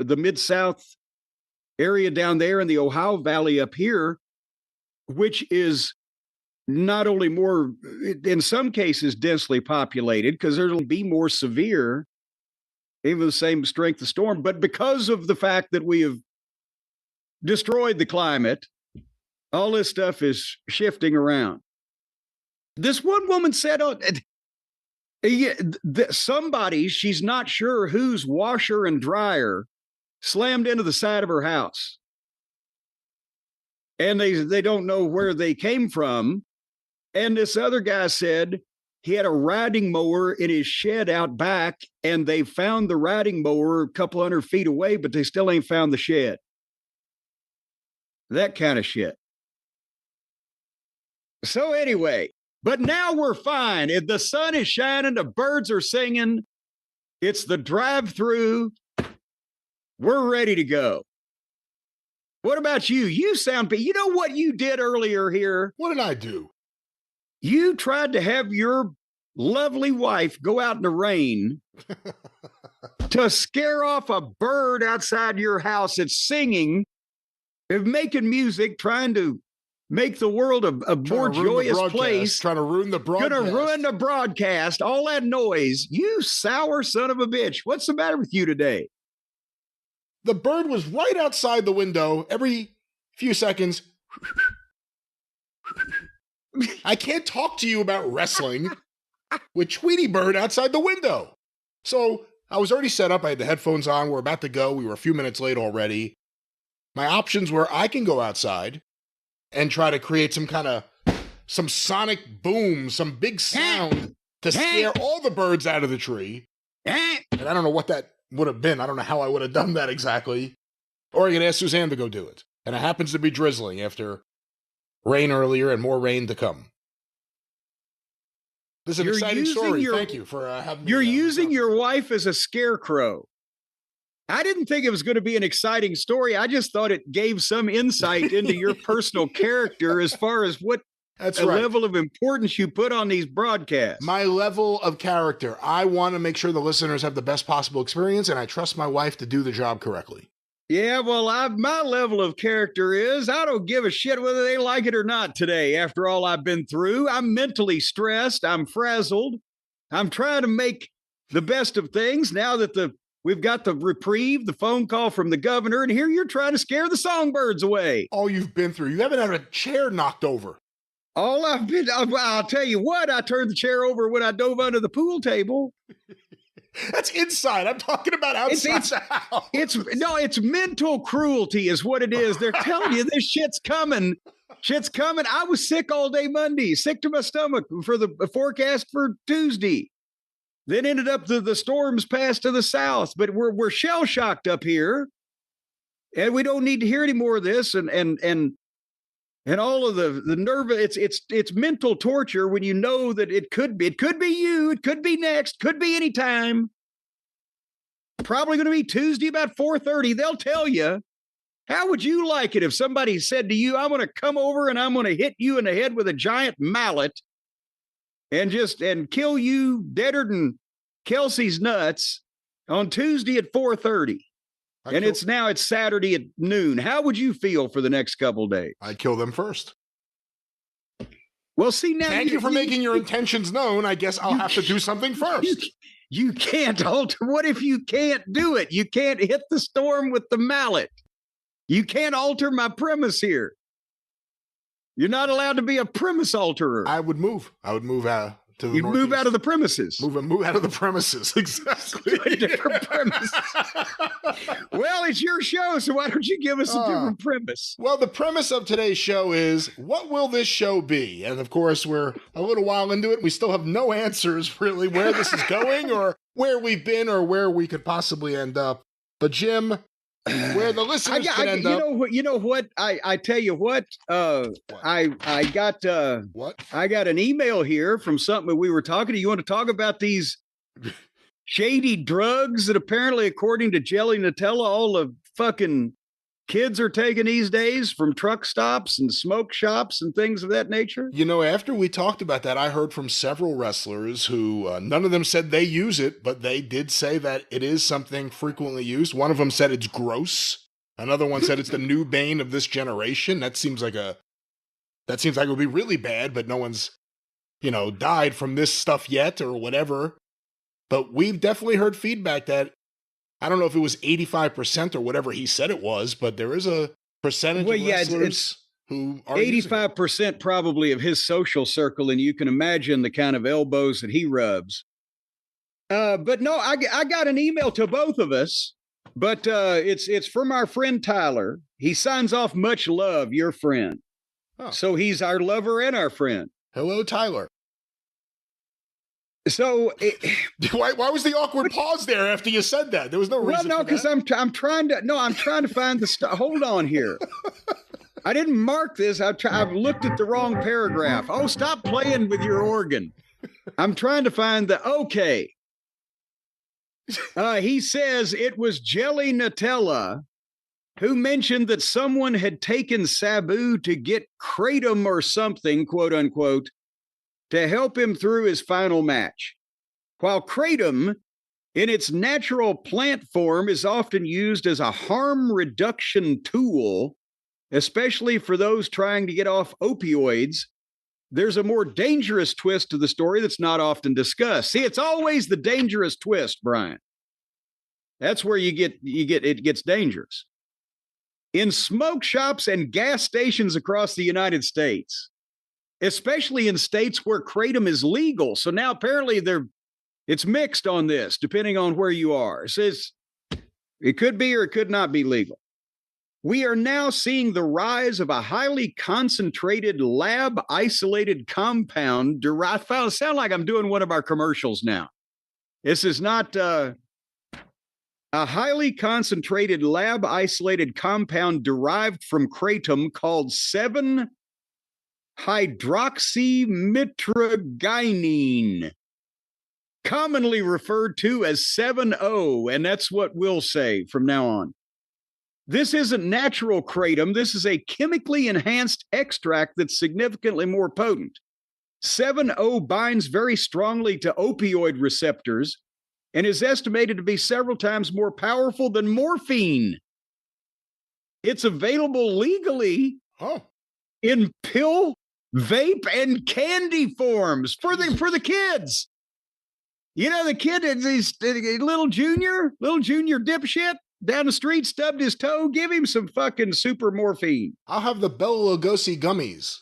the Mid-South area down there and the Ohio Valley up here, which is not only more, in some cases, densely populated, because there'll be more severe, even the same strength of storm, but because of the fact that we have destroyed the climate, all this stuff is shifting around. This one woman said, somebody, she's not sure whose washer and dryer slammed into the side of her house. And they don't know where they came from. And this other guy said he had a riding mower in his shed out back, and they found the riding mower a couple 100 feet away, but they still ain't found the shed. That kind of shit. So anyway, but now we're fine. The sun is shining, the birds are singing. It's the drive-through. We're ready to go. What about you? You know what you did earlier here? What did I do? You tried to have your lovely wife go out in the rain to scare off a bird outside your house that's singing, making music, trying to make the world a more joyous place. Trying to ruin the broadcast. Gonna ruin the broadcast. All that noise. You sour son of a bitch. What's the matter with you today? The bird was right outside the window every few seconds. I can't talk to you about wrestling with Tweety Bird outside the window. So I was already set up. I had the headphones on. We're about to go. We were a few minutes late already. My options were I can go outside and try to create some sonic boom, some big sound to scare all the birds out of the tree. And I don't know what that would have been. I don't know how I would have done that exactly. Or I could ask Suzanne to go do it. And it happens to be drizzling after rain earlier and more rain to come. This is an exciting story. Thank you for having me. You're using your wife as a scarecrow. I didn't think it was going to be an exciting story. I just thought it gave some insight into your personal character as far as what level of importance you put on these broadcasts. My level of character. I want to make sure the listeners have the best possible experience, and I trust my wife to do the job correctly. Yeah, well, my level of character is I don't give a shit whether they like it or not today. After all I've been through, I'm mentally stressed. I'm frazzled. I'm trying to make the best of things now that we've got the reprieve, the phone call from the governor, and here you're trying to scare the songbirds away. All you've been through. You haven't had a chair knocked over. I'll tell you what, I turned the chair over when I dove under the pool table. That's inside. I'm talking about outside the house. It's mental cruelty is what it is. They're telling you this shit's coming. Shit's coming. I was sick all day Monday, sick to my stomach for the forecast for Tuesday. Then ended up the storms passed to the south, but we're shell shocked up here, and we don't need to hear any more of this. And all of the nerve. It's mental torture when you know that it could be you, it could be next, could be any time. Probably going to be Tuesday about 4:30. They'll tell you. How would you like it if somebody said to you, "I'm going to come over and I'm going to hit you in the head with a giant mallet and kill you deader than Kelsey's nuts on Tuesday at 4:30. And it's Saturday at noon. How would you feel for the next couple of days? I'd kill them first. Well, see, now thank you for making your intentions known. I guess I'll have to do something first. You can't alter. What if you can't do it? You can't hit the storm with the mallet. You can't alter my premise here. You're not allowed to be a premise alterer. I would move. I would move out to the You'd move out of the premises. Move out of the premises. Exactly. To a different premise. Well, it's your show, so why don't you give us a different premise? Well, the premise of today's show is, what will this show be? And of course, we're a little while into it. We still have no answers, really, where this is going or where we've been or where we could possibly end up. But Jim, where the listeners can end up. You know what? I tell you what. I got what? I got an email here from something that we were talking to. You want to talk about these shady drugs that apparently, according to Jelly Nutella, all the fucking kids are taking these days from truck stops and smoke shops and things of that nature? You know, after we talked about that, I heard from several wrestlers who none of them said they use it, but they did say that it is something frequently used. One of them said it's gross. Another one said it's the new bane of this generation. That seems like it would be really bad, but no one's, died from this stuff yet or whatever. But we've definitely heard feedback that, I don't know if it was 85% or whatever he said it was, but there is a percentage of wrestlers who are 85% probably of his social circle, and you can imagine the kind of elbows that he rubs. But no, I got an email to both of us, but it's from our friend Tyler. He signs off much love, your friend. Oh. So he's our lover and our friend. Hello, Tyler. So why was the awkward pause there after you said that? There was no reason. Well, no, because I'm trying to find the stuff. Hold on here. I didn't mark this. I've looked at the wrong paragraph. Oh, stop playing with your organ. I'm trying to find the okay. He says it was Jelly Nutella who mentioned that someone had taken Sabu to get kratom or something, quote unquote, to help him through his final match. While kratom, in its natural plant form, is often used as a harm reduction tool, especially for those trying to get off opioids, there's a more dangerous twist to the story that's not often discussed. See, it's always the dangerous twist, Brian. That's where it gets dangerous. In smoke shops and gas stations across the United States, especially in states where kratom is legal. So now apparently it's mixed on this, depending on where you are. It says it could be or it could not be legal. We are now seeing the rise of a highly concentrated lab-isolated compound derived. Sound like I'm doing one of our commercials now. This is not a highly concentrated lab-isolated compound derived from kratom called 7-hydroxymitragynine, commonly referred to as 7-O, and that's what we'll say from now on. This isn't natural kratom. This is a chemically enhanced extract that's significantly more potent. 7-O binds very strongly to opioid receptors and is estimated to be several times more powerful than morphine. It's available legally in pill, vape, and candy forms for the kids. You know, the kid is little junior dipshit down the street, stubbed his toe. Give him some fucking super morphine. I'll have the Bela Lugosi gummies.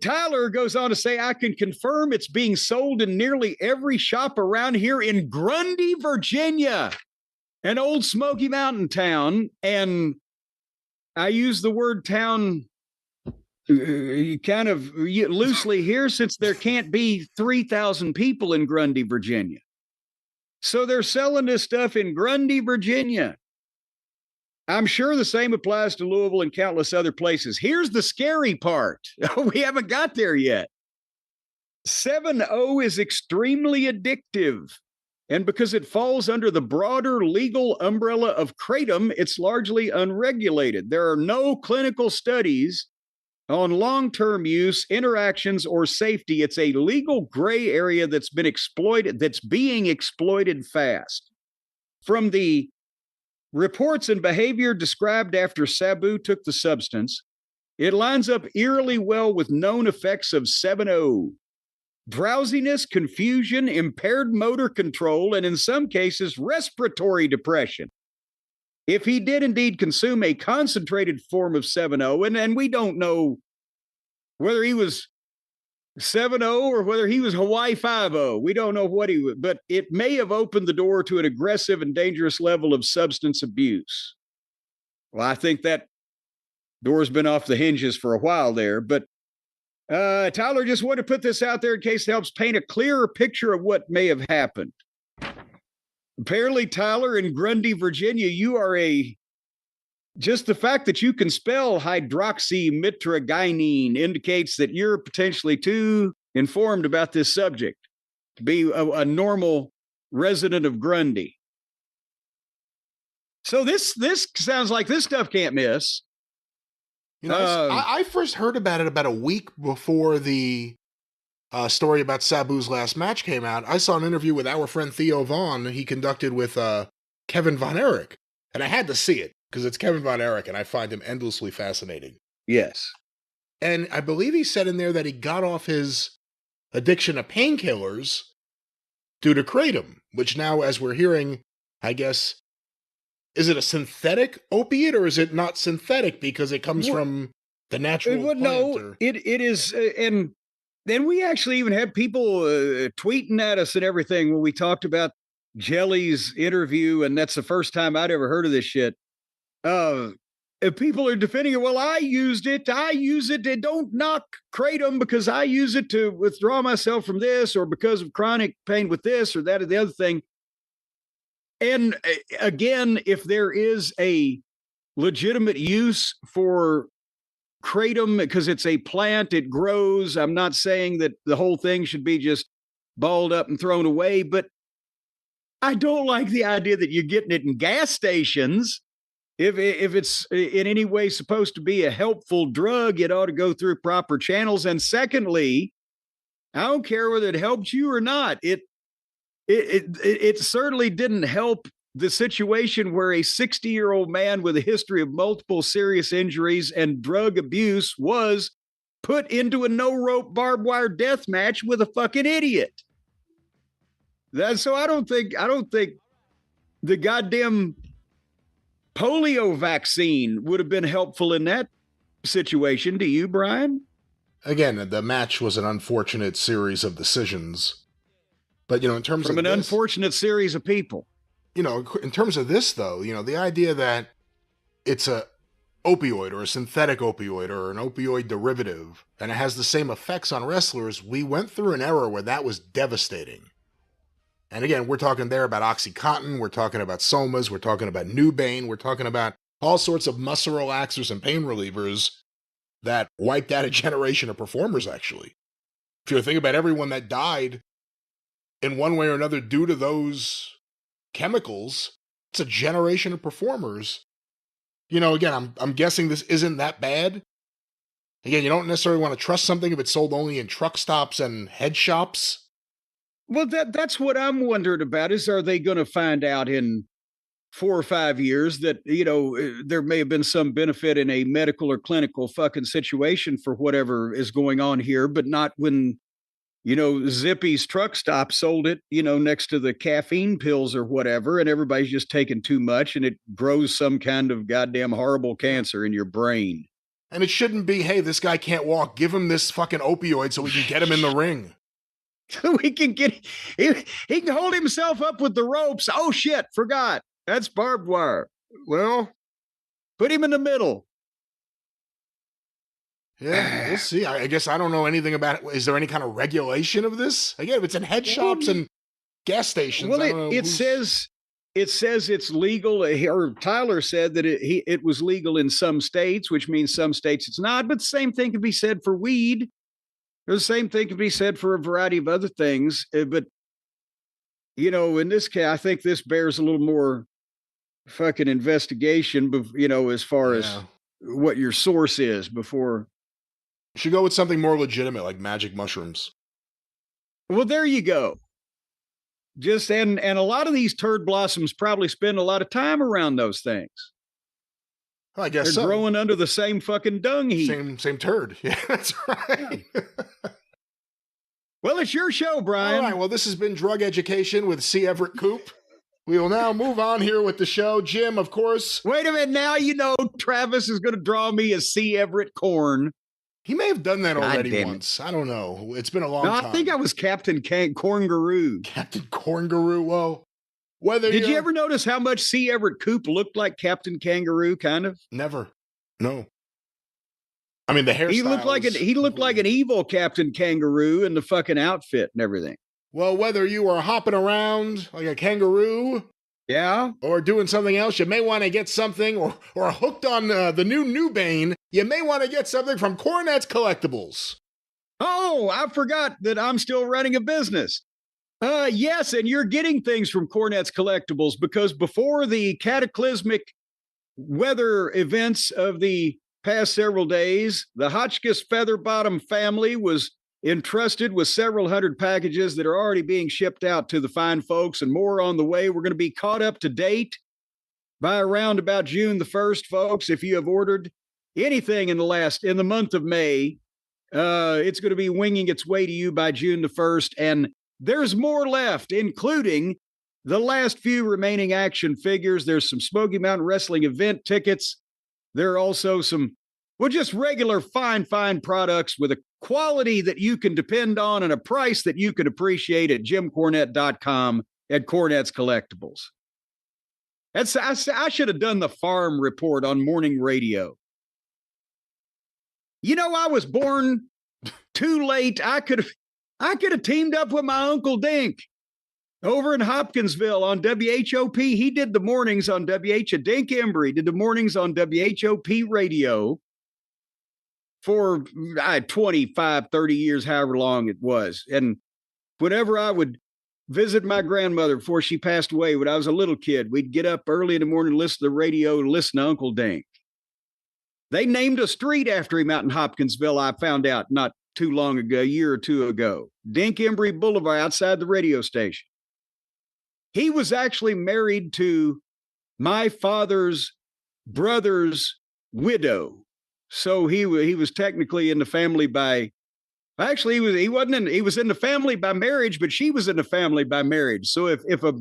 Tyler goes on to say, I can confirm it's being sold in nearly every shop around here in Grundy, Virginia, an old Smoky Mountain town. And I use the word town kind of loosely here, since there can't be 3,000 people in Grundy, Virginia. So they're selling this stuff in Grundy, Virginia. I'm sure the same applies to Louisville and countless other places. Here's the scary part. We haven't got there yet. 7-O is extremely addictive. And because it falls under the broader legal umbrella of kratom, it's largely unregulated. There are no clinical studies on long-term use, interactions, or safety. It's a legal gray area that's being exploited fast. From the reports and behavior described after Sabu took the substance, it lines up eerily well with known effects of 7-O. Drowsiness, confusion, impaired motor control, and in some cases, respiratory depression. If he did indeed consume a concentrated form of 7-O, and we don't know whether he was 7-O or whether he was Hawaii 5-O, we don't know what he was, but it may have opened the door to an aggressive and dangerous level of substance abuse. Well, I think that door's been off the hinges for a while there, but Tyler just wanted to put this out there in case it helps paint a clearer picture of what may have happened. Apparently, Tyler, in Grundy, Virginia, you are just the fact that you can spell hydroxymitragynine indicates that you're potentially too informed about this subject to be a normal resident of Grundy. So this sounds like this stuff can't miss. You know, I first heard about it about a week before the story about Sabu's last match came out. I saw an interview with our friend Theo Vaughn he conducted with Kevin Von Erich, and I had to see it because it's Kevin Von Erich, and I find him endlessly fascinating. Yes. And I believe he said in there that he got off his addiction to painkillers due to kratom, which now, as we're hearing, I guess, is it a synthetic opiate or is it not synthetic because it comes from the natural plant? No, it is. And then we actually even had people tweeting at us and everything when we talked about Jelly's interview, and that's the first time I'd ever heard of this shit. If people are defending it, well, I use it. They don't knock kratom because I use it to withdraw myself from this or because of chronic pain with this or that or the other thing. And again, if there is a legitimate use for kratom because it's a plant, it grows. I'm not saying that the whole thing should be just balled up and thrown away, but I don't like the idea that you're getting it in gas stations. If it's in any way supposed to be a helpful drug, it ought to go through proper channels. And secondly, I don't care whether it helps you or not. It certainly didn't help the situation where a 60-year-old man with a history of multiple serious injuries and drug abuse was put into a no-rope barbed wire death match with a fucking idiot. So I don't think the goddamn polio vaccine would have been helpful in that situation. Do you, Brian? Again, the match was an unfortunate series of decisions. But, you know, in terms of an unfortunate series of people. You know, in terms of this, though, you know, the idea that it's a opioid or a synthetic opioid or an opioid derivative and it has the same effects on wrestlers, we went through an era where that was devastating. And again, we're talking there about OxyContin, we're talking about Somas, we're talking about Nubane, we're talking about all sorts of muscle relaxers and pain relievers that wiped out a generation of performers, actually. If you think about everyone that died in one way or another due to those chemicals, it's a generation of performers. You know, again, I'm guessing this isn't that bad. Again, you don't necessarily want to trust something if it's sold only in truck stops and head shops. Well, that's what I'm wondering about is, are they going to find out in 4 or 5 years that, you know, there may have been some benefit in a medical or clinical fucking situation for whatever is going on here, but not when, you know, Zippy's truck stop sold it, you know, next to the caffeine pills or whatever, and everybody's just taking too much and it grows some kind of goddamn horrible cancer in your brain. And it shouldn't be, hey, this guy can't walk, give him this fucking opioid so we can get him in the ring. We can get, he can hold himself up with the ropes. Oh shit, forgot. That's barbed wire. Well, put him in the middle. Yeah, we'll see. I guess I don't know anything about it. Is there any kind of regulation of this? Again, if it's in head shops and gas stations. Well, it says it's legal. Or Tyler said that it was legal in some states, which means some states it's not. But the same thing can be said for weed. The same thing can be said for a variety of other things. But, you know, in this case, I think this bears a little more fucking investigation, you know, as far as what your source is before. You should go with something more legitimate, like magic mushrooms. Well, there you go. Just and a lot of these turd blossoms probably spend a lot of time around those things. I guess they're growing under the same fucking dung heap. Same turd. Yeah, that's right. Well, it's your show, Brian. All right. Well, this has been Drug Education with C. Everett Koop. We will now move on here with the show. Jim, of course. Wait a minute. Now you know Travis is going to draw me as C. Everett Corn. He may have done that already once. I don't know. It's been a long time. I think I was Captain Corngaroo. Captain Corngaroo. Well, did you ever notice how much C. Everett Koop looked like Captain Kangaroo, kind of? Never. No. I mean, the hairstyle. He looked like an evil Captain Kangaroo in the fucking outfit and everything. Well, whether you are hopping around like a kangaroo, yeah, or doing something else, you may want to get something, or hooked on the new Nubane, you may want to get something from Cornette's Collectibles. Oh, I forgot that I'm still running a business. Yes, and you're getting things from Cornette's Collectibles because before the cataclysmic weather events of the past several days, the Hotchkiss Featherbottom family was entrusted with several hundred packages that are already being shipped out to the fine folks and more on the way. We're going to be caught up to date by around about June the 1st, folks. If you have ordered anything in the month of May, it's going to be winging its way to you by June the 1st. And there's more left, including the last few remaining action figures. There's some Smoky Mountain Wrestling event tickets. There are also some, well, just regular fine products with a quality that you can depend on and a price that you can appreciate at jimcornette.com at Cornette's Collectibles. I should have done the farm report on morning radio. You know, I was born too late. I could have teamed up with my Uncle Dink over in Hopkinsville on WHOP. He did the mornings on WHOP. Dink Embry did the mornings on WHOP radio for 25, 30 years, however long it was. And whenever I would visit my grandmother before she passed away when I was a little kid, we'd get up early in the morning, listen to the radio, and listen to Uncle Dink. They named a street after him out in Hopkinsville, I found out not too long ago, a year or two ago. Dink Embry Boulevard outside the radio station. He was actually married to my father's brother's widow. So he was technically in the family by, actually he was in the family by marriage, but she was in the family by marriage. So if a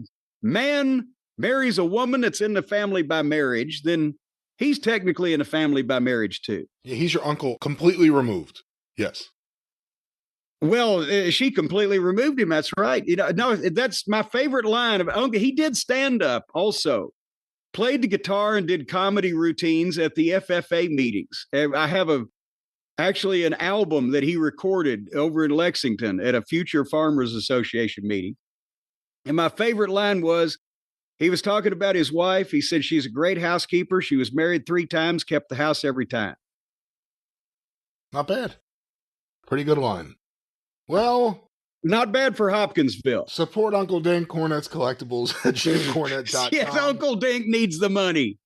man marries a woman that's in the family by marriage, then he's technically in a family by marriage too. Yeah, he's your uncle completely removed. Yes. Well, she completely removed him. That's right. You know, no, that's my favorite line of Uncle. He did stand up also, played the guitar and did comedy routines at the FFA meetings. I have actually an album that he recorded over in Lexington at a Future Farmers Association meeting. And my favorite line was, he was talking about his wife. He said, she's a great housekeeper. She was married 3 times, kept the house every time. Not bad. Pretty good line. Well, not bad for Hopkinsville. Support Uncle Dink, Cornette's Collectibles at jimcornette.com. Yes, Uncle Dink needs the money.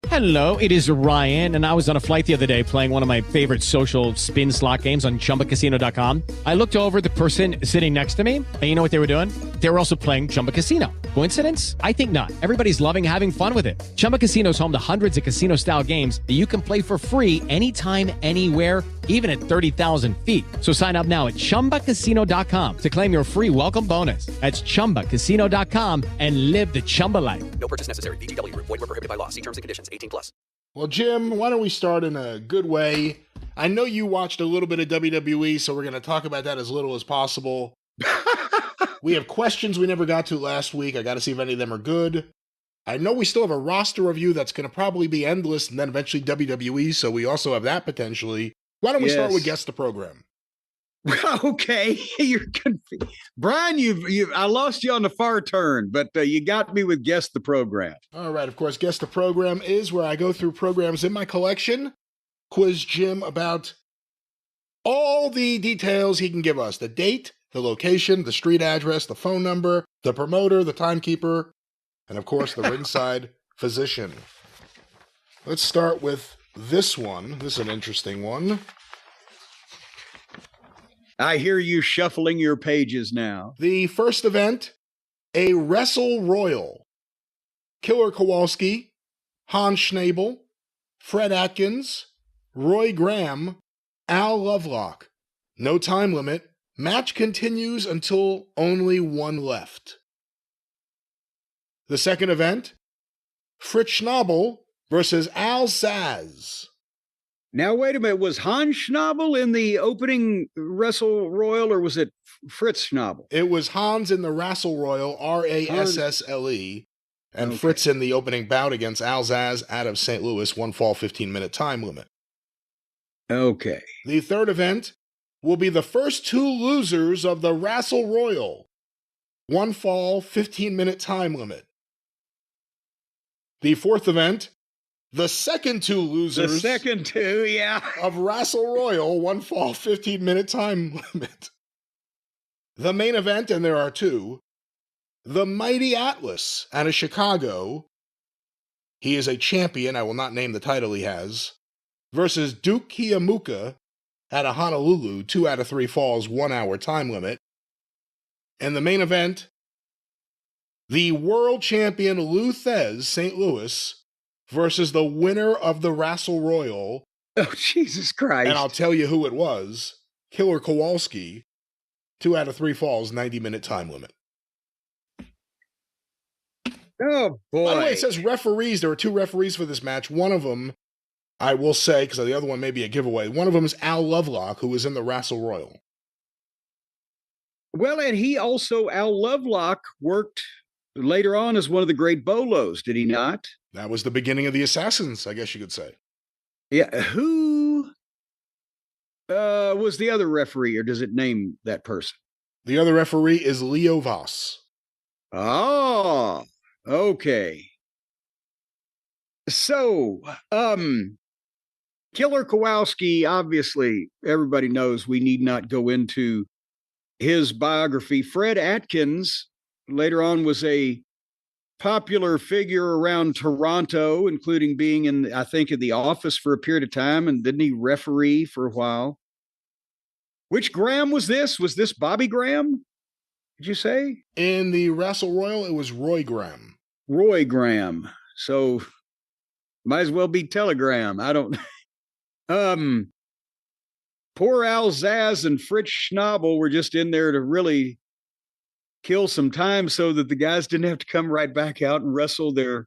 Hello, it is Ryan, and I was on a flight the other day playing one of my favorite social spin slot games on ChumbaCasino.com. I looked over at the person sitting next to me, and you know what they were doing? They were also playing Chumba Casino. Coincidence? I think not. Everybody's loving having fun with it. Chumba Casino is home to hundreds of casino-style games that you can play for free anytime, anywhere, even at 30,000 feet. So sign up now at ChumbaCasino.com to claim your free welcome bonus. That's ChumbaCasino.com and live the Chumba life. No purchase necessary. VGW. Void where prohibited by law. See terms and conditions. 18+. Well, Jim, why don't we start in a good way? I know you watched a little bit of WWE, so we're going to talk about that as little as possible. We have questions we never got to last week. I got to see if any of them are good. I know we still have a roster review that's going to probably be endless and then eventually WWE, so we also have that potentially. Why don't we start with Guess the Program? Okay, you're confused. Brian, I lost you on the far turn, but you got me with Guess the Program. All right, of course, Guess the Program is where I go through programs in my collection, quiz Jim about all the details he can give us. The date, the location, the street address, the phone number, the promoter, the timekeeper, and of course, the ringside physician. Let's start with this one. This is an interesting one. I hear you shuffling your pages now. The first event, a Wrestle Royal. Killer Kowalski, Hans Schnabel, Fred Atkins, Roy Graham, Al Lovelock. No time limit. Match continues until only one left. The second event, Fritz Schnabel versus Al Zaz. Now, wait a minute. Was Hans Schnabel in the opening Wrestle Royal, or was it Fritz Schnabel? It was Hans in the Wrestle Royal, Rassle, and okay. Fritz in the opening bout against Al Zaz out of St. Louis, 1 fall, 15-minute time limit. Okay. The third event will be the first 2 losers of the Wrestle Royal, 1 fall, 15-minute time limit. The fourth event, the second 2 losers. The second 2, yeah. Of Wrestle Royal, 1 fall, 15-minute time limit. The main event, and there are two, the Mighty Atlas out of Chicago. He is a champion, I will not name the title he has, versus Duke Kiamuka out of Honolulu, 2 out of 3 falls, 1 hour time limit. And the main event, the world champion Lou Thez, St. Louis, versus the winner of the Wrestle Royal. Oh, Jesus Christ. And I'll tell you who it was, Killer Kowalski, 2 out of 3 falls, 90-minute time limit. Oh, boy. By the way, it says referees. There were 2 referees for this match. One of them, I will say, because the other one may be a giveaway, one of them is Al Lovelock, who was in the Wrestle Royal. Well, and he also, Al Lovelock, worked later on as one of the great Bolos, did he not? That was the beginning of the Assassins, I guess you could say. Yeah. Who was the other referee, or does it name that person? The other referee is Leo Voss. Oh, okay. So, Killer Kowalski, obviously, everybody knows we need not go into his biography. Fred Atkins later on was a popular figure around Toronto, including being in, I think, in The Office for a period of time, and didn't he referee for a while? Which Graham was this? Was this Bobby Graham? Did you say? In the Wrestle Royal, it was Roy Graham. Roy Graham. So might as well be Telegram. I don't. Poor Al Zaz and Fritz Schnabel were just in there to really kill some time so that the guys didn't have to come right back out and wrestle their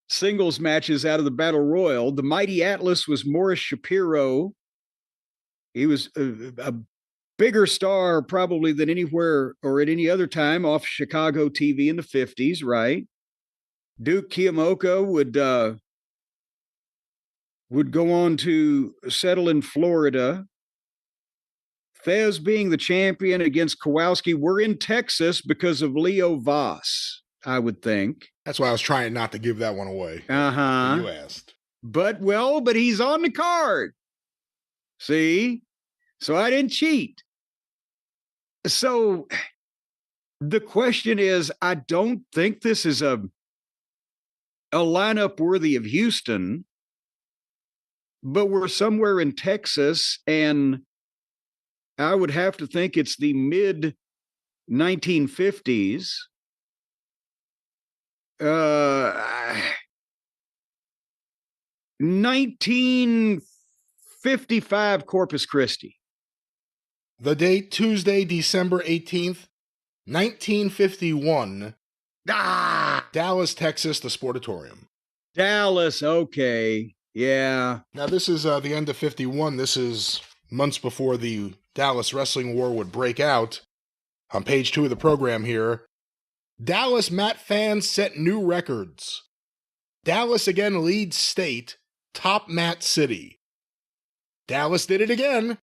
singles matches out of the Battle Royal. The Mighty Atlas was Morris Shapiro. He was a bigger star probably than anywhere or at any other time off Chicago TV in the 50s, right? Duke Kiamoka would go on to settle in Florida. Thez being the champion against Kowalski. We're in Texas because of Leo Voss, I would think. That's why I was trying not to give that one away. Uh-huh. You asked. But he's on the card. See? So I didn't cheat. So the question is, I don't think this is a lineup worthy of Houston, but we're somewhere in Texas, and I would have to think it's the mid 1950s. 1955 Corpus Christi. The date, Tuesday, December 18th, 1951. Dallas, Texas, the Sportatorium. Dallas, okay. Yeah. Now, this is the end of 51. This is months before the Dallas wrestling war would break out. On page 2 of the program here, Dallas mat fans set new records. Dallas again leads state, top mat city. Dallas did it again.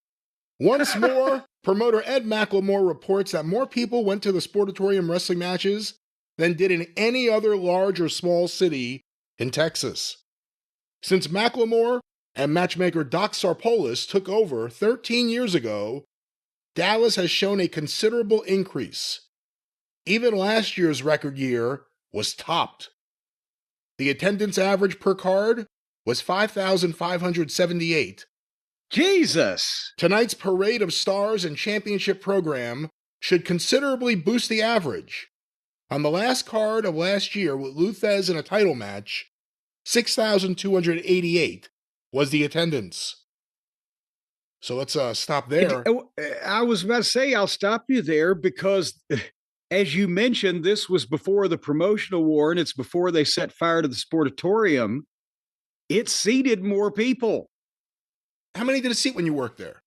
Once more, promoter Ed McLemore reports that more people went to the Sportatorium wrestling matches than did in any other large or small city in Texas. Since McLemore and matchmaker Doc Sarpolis took over 13 years ago, Dallas has shown a considerable increase. Even last year's record year was topped. The attendance average per card was 5,578. Jesus! Tonight's Parade of Stars and Championship program should considerably boost the average. On the last card of last year with Lou Thez in a title match, 6,288 was the attendance. So let's stop there. I was about to say, I'll stop you there because, as you mentioned, this was before the promotional war and it's before they set fire to the Sportatorium. It seated more people. How many did it seat when you worked there?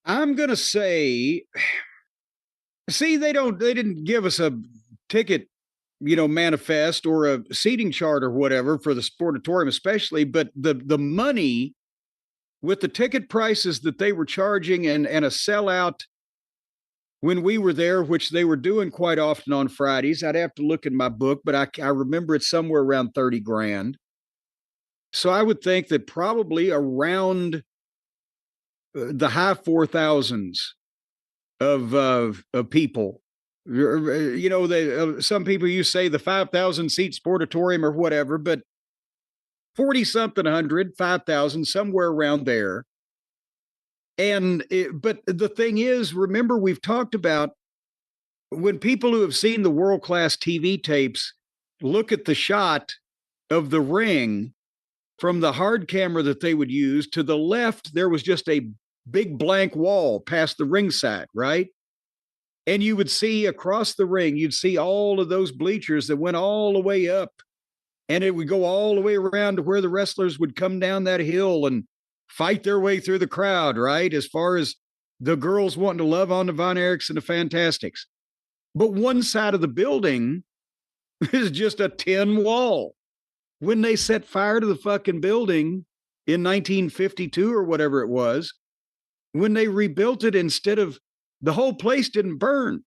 I'm going to say, see, they didn't give us a ticket, manifest or a seating chart or whatever for the Sportatorium especially, but the money with the ticket prices that they were charging and a sellout when we were there, which they were doing quite often on Fridays. I'd have to look in my book, but I remember it's somewhere around 30 grand. So I would think that probably around the high 4,000s of people. You know, some people you say the 5,000 seat sportatorium or whatever, but 40 something 100, 5,000, somewhere around there. But the thing is, remember, we've talked about when people who have seen the world-class TV tapes look at the shot of the ring from the hard camera that they would use, to the left, there was just a big blank wall past the ringside, right? And you would see across the ring, you'd see all of those bleachers that went all the way up, and it would go all the way around to where the wrestlers would come down that hill and fight their way through the crowd, right? As far as the girls wanting to love on the Von Erichs and the Fantastics. But one side of the building is just a tin wall. When they set fire to the fucking building in 1952 or whatever it was, when they rebuilt it, instead of, the whole place didn't burn.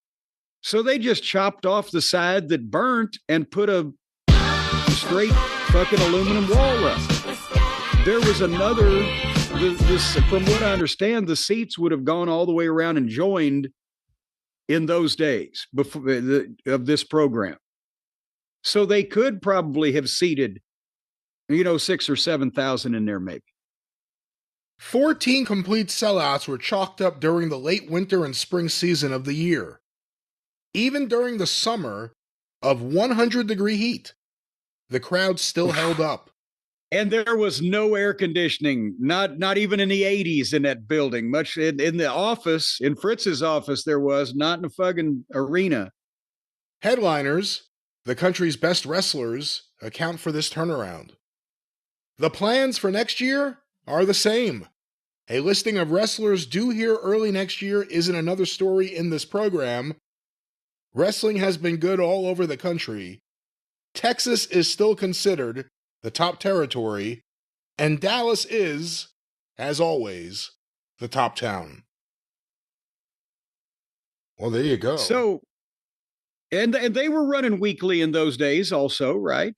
So they just chopped off the side that burnt and put a straight fucking aluminum wall up. There was another, from what I understand, the seats would have gone all the way around and joined in those days before of this program. So they could probably have seated, 6,000 or 7,000 in there maybe. 14 complete sellouts were chalked up during the late winter and spring season of the year. Even during the summer of 100-degree heat, the crowd still held up. And there was no air conditioning, not even in the 80s in that building. Much in the office, in Fritz's office, there was, not in the fucking arena. Headliners, the country's best wrestlers, account for this turnaround. The plans for next year are the same. A listing of wrestlers due here early next year isn't another story in this program. Wrestling has been good all over the country. Texas is still considered the top territory, and Dallas is, as always, the top town. Well, there you go. So, and they were running weekly in those days also, right?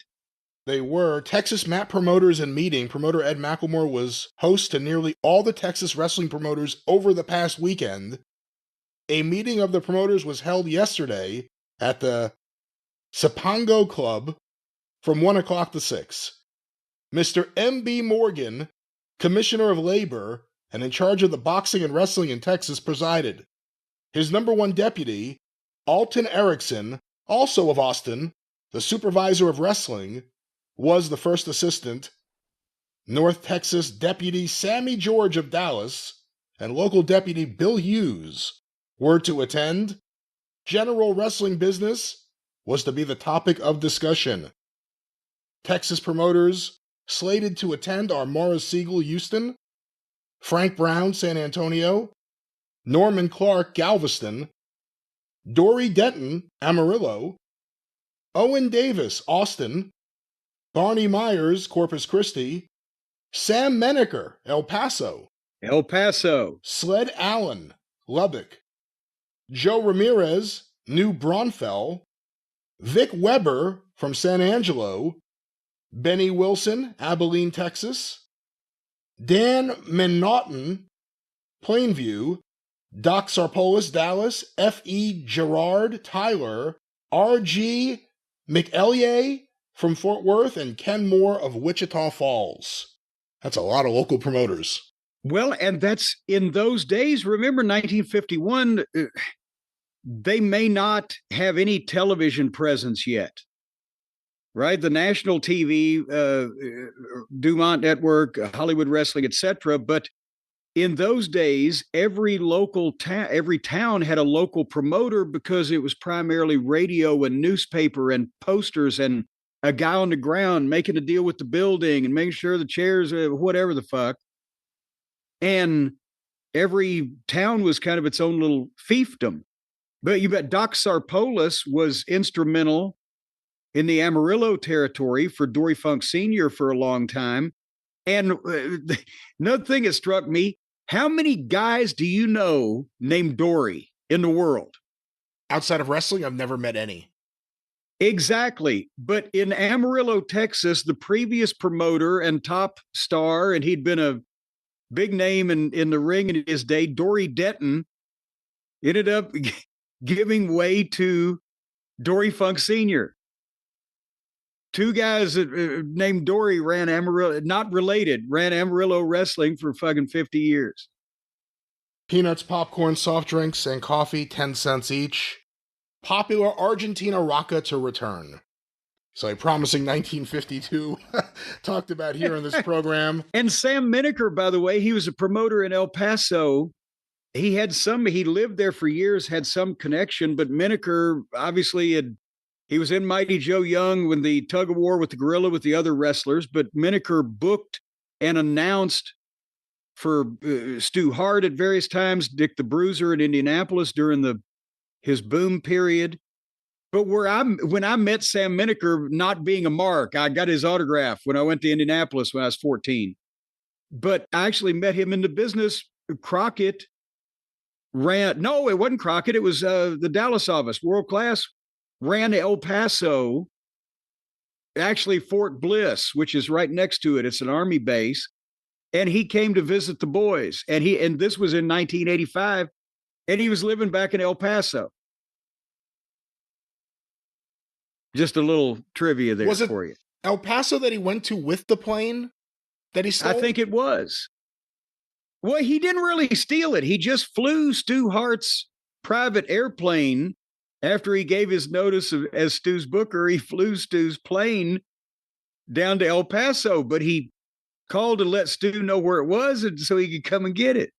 They were. Texas Mat Promoters and Meeting. Promoter Ed McElmore was host to nearly all the Texas wrestling promoters over the past weekend. A meeting of the promoters was held yesterday at the Sapango Club from 1 o'clock to 6. Mr. M.B. Morgan, Commissioner of Labor and in charge of the boxing and wrestling in Texas, presided. His number one deputy, Alton Erickson, also of Austin, the supervisor of wrestling, was the first assistant. North Texas Deputy Sammy George of Dallas and local deputy Bill Hughes were to attend. General wrestling business was to be the topic of discussion. Texas promoters slated to attend are Morris Siegel, Houston, Frank Brown, San Antonio, Norman Clark, Galveston, Dory Denton, Amarillo, Owen Davis, Austin, Barney Myers, Corpus Christi, Sam Menaker, El Paso, Sled Allen, Lubbock, Joe Ramirez, New Braunfels, Vic Weber from San Angelo, Benny Wilson, Abilene, Texas, Dan Menaughton, Plainview, Doc Sarpolis, Dallas, F.E. Gerard, Tyler, R.G. McEllier from Fort Worth, and Ken Moore of Wichita Falls. That's a lot of local promoters. Well, and that's in those days. Remember 1951, they may not have any television presence yet, right? The national TV, Dumont Network, Hollywood Wrestling, etc. But in those days, every town had a local promoter because it was primarily radio and newspaper and posters and a guy on the ground making a deal with the building and making sure the chairs, whatever the fuck. And every town was kind of its own little fiefdom. But you bet Doc Sarpolis was instrumental in the Amarillo territory for Dory Funk Sr. for a long time. And another thing that struck me, how many guys do you know named Dory in the world? Outside of wrestling, I've never met any. Exactly. But in Amarillo, Texas, the previous promoter and top star, and he'd been a big name in the ring in his day, Dory Denton, ended up giving way to Dory Funk Sr. Two guys named Dory ran Amarillo, not related, ran Amarillo Wrestling for fucking 50 years. Peanuts, popcorn, soft drinks, and coffee, 10 cents each. Popular Argentina Rocca to return. So a promising 1952 talked about here in this program. And Sam Miniker, by the way, he was a promoter in El Paso. He lived there for years, had some connection, but Miniker obviously he was in Mighty Joe Young when the tug of war with the gorilla with the other wrestlers, but Miniker booked and announced for Stu Hart at various times, Dick the Bruiser in Indianapolis during his boom period. But when I met Sam Miniker, not being a mark, I got his autograph when I went to Indianapolis when I was 14. But I actually met him in the business. Crockett no, it wasn't Crockett. It was the Dallas office, World Class, ran El Paso, actually Fort Bliss, which is right next to it. It's an Army base. And he came to visit the boys. And this was in 1985. And he was living back in El Paso. Just a little trivia there for you. El Paso that he went to with the plane that he stole? I think it was. Well, he didn't really steal it. He just flew Stu Hart's private airplane after he gave his notice as Stu's booker. He flew Stu's plane down to El Paso, but he called to let Stu know where it was and so he could come and get it.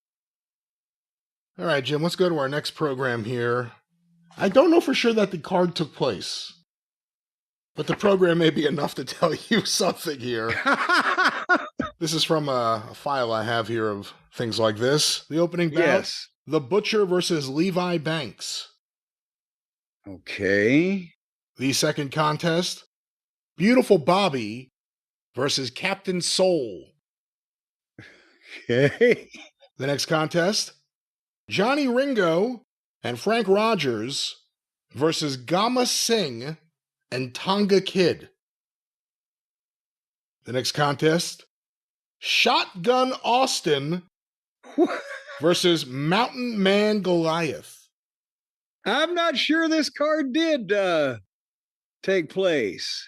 All right, Jim, let's go to our next program here. I don't know for sure that the card took place, but the program may be enough to tell you something here. This is from a file I have here of things like this. The opening bout, yes. The Butcher versus Levi Banks. Okay. The second contest, Beautiful Bobby versus Captain Soul. Okay. The next contest, Johnny Ringo and Frank Rogers versus Gama Singh and Tonga Kid. The next contest, Shotgun Austin versus Mountain Man Goliath. I'm not sure this card did take place.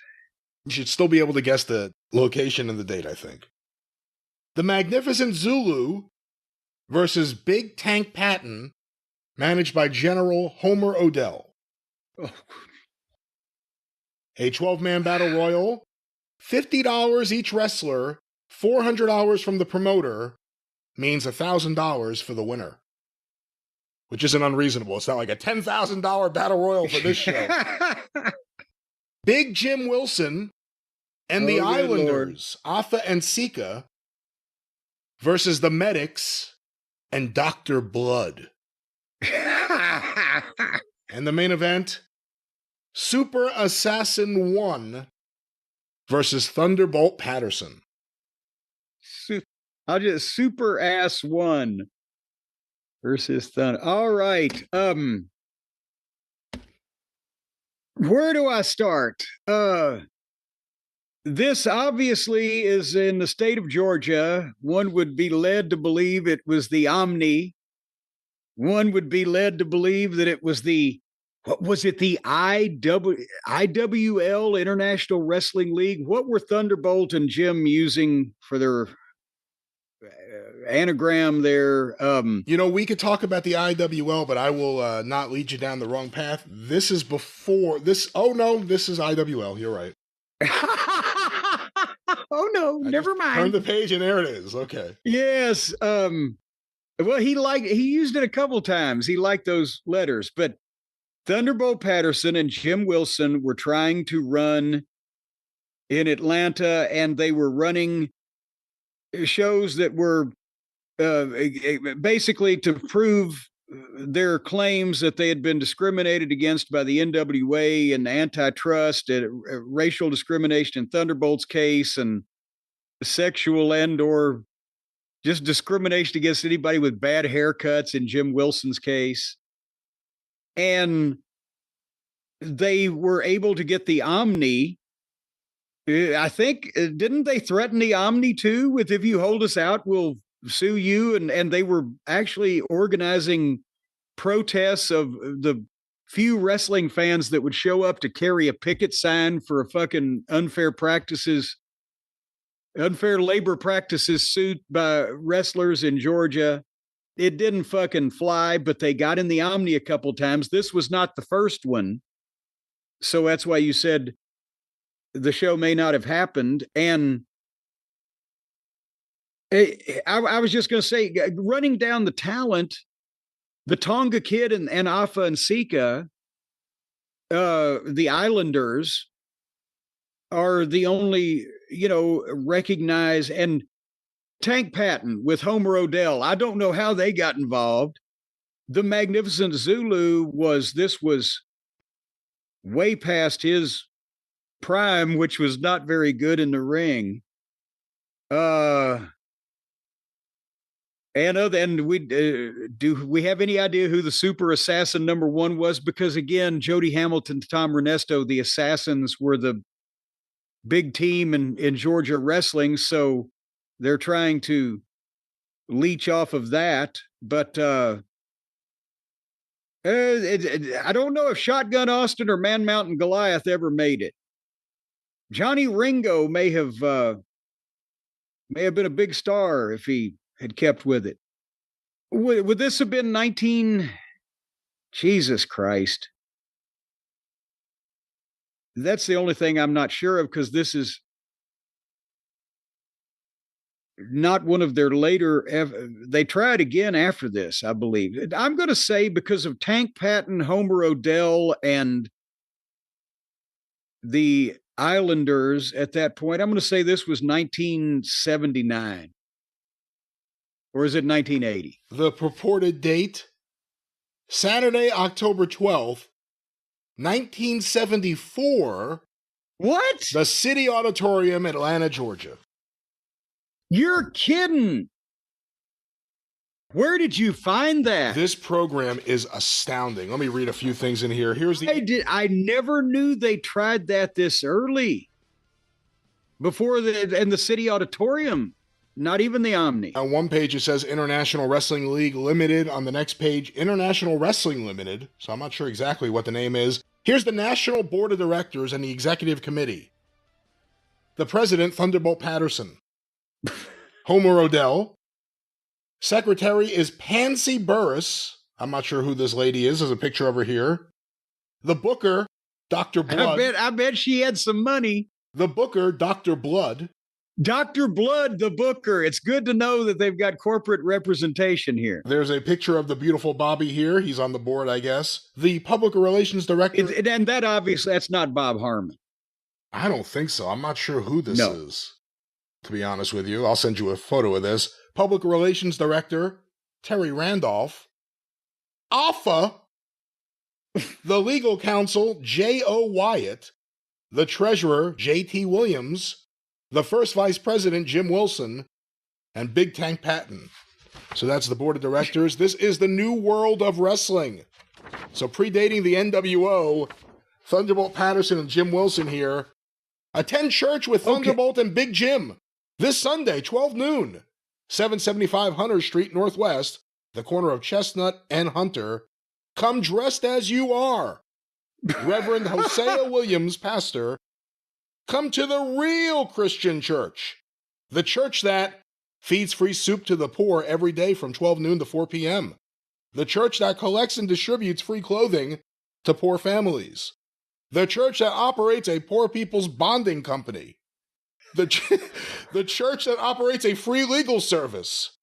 You should still be able to guess the location and the date, I think. The Magnificent Zulu versus Big Tank Patton, managed by General Homer Odell. Oh. A 12-man battle royal, $50 each wrestler, $400 from the promoter, means $1,000 for the winner. Which isn't unreasonable. It's not like a $10,000 battle royal for this show. Big Jim Wilson and the Islanders, Afa and Sika, versus the Medics and Dr. Blood. And the main event, Super Assassin 1 versus Thunderbolt Patterson. I'll just Super Ass 1 versus Thunder. All right. Where do I start? This obviously is in the state of Georgia. One would be led to believe it was the Omni. One would be led to believe that it was the IWL, International Wrestling League? What were Thunderbolt and Jim using for their anagram there? We could talk about the IWL, but I will not lead you down the wrong path. This is before this. Oh no, this is IWL. You're right. Oh no, never mind. Turn the page and there it is. Okay. Yes. Well, he used it a couple times. He liked those letters, but Thunderbolt Patterson and Jim Wilson were trying to run in Atlanta, and they were running shows that were basically to prove their claims that they had been discriminated against by the NWA and antitrust, racial discrimination in Thunderbolt's case, and sexual and or just discrimination against anybody with bad haircuts in Jim Wilson's case. And they were able to get the Omni. I think, didn't they threaten the Omni too with, if you hold us out, we'll sue you, and they were actually organizing protests of the few wrestling fans that would show up to carry a picket sign for a fucking unfair labor practices suit by wrestlers in Georgia. It didn't fucking fly, but they got in the Omni a couple times. This was not the first one. So that's why you said the show may not have happened. And I was just going to say, running down the talent, the Tonga Kid and Afa and Sika, the Islanders are the only, recognized, and Tank Patton with Homer Odell. I don't know how they got involved. The Magnificent Zulu was way past his prime, which was not very good in the ring. And do we have any idea who the super assassin number one was? Because again, Jody Hamilton, Tom Ernesto, the Assassins were the big team in Georgia wrestling, so they're trying to leech off of that. But I don't know if Shotgun Austin or Man Mountain Goliath ever made it. Johnny Ringo may have been a big star if he had kept with it. Would this have been 19? Jesus Christ. That's the only thing I'm not sure of, because this is not one of their later. They tried again after this, I believe. I'm going to say because of Tank Patton, Homer Odell, and the Islanders at that point, I'm going to say this was 1979. Or is it 1980? The purported date, Saturday, October 12th, 1974. What? The City Auditorium, Atlanta, Georgia. You're kidding. Where did you find that? This program is astounding. Let me read a few things in here. I never knew they tried that this early. Before the City Auditorium. Not even the Omni. On one page, it says International Wrestling League Limited. On the next page, International Wrestling Limited. So I'm not sure exactly what the name is. Here's the National Board of Directors and the Executive Committee. The President, Thunderbolt Patterson. Homer Odell. Secretary is Pansy Burris. I'm not sure who this lady is. There's a picture of her here. The Booker, Dr. Blood. I bet she had some money. The Booker, Dr. Blood. Dr. Blood, the Booker. It's good to know that they've got corporate representation here. There's a picture of the beautiful Bobby here. He's on the board, I guess. The Public Relations Director. And that obviously, that's not Bob Harmon. I don't think so. I'm not sure who this is, to be honest with you. I'll send you a photo of this. Public Relations Director, Terry Randolph. Alpha. The Legal Counsel, J.O. Wyatt. The Treasurer, J.T. Williams. The First Vice President, Jim Wilson, and Big Tank Patton. So that's the board of directors. This is the new world of wrestling. So predating the NWO, Thunderbolt Patterson and Jim Wilson here. Attend church with Thunderbolt and Big Jim this Sunday, 12 noon, 775 Hunter Street Northwest, the corner of Chestnut and Hunter. Come dressed as you are. Reverend Hosea Williams, pastor. Come to the real Christian church. The church that feeds free soup to the poor every day from 12 noon to 4 p.m. The church that collects and distributes free clothing to poor families. The church that operates a poor people's bonding company. The church that operates a free legal service.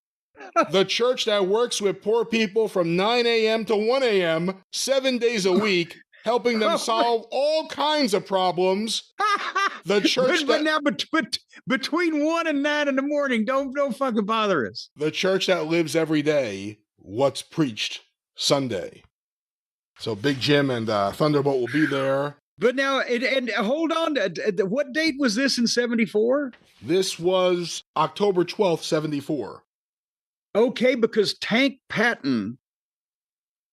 The church that works with poor people from 9 a.m. to 1 a.m., 7 days a week, helping them solve all kinds of problems. The church but now between 1 and 9 in the morning, don't fucking bother us. The church that lives every day what's preached Sunday. So Big Jim and Thunderbolt will be there. But now, and hold on, what date was this in 74? This was October 12th, 74. Okay, because Tank Patton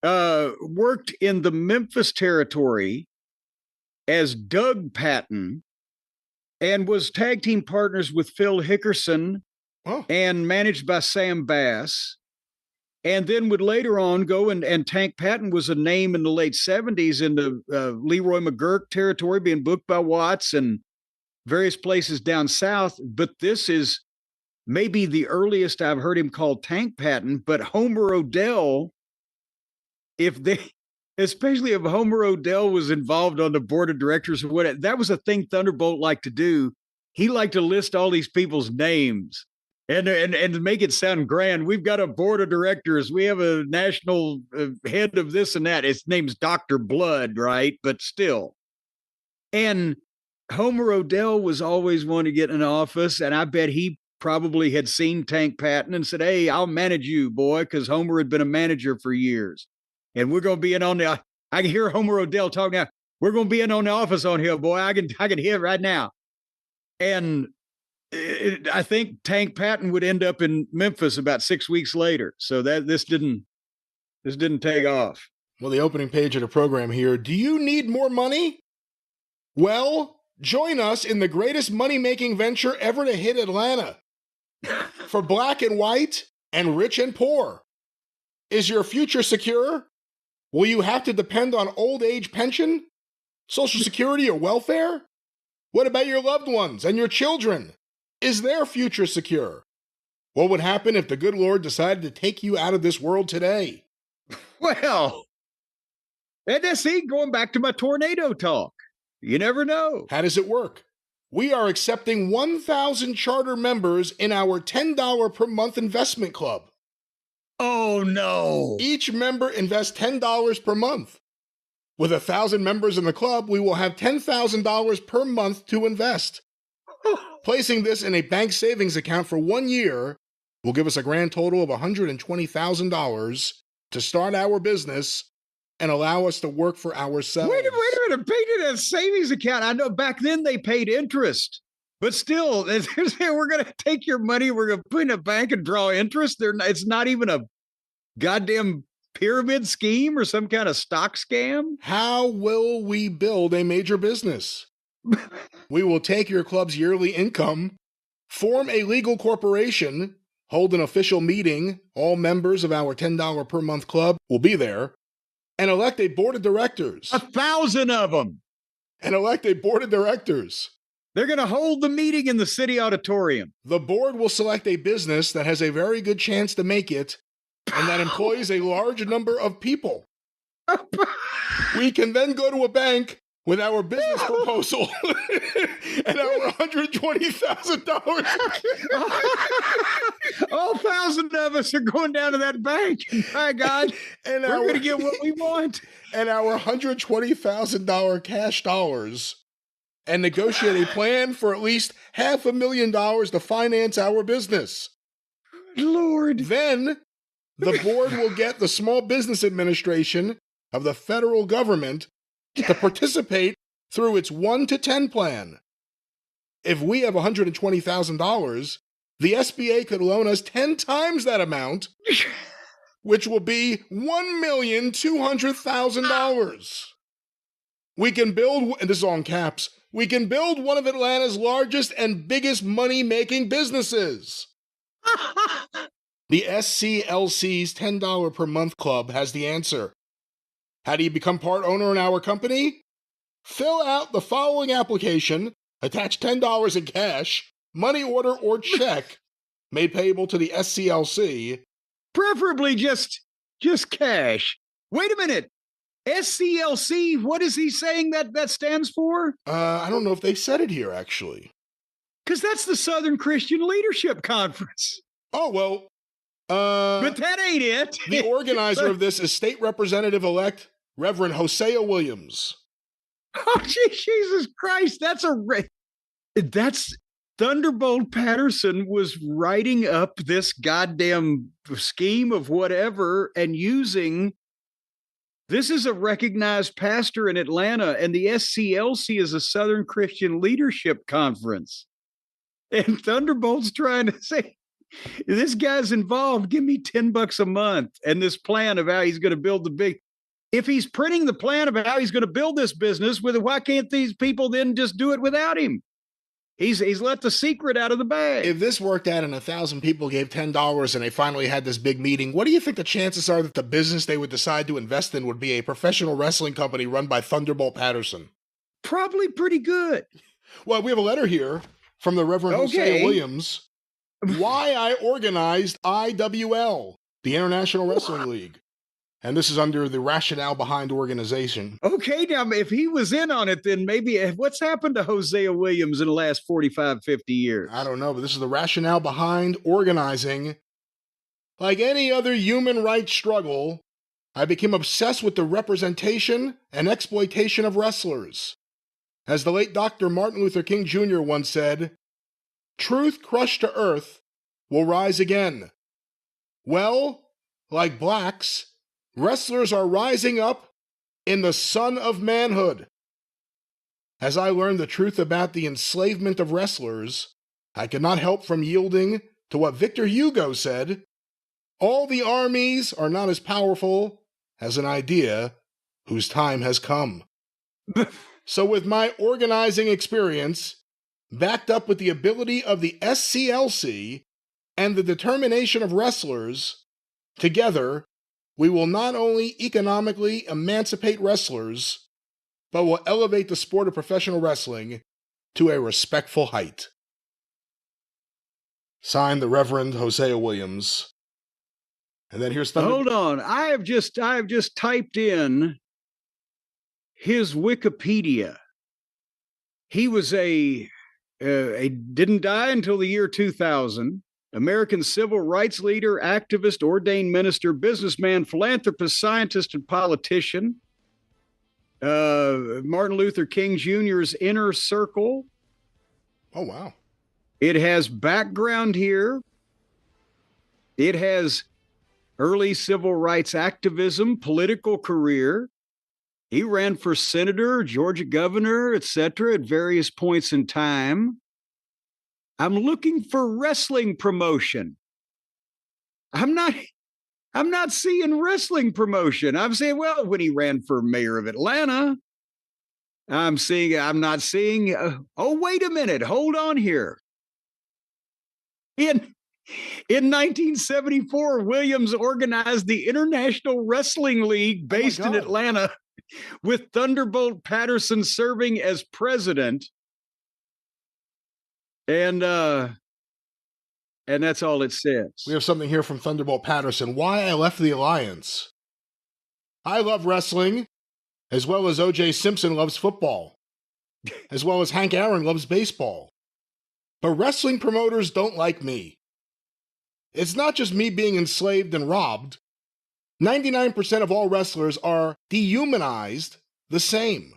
worked in the Memphis territory as Doug Patton and was tag team partners with Phil Hickerson and managed by Sam Bass. And then would later on go and Tank Patton was a name in the late 70s in the Leroy McGurk territory, being booked by Watts and various places down south. But this is maybe the earliest I've heard him called Tank Patton. But Homer Odell, especially if Homer Odell was involved on the board of directors or what, that was a thing Thunderbolt liked to do. He liked to list all these people's names. And to make it sound grand, we've got a board of directors. We have a national head of this and that. His name's Dr. Blood, right? But still. And Homer Odell was always one to get in office. And I bet he probably had seen Tank Patton and said, hey, I'll manage you, boy, because Homer had been a manager for years. And we're going to be in on the, I can hear Homer Odell talk now. We're going to be in on the office on here, boy. I can hear it right now. And I think Tank Patton would end up in Memphis about 6 weeks later. So this didn't take off. Well, the opening page of the program here. Do you need more money? Well, join us in the greatest money-making venture ever to hit Atlanta. For black and white and rich and poor. Is your future secure? Will you have to depend on old age pension, Social Security, or welfare? What about your loved ones and your children? Is their future secure? What would happen if the good Lord decided to take you out of this world today? Well, and see, going back to my tornado talk, you never know. How does it work? We are accepting 1,000 charter members in our $10 per month investment club. Oh, no. Each member invests $10 per month. With 1,000 members in the club, we will have $10,000 per month to invest. Placing this in a bank savings account for 1 year will give us a grand total of $120,000 to start our business and allow us to work for ourselves. Wait a minute. Paid in a savings account. I know back then they paid interest, but still, we're going to take your money, we're going to put in a bank and draw interest. It's not even a goddamn pyramid scheme or some kind of stock scam. How will we build a major business? We will take your club's yearly income, form a legal corporation, hold an official meeting, all members of our $10 per month club will be there, and elect a board of directors. 1,000 of them. And elect a board of directors. They're going to hold the meeting in the city auditorium. The board will select a business that has a very good chance to make it and that employs a large number of people. We can then go to a bank with our business proposal and our $120,000. All 1,000 of us are going down to that bank. My God, and we're going to get what we want. And our $120,000 cash dollars, and negotiate a plan for at least $500,000 to finance our business. Lord. Then the board will get the Small Business Administration of the federal government to participate through its 1 to 10 plan. If we have $120,000, the SBA could loan us 10 times that amount, which will be $1,200,000. We can build, and this is all in caps, we can build one of Atlanta's largest and biggest money-making businesses. The SCLC's $10 per month club has the answer. How do you become part owner in our company? Fill out the following application, attach $10 in cash, money order, or check made payable to the SCLC. Preferably just cash. Wait a minute. SCLC, what is he saying that stands for? I don't know if they said it here, actually. Because that's the Southern Christian Leadership Conference. Oh, well. But that ain't it. The organizer of this is State Representative-elect Reverend Hosea Williams. Oh, Jesus Christ. That's Thunderbolt Patterson was writing up this goddamn scheme of whatever and using. This is a recognized pastor in Atlanta, and the SCLC is a Southern Christian Leadership Conference. And Thunderbolt's trying to say, this guy's involved. Give me $10 a month and this plan of how he's going to build the big. If he's printing the plan of how he's going to build this business, why can't these people then just do it without him? He's let the secret out of the bag. If this worked out and 1,000 people gave $10 and they finally had this big meeting, what do you think the chances are that the business they would decide to invest in would be a professional wrestling company run by Thunderbolt Patterson? Probably pretty good. Well, we have a letter here from the Reverend Hosea Williams. Why I organized IWL, the International Wrestling League. And this is under the rationale behind organization. Okay, now if he was in on it, then maybe what's happened to Hosea Williams in the last 45, 50 years? I don't know, but this is the rationale behind organizing. Like any other human rights struggle, I became obsessed with the representation and exploitation of wrestlers. As the late Dr. Martin Luther King Jr. once said, "Truth crushed to earth will rise again." Well, like blacks, wrestlers are rising up in the sun of manhood. As I learned the truth about the enslavement of wrestlers, I could not help from yielding to what Victor Hugo said, "All the armies are not as powerful as an idea whose time has come." So with my organizing experience, backed up with the ability of the SCLC and the determination of wrestlers, together, we will not only economically emancipate wrestlers, but will elevate the sport of professional wrestling to a respectful height. Signed, the Reverend Hosea Williams. And then here's Hold on. I have just typed in his Wikipedia. He was a didn't die until the year 2000. American civil rights leader, activist, ordained minister, businessman, philanthropist, scientist, and politician. Martin Luther King Jr.'s inner circle. Oh, wow. It has background here. It has early civil rights activism, political career. He ran for senator, Georgia governor, etc. at various points in time. I'm looking for wrestling promotion. I'm not seeing wrestling promotion. I'm saying, well, when he ran for mayor of Atlanta, I'm not seeing, oh, wait a minute, hold on here. In 1974, Williams organized the International Wrestling League based in Atlanta, with Thunderbolt Patterson serving as president. And that's all it says. We have something here from Thunderbolt Patterson. Why I left the alliance. I love wrestling, as well as O.J. Simpson loves football, as well as Hank Aaron loves baseball. But wrestling promoters don't like me. It's not just me being enslaved and robbed. 99% of all wrestlers are dehumanized the same.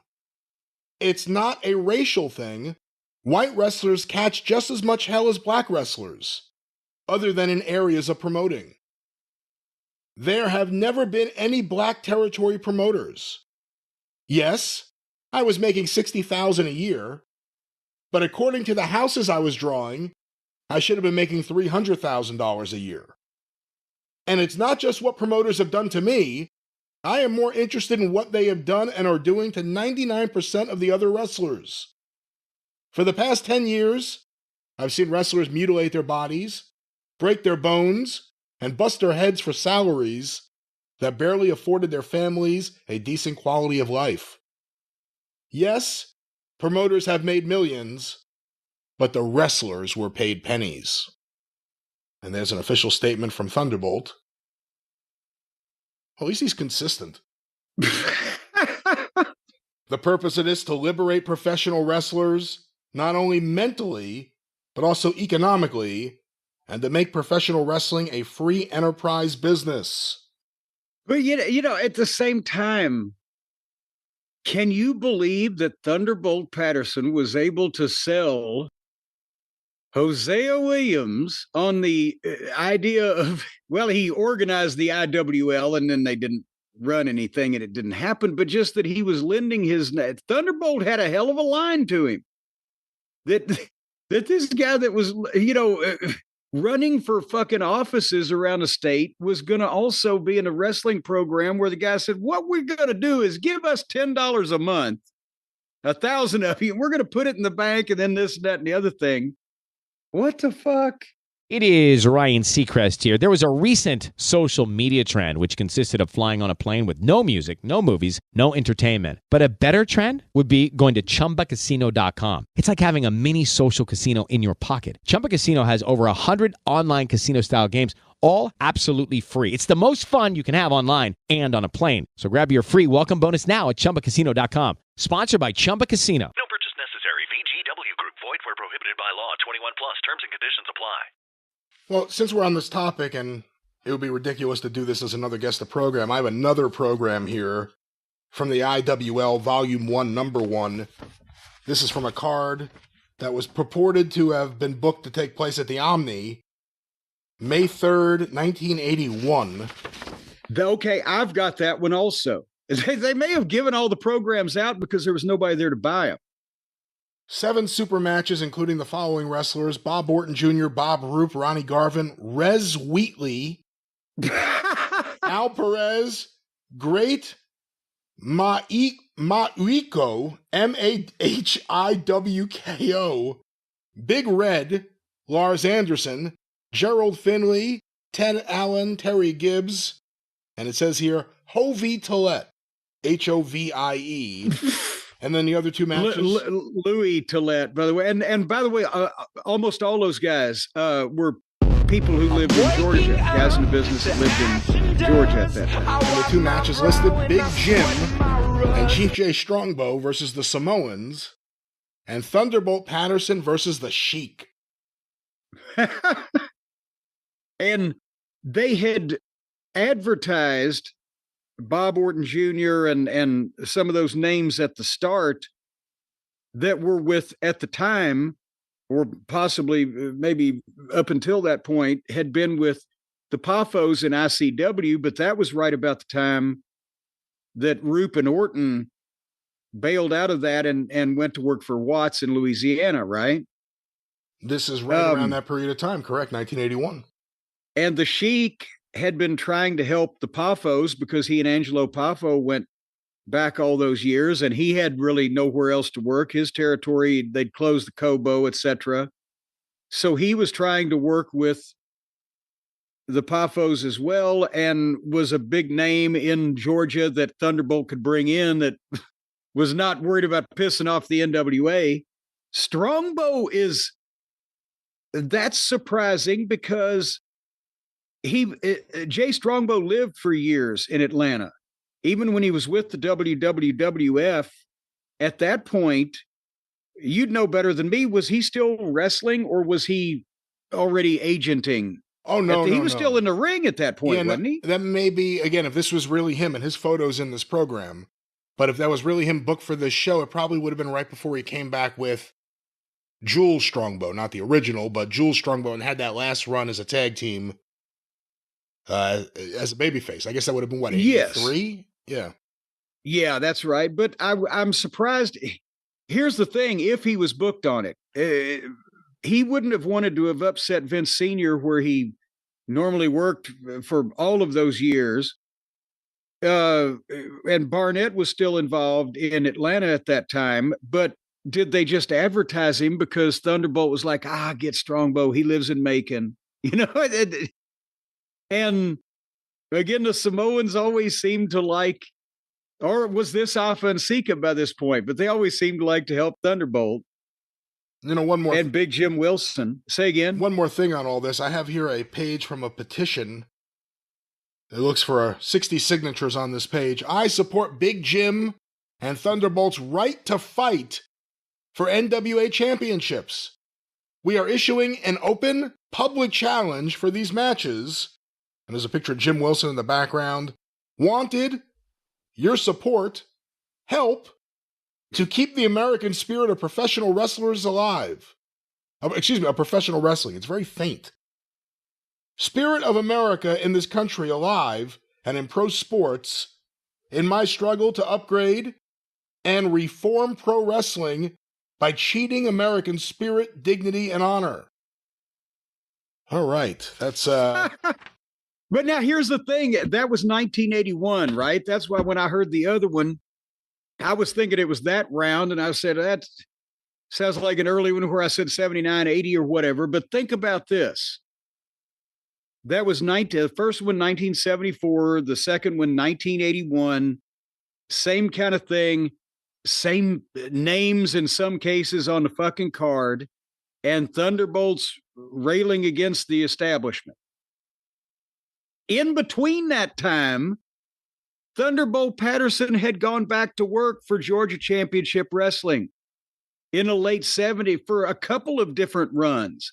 It's not a racial thing. White wrestlers catch just as much hell as black wrestlers, other than in areas of promoting. There have never been any black territory promoters. Yes, I was making $60,000 a year, but according to the houses I was drawing, I should have been making $300,000 a year. And it's not just what promoters have done to me. I am more interested in what they have done and are doing to 99% of the other wrestlers. For the past 10 years, I've seen wrestlers mutilate their bodies, break their bones, and bust their heads for salaries that barely afforded their families a decent quality of life. Yes, promoters have made millions, but the wrestlers were paid pennies. And there's an official statement from Thunderbolt. At least he's consistent. The purpose of this, to liberate professional wrestlers, not only mentally, but also economically, and to make professional wrestling a free enterprise business. But, you know, at the same time, can you believe that Thunderbolt Patterson was able to sell Hosea Williams on the idea of, well, he organized the IWL and then they didn't run anything and it didn't happen, but just that he was lending his, Thunderbolt had a hell of a line to him. That this guy that was, running for fucking offices around the state was going to also be in a wrestling program where the guy said, what we're going to do is give us $10 a month 1,000 of you. We're going to put it in the bank and then this, that, and the other thing. What the fuck? It is Ryan Seacrest here. There was a recent social media trend which consisted of flying on a plane with no music, no movies, no entertainment. But a better trend would be going to ChumbaCasino.com. It's like having a mini social casino in your pocket. Chumba Casino has over 100 online casino-style games, all absolutely free. It's the most fun you can have online and on a plane. So grab your free welcome bonus now at ChumbaCasino.com. Sponsored by Chumba Casino. No purchase necessary. VGW Group. Void where prohibited by law. 21 plus. Terms and conditions apply. Well, since we're on this topic, and it would be ridiculous to do this as another guest of the program, I have another program here from the IWL Volume 1, Number 1. This is from a card that was purported to have been booked to take place at the Omni, May 3rd, 1981. Okay, I've got that one also. They may have given all the programs out because there was nobody there to buy them. 7 super matches, including the following wrestlers: Bob Orton Jr., Bob Roop, Ronnie Garvin, Rez Wheatley, Al Perez, Great Mahiwko, Mahiwko, Big Red, Lars Anderson, Gerald Finley, Ted Allen, Terry Gibbs, and it says here, Hovie Tollett, H-O-V-I-E. And then the other 2 matches. Louis Tollett, by the way. And by the way, almost all those guys were people who lived in Georgia, guys in the business that lived in Georgia at that time. And the 2 matches listed, Big Jim and Chief Jay Strongbow versus the Samoans, and Thunderbolt Patterson versus the Sheik. And they had advertised Bob Orton Jr. and some of those names at the start that were with, at the time, or possibly maybe up until that point, had been with the Poffos in ICW, but that was right about the time that Roop and Orton bailed out of that and went to work for Watts in Louisiana, right? This is right around that period of time, correct? 1981. And the Sheik had been trying to help the Poffos because he and Angelo Poffo went back all those years, and he had really nowhere else to work. His territory, they'd closed the Cobo, etc. So he was trying to work with the Poffos as well, and was a big name in Georgia that Thunderbolt could bring in that was not worried about pissing off the NWA. Strongbow that's surprising because Jay Strongbow lived for years in Atlanta. Even when he was with the WWF, at that point, you'd know better than me. Was he still wrestling, or was he already agenting? Oh, no, he was still in the ring at that point, wasn't he? That may be, again, if this was really him, and his photo's in this program, but if that was really him booked for this show, it probably would have been right before he came back with Jules Strongbow, not the original, but Jules Strongbow, and had that last run as a tag team as a babyface. I guess that would have been, what, 83? Yes. Yeah, that's right. But I'm surprised. Here's the thing. If he was booked on it, he wouldn't have wanted to have upset Vince Sr., where he normally worked for all of those years. And Barnett was still involved in Atlanta at that time. But did they just advertise him because Thunderbolt was like, get Strongbow. He lives in Macon, And again, the Samoans always seemed to like, or was this Alpha and Sika by this point? But they always seemed to like to help Thunderbolt. One more. And Big Jim Wilson. Say again. One more thing on all this. I have here a page from a petition. It looks for 60 signatures on this page. I support Big Jim and Thunderbolt's right to fight for NWA championships. We are issuing an open public challenge for these matches. And there's a picture of Jim Wilson in the background. Wanted your support, help to keep the American spirit of professional wrestlers alive. Of professional wrestling. It's very faint. Spirit of America in this country alive and in pro sports in my struggle to upgrade and reform pro wrestling by cheating American spirit, dignity, and honor. All right. That's But now here's the thing. That was 1981, right? That's why when I heard the other one, I was thinking it was that round, and I said, that sounds like an early one where I said 79, 80 or whatever. But think about this. That was the first one, 1974, the second one, 1981. Same kind of thing, same names in some cases on the fucking card, and Thunderbolts railing against the establishment. In between that time, Thunderbolt Patterson had gone back to work for Georgia Championship Wrestling in the late 70s for a couple of different runs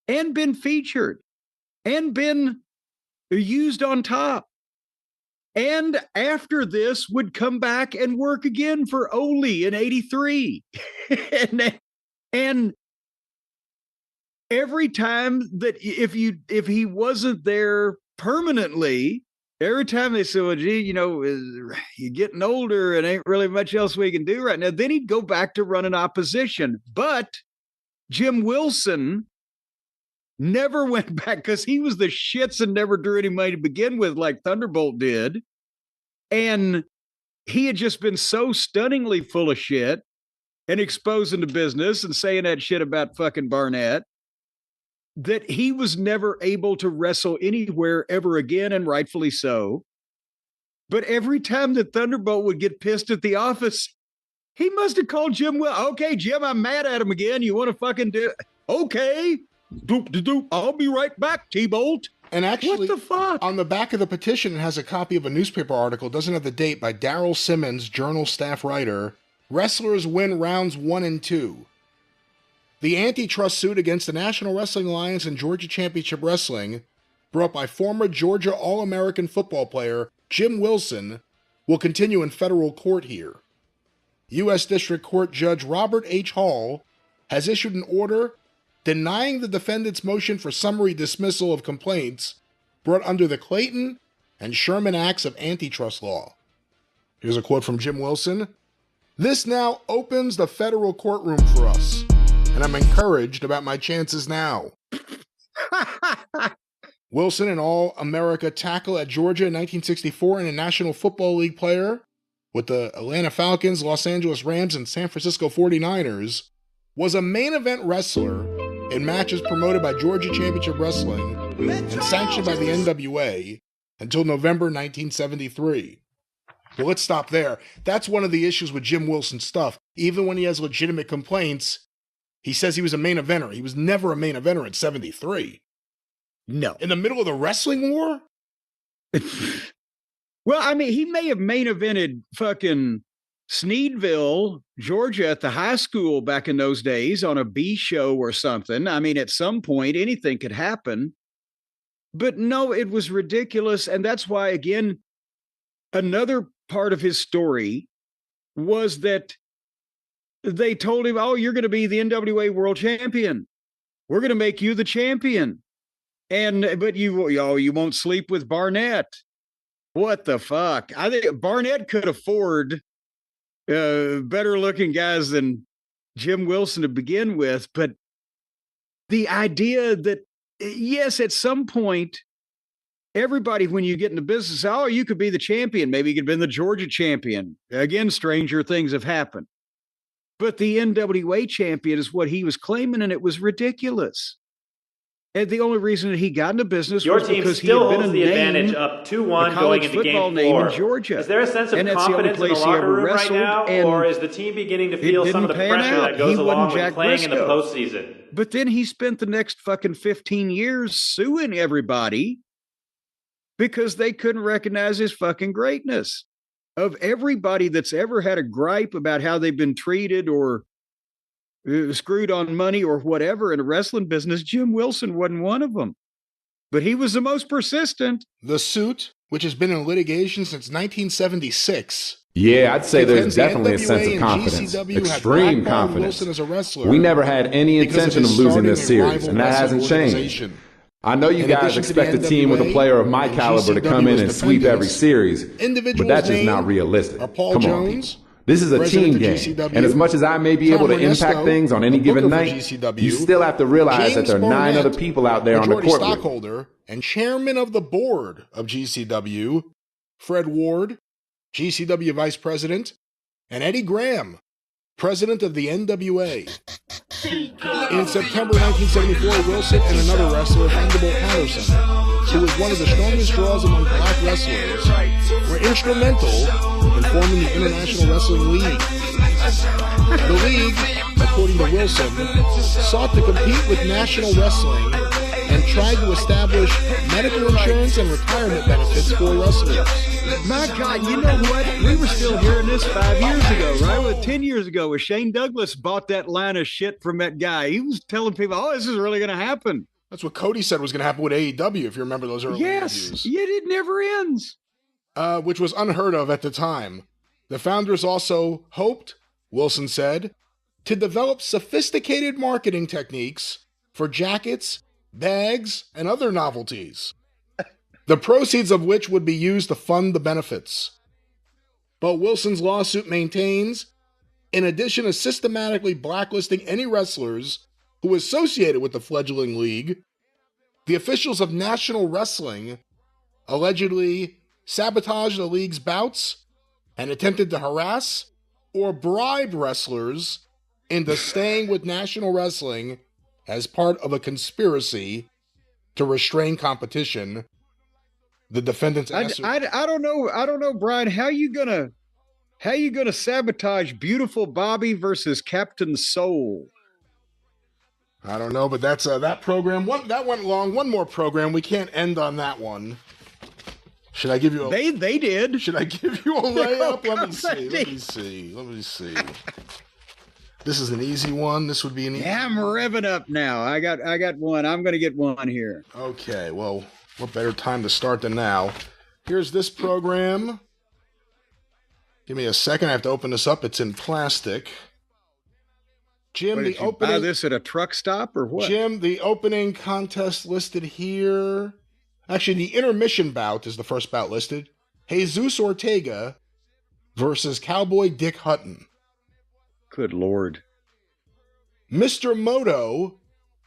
and been featured and been used on top. And after this would come back and work again for Ole in 83. and every time that if he wasn't there permanently, every time they said, well, gee, you're getting older and ain't really much else we can do right now. Then he'd go back to running opposition. But Jim Wilson never went back because he was the shits and never drew any money to begin with like Thunderbolt did. And he had just been so stunningly full of shit and exposing the business and saying that shit about fucking Barnett that he was never able to wrestle anywhere ever again, and rightfully so. But every time that Thunderbolt would get pissed at the office, he must have called Jim. Okay, Jim, I'm mad at him again. You want to fucking do it? Okay. Doop. I'll be right back, T-Bolt. And actually, what the fuck? On the back of the petition, it has a copy of a newspaper article, doesn't have the date, by Daryl Simmons, Journal staff writer. Wrestlers win rounds 1 and 2. The antitrust suit against the National Wrestling Alliance and Georgia Championship Wrestling, brought by former Georgia All-American football player Jim Wilson, will continue in federal court here. U.S. District Court Judge Robert H. Hall has issued an order denying the defendant's motion for summary dismissal of complaints brought under the Clayton and Sherman Acts of antitrust law. Here's a quote from Jim Wilson. "This now opens the federal courtroom for us, and I'm encouraged about my chances now." Wilson, an All-America tackle at Georgia in 1964 and a National Football League player with the Atlanta Falcons, Los Angeles Rams, and San Francisco 49ers, was a main event wrestler in matches promoted by Georgia Championship Wrestling and sanctioned by the NWA until November 1973. Well, let's stop there. That's one of the issues with Jim Wilson's stuff. Even when he has legitimate complaints, he says he was a main eventer. He was never a main eventer in 73. No. In the middle of the wrestling war? Well, I mean, he may have main evented fucking Sneedville, Georgia at the high school back in those days on a B show or something. I mean, at some point, anything could happen. But no, it was ridiculous. And that's why, again, another part of his story was that they told him, oh, you're going to be the NWA world champion. We're going to make you the champion. But you won't sleep with Barnett. What the fuck? I think Barnett could afford better looking guys than Jim Wilson to begin with. But the idea that, yes, at some point, everybody, when you get into business, oh, you could be the champion. Maybe you could have been the Georgia champion. Again, stranger things have happened. But the NWA champion is what he was claiming, and it was ridiculous. And the only reason that he got into business was because he had been a the advantage up 2-1 going into football game name 4. in Georgia. Is there a sense of confidence in the locker room right now, or is the team beginning to feel some of the pressure that goes along with playing in the postseason? But then he spent the next fucking 15 years suing everybody because they couldn't recognize his fucking greatness. Of everybody that's ever had a gripe about how they've been treated or screwed on money or whatever in the wrestling business, Jim Wilson wasn't one of them. But he was the most persistent. The suit, which has been in litigation since 1976. Yeah, I'd say there's definitely a sense of confidence, extreme confidence. As a wrestler we never had any intention of losing this series, and that hasn't changed. I know you guys expect a team with a player of my caliber to come in and sweep every series, but that's just not realistic. Come on, people. This is a team game, and as much as I may be able to impact things on any given night, you still have to realize that there are 9 other people out there on the court. Stockholder and chairman of the board of GCW, Fred Ward, GCW vice president, and Eddie Graham, president of the NWA. In September 1974, Wilson and another wrestler, Hannibal Patterson, who was one of the strongest draws among black wrestlers, were instrumental in forming the International Wrestling League. The league, according to Wilson, sought to compete with national wrestling and tried to establish medical insurance and retirement benefits for wrestlers. My God, you know what? We were still hearing this 5 years ago, right? Well, 10 years ago, when Shane Douglas bought that line of shit from that guy. He was telling people, oh, this is really going to happen. That's what Cody said was going to happen with AEW, if you remember those early interviews. Yes, yet it never ends. Which was unheard of at the time. The founders also hoped, Wilson said, to develop sophisticated marketing techniques for jackets, bags, and other novelties, the proceeds of which would be used to fund the benefits. But Wilson's lawsuit maintains, in addition to systematically blacklisting any wrestlers who associated with the fledgling league, the officials of National Wrestling allegedly sabotaged the league's bouts and attempted to harass or bribe wrestlers into staying with National Wrestling as part of a conspiracy to restrain competition. The defendants. I don't know, Brian. How you gonna sabotage Beautiful Bobby versus Captain Soul? I don't know, but that's that program. That went long. One more program. We can't end on that one. Should I give you a? They did. Should I give you a layup? Let me see. This is an easy one. This would be an easy one. I'm revving up now. I got one. I'm going to get one here. Okay, well, what better time to start than now? Here's this program. Give me a second. I have to open this up. It's in plastic. Jim, did you buy this at a truck stop or what? Jim, the opening contest listed here. Actually, the intermission bout is the first bout listed. Jesus Ortega versus Cowboy Dick Hutton. Good Lord. Mr. Moto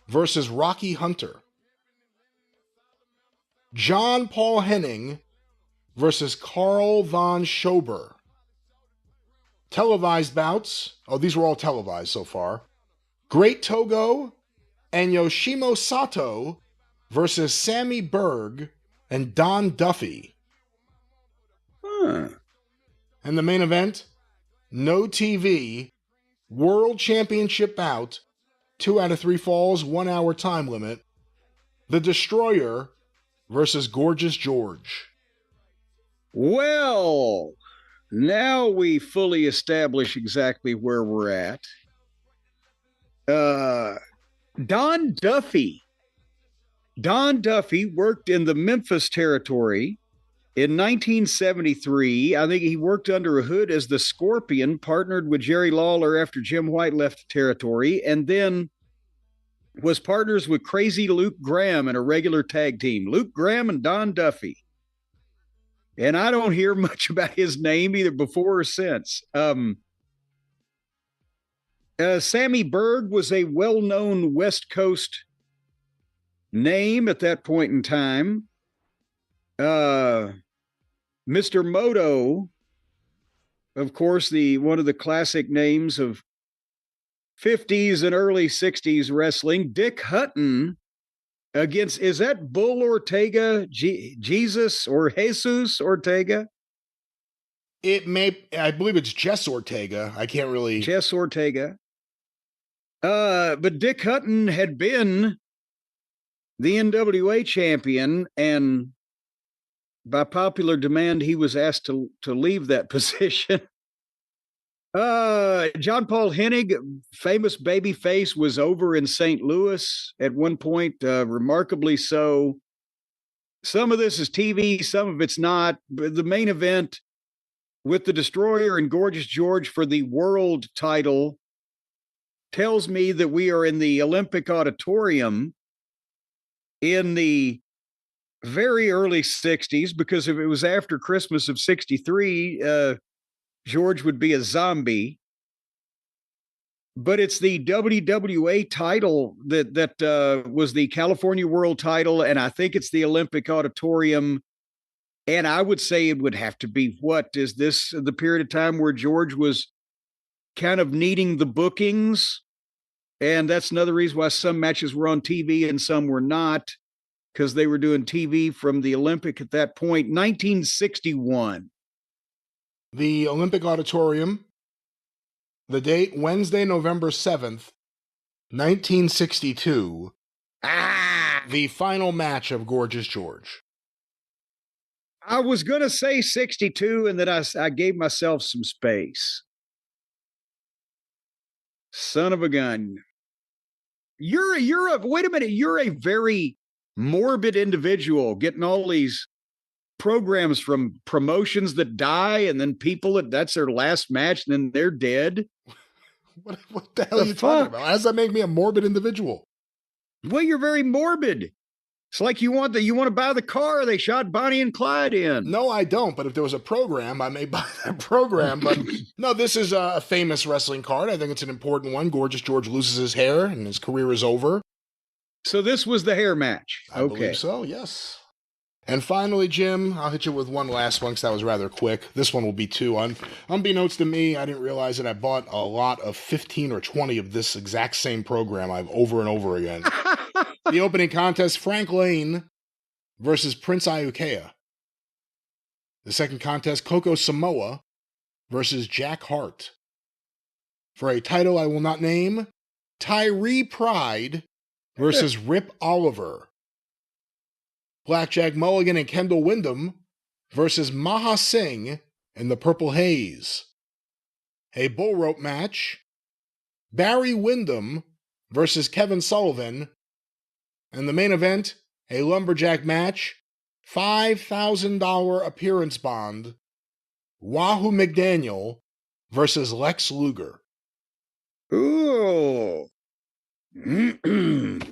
versus Rocky Hunter. John Paul Henning versus Carl von Schober. Televised bouts. Oh, these were all televised so far. Great Togo and Yoshimo Sato versus Sammy Berg and Don Duffy. And the main event, no TV, World Championship bout, 2 out of 3 falls, 1 hour time limit. The Destroyer versus Gorgeous George. Well, now we fully establish exactly where we're at. Don Duffy. Don Duffy worked in the Memphis territory in 1973. I think he worked under a hood as the Scorpion, partnered with Jerry Lawler after Jim White left the territory, and then was partners with Crazy Luke Graham in a regular tag team. Luke Graham and Don Duffy. And I don't hear much about his name either before or since. Sammy Berg was a well-known West Coast name at that point in time. Mr. Moto, of course, one of the classic names of 50s and early 60s wrestling. Dick Hutton against, is that Bull Ortega, Jesus Ortega? I believe it's Jess Ortega. I can't really. Jess Ortega. But Dick Hutton had been the NWA champion, and by popular demand, he was asked to leave that position. John Paul Hennig, famous babyface, was over in St. Louis at one point, remarkably so. Some of this is TV, some of it's not. But the main event with the Destroyer and Gorgeous George for the world title tells me that we are in the Olympic Auditorium in the very early 60s, because if it was after Christmas of 63, George would be a zombie. But it's the WWA title that was the California World title, and I think it's the Olympic Auditorium And I would say it would have to be, what is this, the period of time where George was kind of needing the bookings? And that's another reason why some matches were on TV and some were not, because they were doing TV from the Olympic at that point. 1961. The Olympic Auditorium. The date, Wednesday, November 7th, 1962. The final match of Gorgeous George. I was going to say 62, and then I gave myself some space. Son of a gun. Wait a minute, you're a very morbid individual, getting all these programs from promotions that die, and then people that's their last match, and then they're dead. What the hell are you talking about? How does that make me a morbid individual? Well, you're very morbid. It's like you want to buy the car they shot Bonnie and Clyde in. No, I don't. But if there was a program, I may buy that program. But no, this is a famous wrestling card. I think it's an important one. Gorgeous George loses his hair and his career is over. So this was the hair match. I believe so, yes. And finally, Jim, I'll hit you with one last one because that was rather quick. This one will be two. Unbeknownst to me, I didn't realize that I bought a lot of 15 or 20 of this exact same program I've over and over again. The opening contest, Frank Lane versus Prince Iukea. The second contest, Coco Samoa versus Jack Hart. For a title I will not name, Tyree Pride versus Rip Oliver. Blackjack Mulligan and Kendall Windham versus Maha Singh in the Purple Haze. A bull rope match, Barry Windham versus Kevin Sullivan. And the main event, a lumberjack match, $5,000 appearance bond, Wahoo McDaniel versus Lex Luger. Ooh.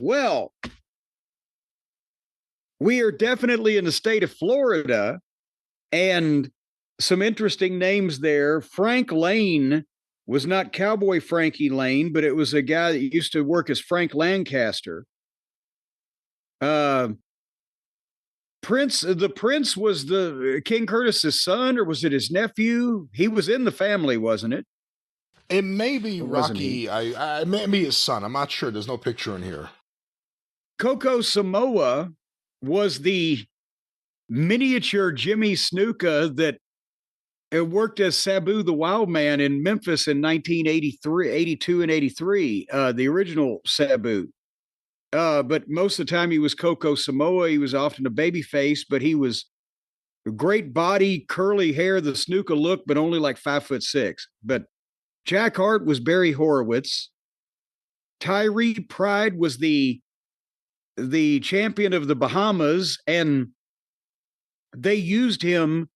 Well, we are definitely in the state of Florida, and some interesting names there. Frank Lane was not Cowboy Frankie Lane, but it was a guy that used to work as Frank Lancaster. The Prince was the King Curtis's son, or was it his nephew? He was in the family, wasn't it? It may be Rocky. I may be his son. I'm not sure. There's no picture in here. Coco Samoa was the miniature Jimmy Snuka that worked as Sabu the Wild Man in Memphis in 1983, 82 and 83, the original Sabu. But most of the time he was Coco Samoa. He was often a baby face, but he was a great body, curly hair, the Snuka look, but only like 5'6". But Jack Hart was Barry Horowitz. Tyree Pride was the champion of the Bahamas, and they used him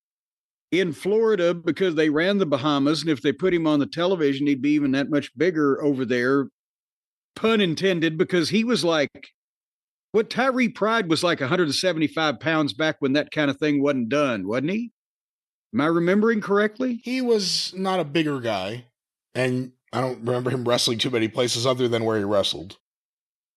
in Florida because they ran the Bahamas, and if they put him on the television, he'd be even that much bigger over there. Pun intended, because he was like, what Tyree Pride was like 175 pounds back when that kind of thing wasn't done, wasn't he? Am I remembering correctly? He was not a bigger guy, and I don't remember him wrestling too many places other than where he wrestled.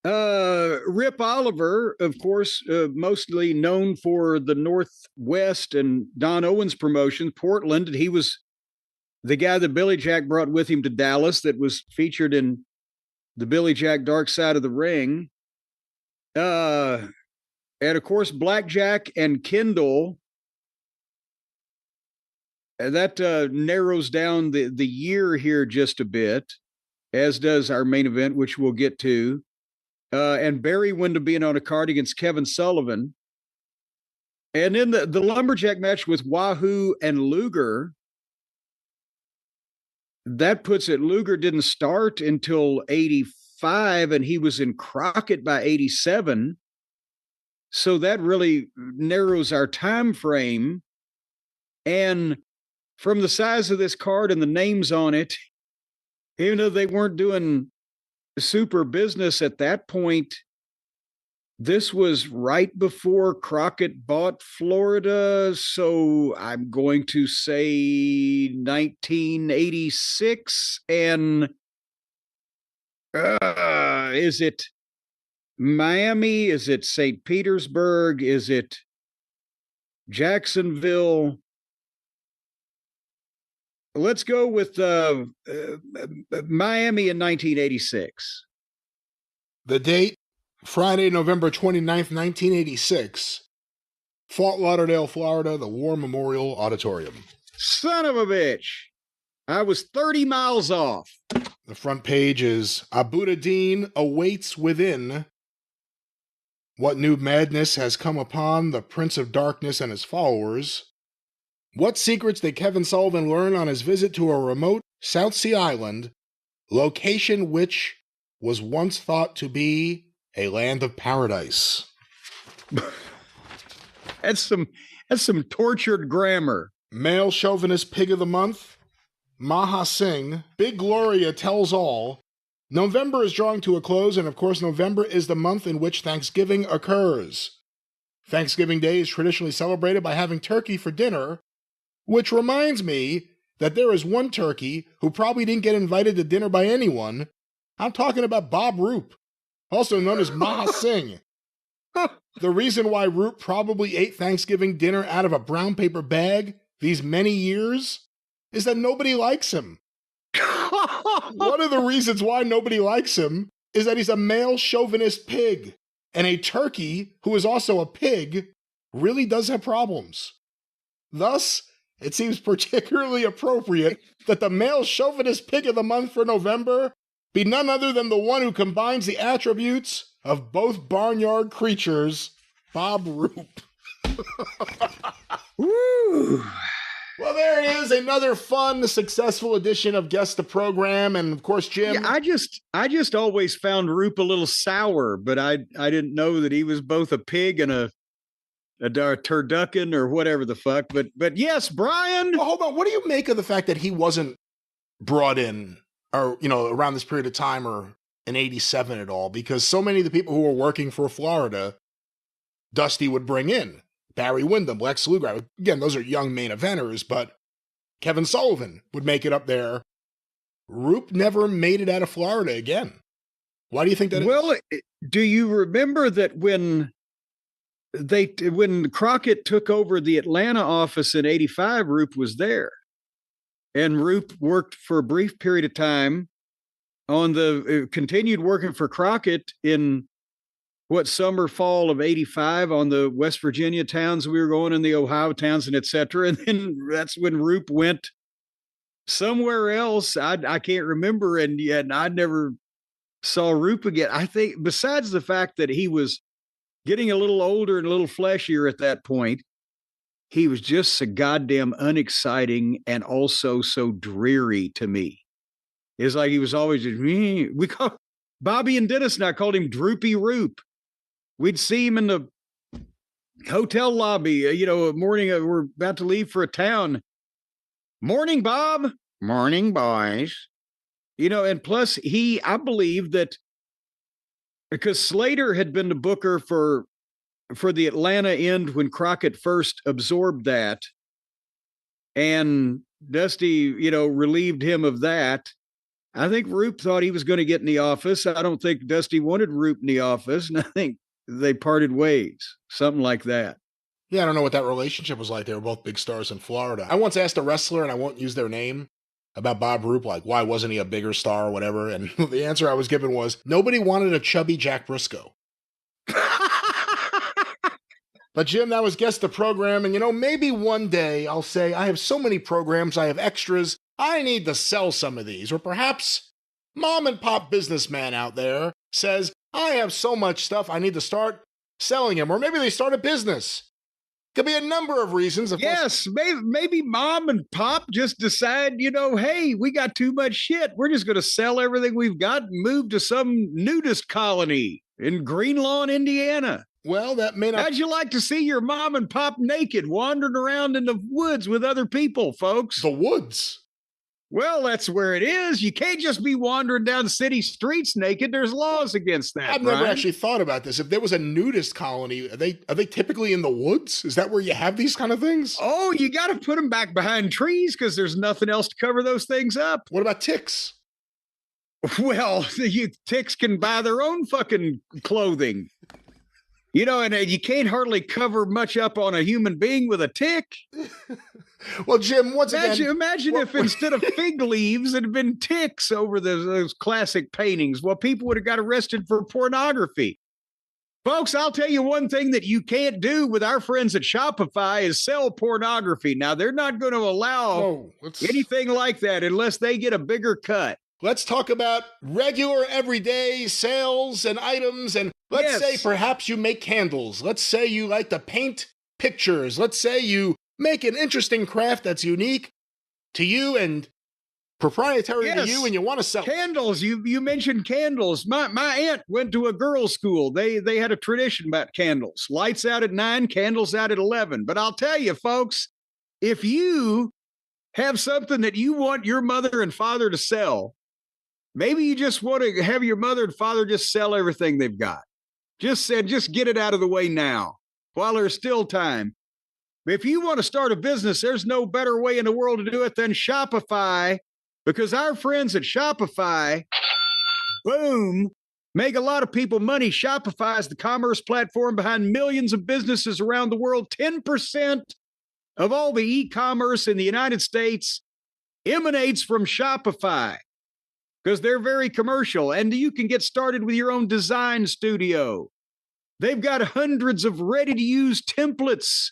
Rip Oliver, of course, mostly known for the Northwest and Don Owens promotion, Portland. He was the guy that Billy Jack brought with him to Dallas that was featured in the Billy Jack Dark Side of the Ring. And of course, Blackjack and Kendall. That narrows down the year here just a bit, as does our main event, which we'll get to. And Barry Windham being on a card against Kevin Sullivan. And then the lumberjack match with Wahoo and Luger. That puts it, Luger didn't start until 85, and he was in Crockett by 87. So that really narrows our time frame. And from the size of this card and the names on it, even though they weren't doing super business at that point, this was right before Crockett bought Florida. So I'm going to say 1986. And is it Miami? Is it St. Petersburg? Is it Jacksonville. Let's go with Miami in 1986. The date, Friday, November 29th, 1986. Fort Lauderdale, Florida, the War Memorial Auditorium. Son of a bitch. I was 30 miles off. The front page is Abuddin awaits within. What new madness has come upon the Prince of Darkness and his followers? What secrets did Kevin Sullivan learn on his visit to a remote South Sea island, location which was once thought to be a land of paradise? That's some tortured grammar. Male chauvinist pig of the month, Maha Singh. Big Gloria tells all. November is drawing to a close, and of course November is the month in which Thanksgiving occurs. Thanksgiving Day is traditionally celebrated by having turkey for dinner, which reminds me that there is one turkey who probably didn't get invited to dinner by anyone. I'm talking about Bob Roop, also known as Maha Singh. The reason why Roop probably ate Thanksgiving dinner out of a brown paper bag these many years is that nobody likes him. One of the reasons why nobody likes him is that he's a male chauvinist pig, and a turkey who is also a pig really does have problems. Thus, it seems particularly appropriate that the male chauvinist pig of the month for November be none other than the one who combines the attributes of both barnyard creatures, Bob Roop. Woo! Well, there it is, another fun, successful edition of Guess the Program, and of course, Jim. Yeah, I just always found Roop a little sour, but I didn't know that he was both a pig and a turducken or whatever the fuck. But yes, Brian. Well, hold on. What do you make of the fact that he wasn't brought in, or around this period of time, or in '87 at all? Because so many of the people who were working for Florida, Dusty would bring in. Barry Windham, Lex Luger. Again, those are young main eventers, but Kevin Sullivan would make it up there. Roop never made it out of Florida again. Why do you think that is? Well, do you remember that when Crockett took over the Atlanta office in '85, Roop was there. And Roop worked for a brief period of time continued working for Crockett in summer, fall of '85 on the West Virginia towns we were going, in the Ohio towns, and et cetera. And then that's when Roop went somewhere else. I can't remember. And I never saw Roop again. I think besides the fact that he was getting a little older and a little fleshier at that point, he was just so goddamn unexciting and also so dreary to me. It's like he was always just, we call Bobby and Dennis and I called him Droopy Roop. We'd see him in the hotel lobby, morning, we're about to leave for a town. Morning, Bob. Morning, boys. And plus I believe that because Slater had been the booker for the Atlanta end when Crockett first absorbed that, and Dusty, relieved him of that. I think Roop thought he was going to get in the office. I don't think Dusty wanted Roop in the office, and I think they parted ways, something like that. Yeah, I don't know what that relationship was like. They were both big stars in Florida. I once asked a wrestler, and I won't use their name, about Bob Roop, like, why wasn't he a bigger star or whatever? And the answer I was given was, nobody wanted a chubby Jack Briscoe. But Jim, that was Guess the Program, and maybe one day I'll say, I have so many programs, I have extras, I need to sell some of these. Or perhaps mom and pop businessman out there says, I have so much stuff, I need to start selling them. Or maybe they start a business. Could be a number of reasons. Yes, maybe mom and pop just decide, hey, we got too much shit. We're just going to sell everything we've got and move to some nudist colony in Greenlawn, Indiana. Well, that may not... How'd you like to see your mom and pop naked wandering around in the woods with other people, folks? The woods? Well, that's where it is. You can't just be wandering down city streets naked. There's laws against that. I've never actually thought about this. If there was a nudist colony, are they typically in the woods? Is that where you have these kind of things? Oh, you got to put them back behind trees because there's nothing else to cover those things up. What about ticks? Well, ticks can buy their own fucking clothing. You know, and you can't hardly cover much up on a human being with a tick. Well, Jim, imagine if instead of fig leaves, it had been ticks over those classic paintings. Well, people would have got arrested for pornography. Folks, I'll tell you one thing that you can't do with our friends at Shopify is sell pornography. Now, they're not going to allow anything like that unless they get a bigger cut. Let's talk about regular, everyday sales and items. And let's say perhaps you make candles. Let's say you like to paint pictures. Let's say you make an interesting craft that's unique to you and proprietary to you, and you want to sell candles. You mentioned candles. My aunt went to a girls' school. They had a tradition about candles. Lights out at 9, candles out at 11. But I'll tell you, folks, if you have something that you want your mother and father to sell, maybe you just want to have your mother and father just sell everything they've got. Just get it out of the way now while there's still time. If you want to start a business, there's no better way in the world to do it than Shopify, because our friends at Shopify, boom, make a lot of people money. Shopify is the commerce platform behind millions of businesses around the world. 10% of all the e-commerce in the United States emanates from Shopify because they're very commercial, and you can get started with your own design studio. They've got hundreds of ready-to-use templates.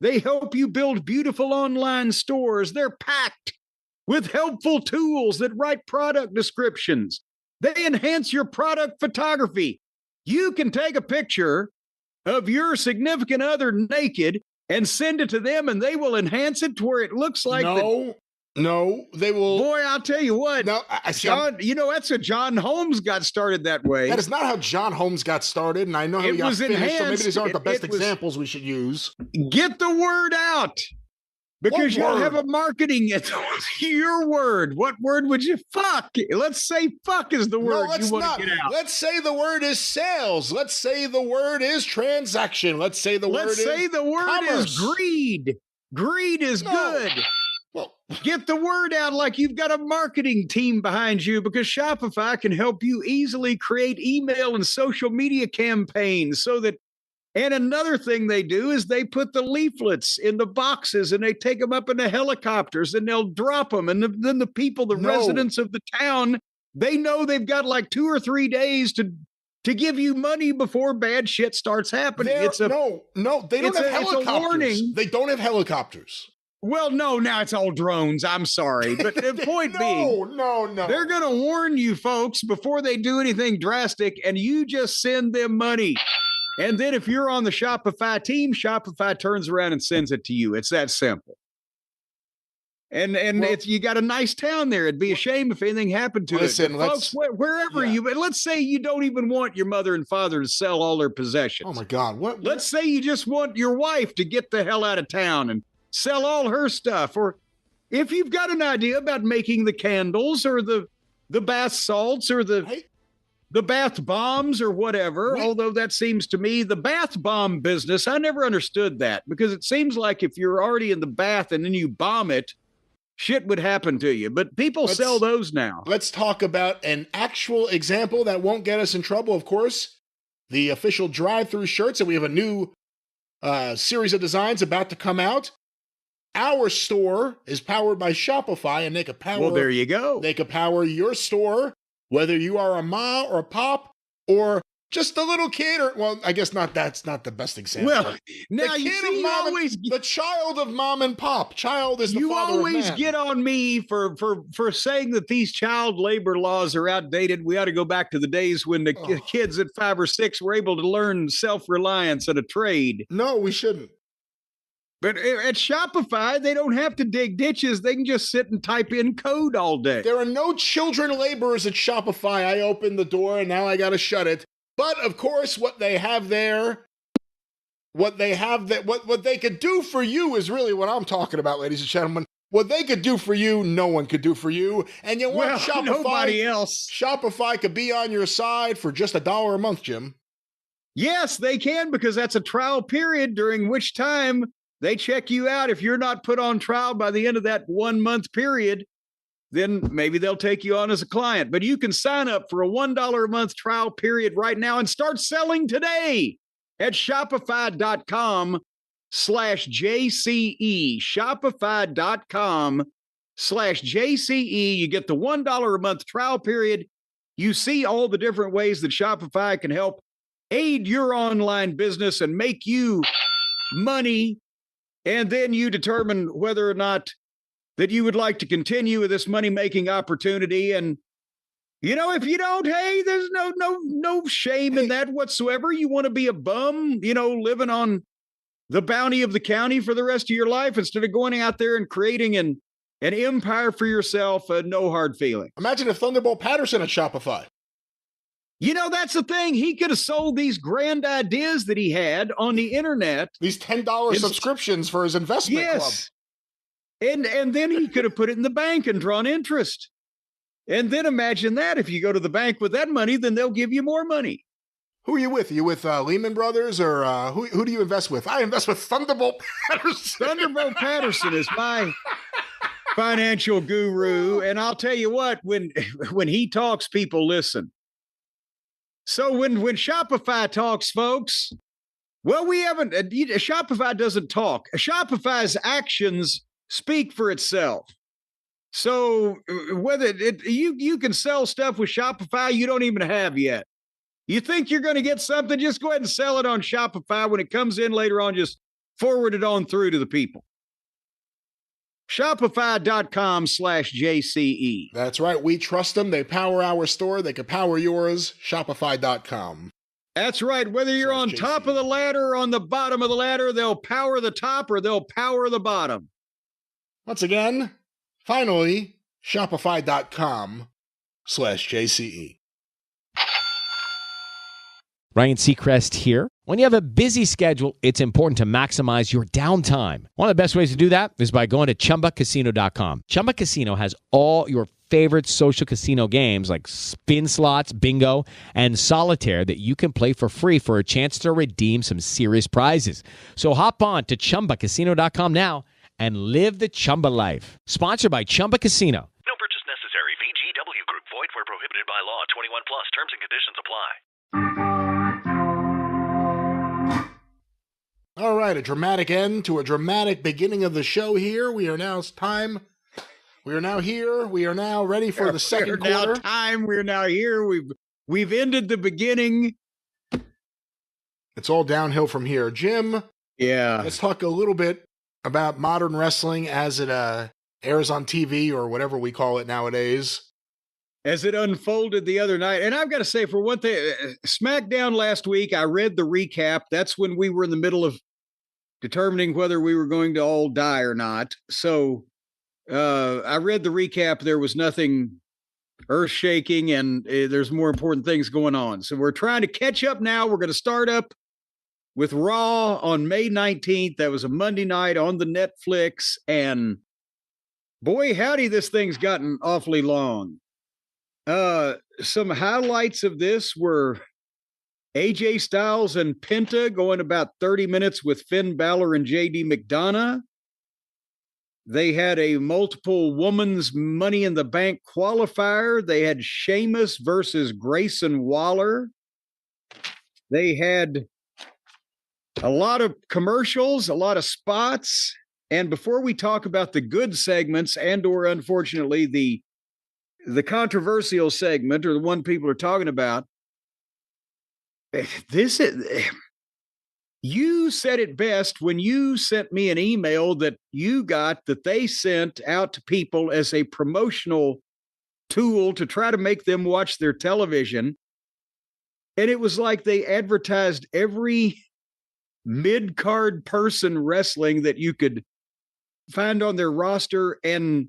They help you build beautiful online stores. They're packed with helpful tools that write product descriptions. They enhance your product photography. You can take a picture of your significant other naked and send it to them, and they will enhance it to where it looks like No, they will. Boy, I'll tell you what. No, John, that's how John Holmes got started that way. That is not how John Holmes got started, and I know how he got finished, so maybe these aren't the best examples we should use. Get the word out. Because you'll have a marketing, it's your word. What word would you fuck? Let's say fuck is the word you want to get out. Let's say the word is sales. Let's say the word is transaction. Let's say the word is greed. Greed is good. Well, get the word out like you've got a marketing team behind you, because Shopify can help you easily create email and social media campaigns so that. And another thing they do is they put the leaflets in the boxes and they take them up in the helicopters and they'll drop them. And then the people, residents of the town, they know they've got like 2 or 3 days to give you money before bad shit starts happening. They don't have helicopters. They don't have helicopters. Well, no, now it's all drones. I'm sorry. But the point being, they're going to warn you folks before they do anything drastic, and you just send them money. And then if you're on the Shopify team, Shopify turns around and sends it to you. It's that simple. And you got a nice town there. It'd be a shame if anything happened to it. Folks, wherever but let's say you don't even want your mother and father to sell all their possessions. Oh my God. Let's say you just want your wife to get the hell out of town and sell all her stuff. Or if you've got an idea about making the candles or the bath salts or the bath bombs or whatever, although that seems to me, the bath bomb business, I never understood that, because it seems like if you're already in the bath and then you bomb it, shit would happen to you. But people sell those now. Let's talk about an actual example that won't get us in trouble, of course. The official drive-through shirts, and we have a new series of designs about to come out. Our store is powered by Shopify, and they could power. Well, there you go. They could power your store, whether you are a ma or a pop or just a little kid, or, well, I guess not. That's not the best example. Well, now the child of mom and pop. Child is the father of man. You always get on me for saying that these child labor laws are outdated. We ought to go back to the days when the kids at 5 or 6 were able to learn self-reliance and a trade. No, we shouldn't. But at Shopify, they don't have to dig ditches. They can just sit and type in code all day. There are no children laborers at Shopify. I opened the door and now I got to shut it. But of course, what they have there, what they could do for you is really what I'm talking about, ladies and gentlemen. What they could do for you, no one could do for you. And you want Shopify? Nobody else. Shopify could be on your side for just $1 a month, Jim. Yes, they can, because that's a trial period during which time they check you out. If you're not put on trial by the end of that 1 month period, then maybe they'll take you on as a client. But you can sign up for a $1 a month trial period right now and start selling today. at shopify.com/JCE. Shopify.com/JCE. You get the $1 a month trial period. You see all the different ways that Shopify can help aid your online business and make you money. And then you determine whether or not that you would like to continue with this money-making opportunity. And, if you don't, hey, there's no shame in that whatsoever. You want to be a bum, living on the bounty of the county for the rest of your life instead of going out there and creating an empire for yourself, no hard feeling. Imagine if Thunderbolt Patterson at Shopify. That's the thing. He could have sold these grand ideas that he had on the internet. These $10 subscriptions for his investment club. And then he could have put it in the bank and drawn interest. And then imagine that if you go to the bank with that money, then they'll give you more money. Who are you with? Are you with Lehman Brothers or who do you invest with? I invest with Thunderbolt Patterson. Thunderbolt Patterson is my financial guru. And I'll tell you what, when he talks, people listen. So when Shopify talks, folks, well, we haven't, Shopify doesn't talk. Shopify's actions speak for itself. So whether you can sell stuff with Shopify you don't even have yet. You think you're going to get something, just go ahead and sell it on Shopify. When it comes in later on, just forward it on through to the people. Shopify.com/JCE. That's right. We trust them. They power our store. They can power yours. Shopify.com. That's right. Whether you're on top of the ladder or on the bottom of the ladder, they'll power the top or they'll power the bottom. Once again, finally, Shopify.com/JCE. Ryan Seacrest here. When you have a busy schedule, it's important to maximize your downtime. One of the best ways to do that is by going to ChumbaCasino.com. Chumba Casino has all your favorite social casino games like spin slots, bingo, and solitaire that you can play for free for a chance to redeem some serious prizes. So hop on to ChumbaCasino.com now and live the Chumba life. Sponsored by Chumba Casino. No purchase necessary. VGW Group. Void where prohibited by law. 21 plus. Terms and conditions apply. All right, a dramatic end to a dramatic beginning of the show here. We are now here. We are now ready for the second quarter. We're now here. We've ended the beginning. It's all downhill from here. Jim, let's talk a little bit about modern wrestling as it airs on TV or whatever we call it nowadays. As it unfolded the other night. And I've got to say, for one thing, SmackDown last week, I read the recap. That's when we were in the middle of determining whether we were going to all die or not. So I read the recap. There was nothing earth-shaking, and there's more important things going on. So we're trying to catch up now. We're going to start up with Raw on May 19th. That was a Monday night on the Netflix. And boy, howdy, this thing's gotten awfully long. Some highlights of this were AJ Styles and Penta going about 30 minutes with Finn Balor and JD McDonough. They had a multiple women's Money in the Bank qualifier. They had Sheamus versus Grayson Waller. They had a lot of commercials, a lot of spots. And before we talk about the good segments and or unfortunately the controversial segment or the one people are talking about, this is, you said it best when you sent me an email that you got that they sent out to people as a promotional tool to try to make them watch their television. And it was like they advertised every mid-card person wrestling that you could find on their roster, and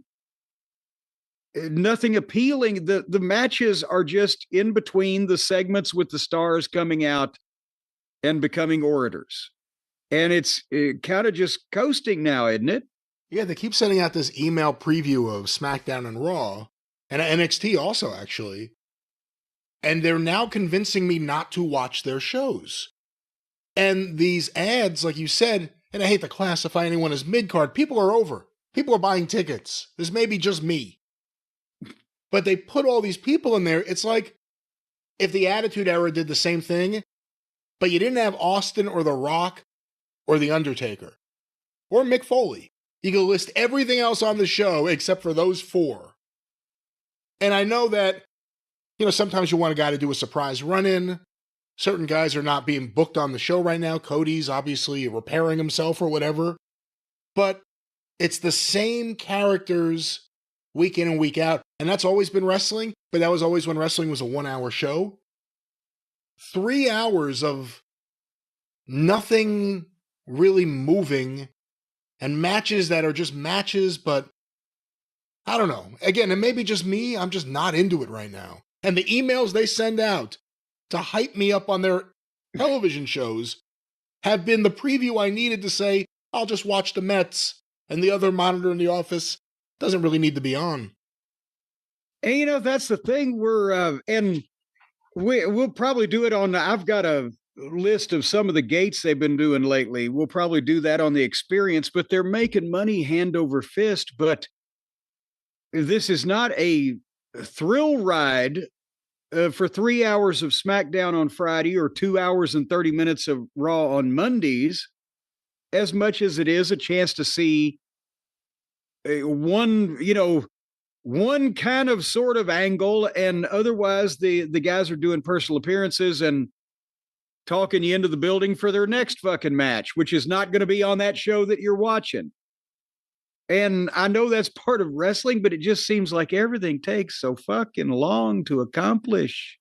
nothing appealing. The matches are just in between the segments with the stars coming out and becoming orators. And it's kind of just coasting now, isn't it? Yeah, they keep sending out this email preview of SmackDown and Raw, and NXT also, actually. And they're now convincing me not to watch their shows. And these ads, like you said, and I hate to classify anyone as mid-card, people are over. People are buying tickets. This may be just me. But they put all these people in there. It's like if the Attitude Era did the same thing but you didn't have Austin or The Rock or The Undertaker or Mick Foley. You can list everything else on the show except for those 4. And I know that, sometimes you want a guy to do a surprise run-in. Certain guys are not being booked on the show right now. Cody's obviously repairing himself or whatever. But it's the same characters week in and week out. And that's always been wrestling, but that was always when wrestling was a 1-hour show. 3 hours of nothing really moving and matches that are just matches, but I don't know. Again, it may be just me. I'm just not into it right now. And the emails they send out to hype me up on their television shows have been the preview I needed to say, I'll just watch the Mets, and the other monitor in the office doesn't really need to be on. And that's the thing. We'll probably do it on, I've got a list of some of the gates they've been doing lately. We'll probably do that on the Experience, but they're making money hand over fist. But this is not a thrill ride for 3 hours of SmackDown on Friday or 2 hours and 30 minutes of Raw on Mondays, as much as it is a chance to see one kind of sort of angle. And otherwise the guys are doing personal appearances and talking you into the building for their next fucking match, which is not going to be on that show that you're watching. And I know that's part of wrestling, but it just seems like everything takes so fucking long to accomplish.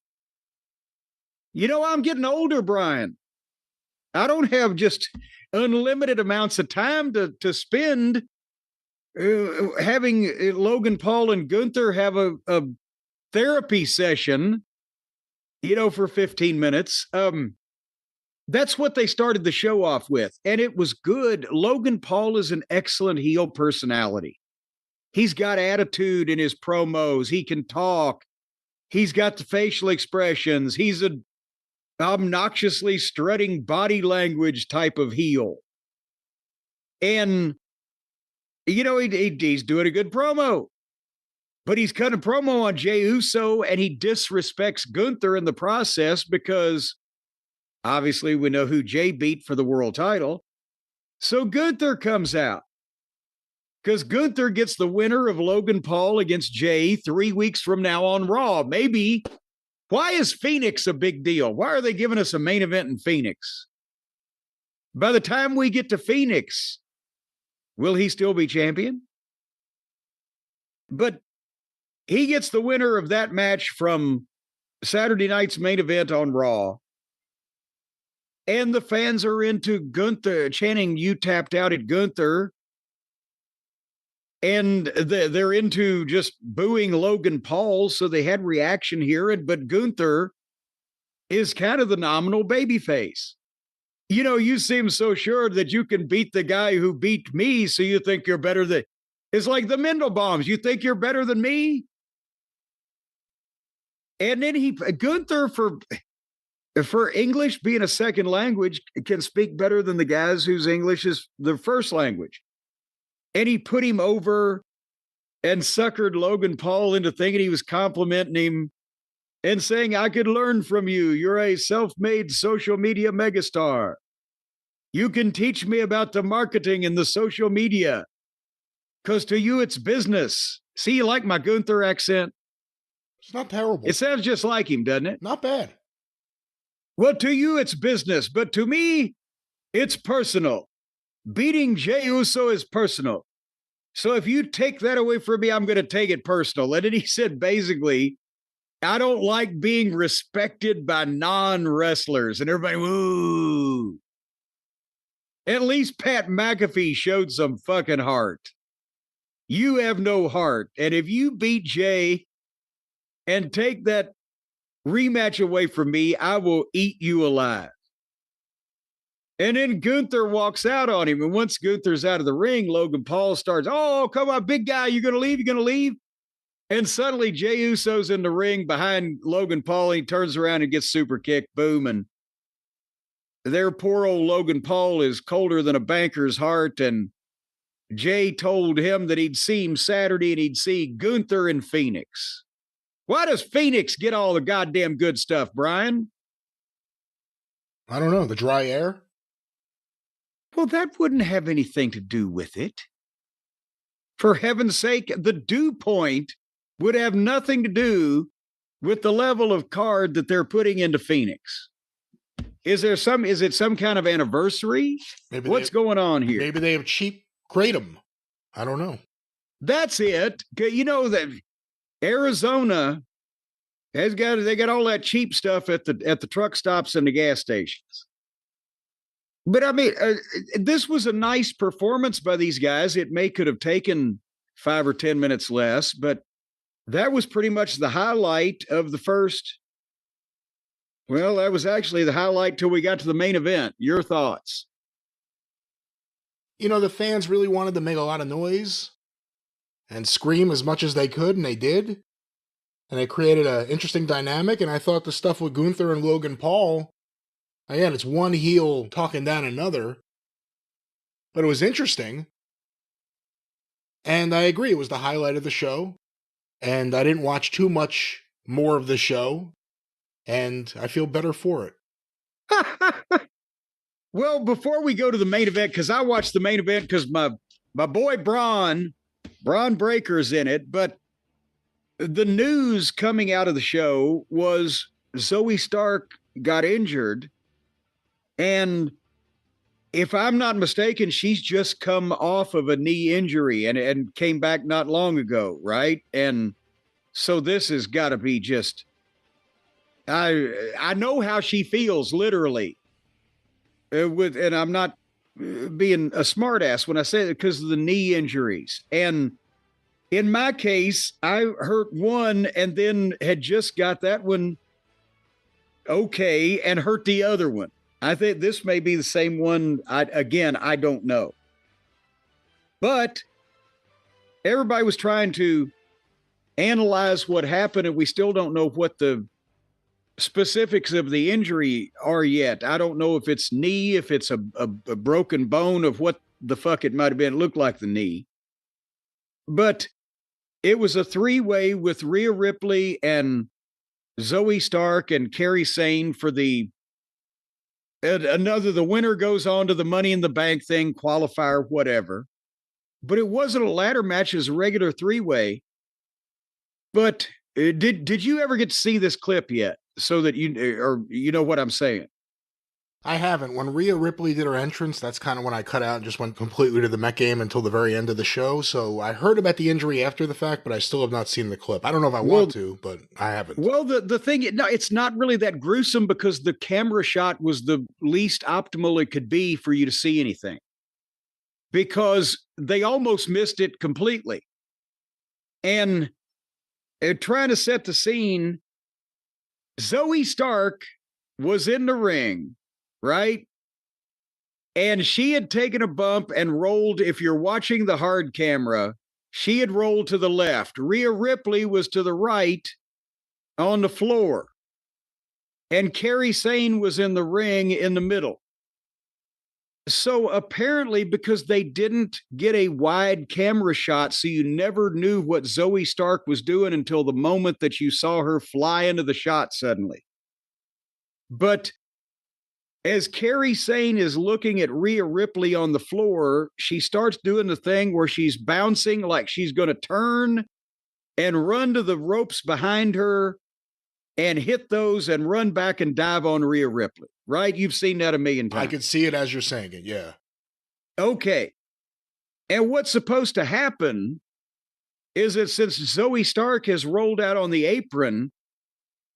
I'm getting older, Brian. I don't have just unlimited amounts of time to spend having Logan Paul and Gunther have a therapy session, for 15 minutes. That's what they started the show off with, and it was good. Logan Paul is an excellent heel personality. He's got attitude in his promos. He can talk. He's got the facial expressions. He's an obnoxiously strutting body language type of heel. And, he's doing a good promo. But he's cut a promo on Jey Uso, and he disrespects Gunther in the process because obviously we know who Jey beat for the world title. So Gunther comes out because Gunther gets the winner of Logan Paul against Jey 3 weeks from now on Raw. Maybe. Why is Phoenix a big deal? Why are they giving us a main event in Phoenix? By the time we get to Phoenix, will he still be champion? But he gets the winner of that match from Saturday night's main event on Raw. And the fans are into Gunther, chanting, "You tapped out at Gunther." And they're into just booing Logan Paul, so they had reaction here. But Gunther is kind of the nominal babyface. You seem so sure that you can beat the guy who beat me, so you think you're better than... It's like the Mendelbaums. You think you're better than me? And then Gunther, for English being a second language, can speak better than the guys whose English is the first language. And he put him over and suckered Logan Paul into thinking he was complimenting him and saying, "I could learn from you. You're a self-made social media megastar. You can teach me about the marketing and the social media because to you it's business." See, you like my Gunther accent? It's not terrible. It sounds just like him, doesn't it? Not bad. Well, to you it's business, but to me, it's personal. Beating Jey Uso is personal. So if you take that away from me, I'm going to take it personal. And then he said, basically, I don't like being respected by non-wrestlers. And everybody, woo. At least Pat McAfee showed some fucking heart. You have no heart. And if you beat Jey and take that rematch away from me, I will eat you alive. And then Gunther walks out on him. And once Gunther's out of the ring, Logan Paul starts, "Oh, come on, big guy. You going to leave? You going to leave?" And suddenly Jey Uso's in the ring behind Logan Paul. And he turns around and gets super kicked. Boom. And their poor old Logan Paul is colder than a banker's heart. And Jey told him that he'd see him Saturday and he'd see Gunther in Phoenix. Why does Phoenix get all the goddamn good stuff, Brian? I don't know. The dry air? Well, that wouldn't have anything to do with it. For heaven's sake, the dew point would have nothing to do with the level of card that they're putting into Phoenix. Is it some kind of anniversary? What's going on here? Maybe they have cheap kratom. I don't know. That's it. You know that Arizona they got all that cheap stuff at the truck stops and the gas stations. But I mean, this was a nice performance by these guys. It could have taken 5 or 10 minutes less, but that was pretty much the highlight of the first. Well, that was actually the highlight till we got to the main event. Your thoughts? You know, the fans really wanted to make a lot of noise and scream as much as they could, and they did. And it created an interesting dynamic, and I thought the stuff with Gunther and Logan Paul, again, it's one heel talking down another, but it was interesting. And I agree, it was the highlight of the show. And I didn't watch too much more of the show, and I feel better for it. Well, before we go to the main event, because I watched the main event because my boy Braun Breaker's in it, but the news coming out of the show was Zoe Stark got injured, and if I'm not mistaken, she's just come off of a knee injury and came back not long ago, right? And so this has got to be just, I know how she feels literally, and I'm not being a smartass when I say it because of the knee injuries. And in my case, I hurt one and then had just got that one okay and hurt the other one. I think this may be the same one. I don't know. But everybody was trying to analyze what happened, and we still don't know what the specifics of the injury are yet. I don't know if it's knee, if it's a broken bone, of what the fuck it might have been. It looked like the knee. But it was a 3-way with Rhea Ripley and Zoe Stark and Kairi Sane for the winner goes on to the Money in the Bank thing, qualifier, whatever. But it wasn't a ladder match, it was a regular 3-way. But did you ever get to see this clip yet? So that you know what I'm saying? I haven't. When Rhea Ripley did her entrance, that's kind of when I cut out and just went completely to the Met game until the very end of the show. So I heard about the injury after the fact, but I still have not seen the clip. I don't know if I want to, but I haven't. Well, the thing, no, it's not really that gruesome because the camera shot was the least optimal it could be for you to see anything. Because they almost missed it completely. And trying to set the scene, Zoe Stark was in the ring, right? And she had taken a bump and rolled. If you're watching the hard camera, she had rolled to the left. Rhea Ripley was to the right on the floor. And Kairi Sane was in the ring in the middle. So apparently, because they didn't get a wide camera shot, so you never knew what Zoe Stark was doing until the moment that you saw her fly into the shot suddenly. But as Kairi Sane is looking at Rhea Ripley on the floor, she starts doing the thing where she's bouncing like she's going to turn and run to the ropes behind her and hit those and run back and dive on Rhea Ripley, right? You've seen that a million times. I could see it as you're saying it, yeah. Okay. And what's supposed to happen is that since Zoe Stark has rolled out on the apron,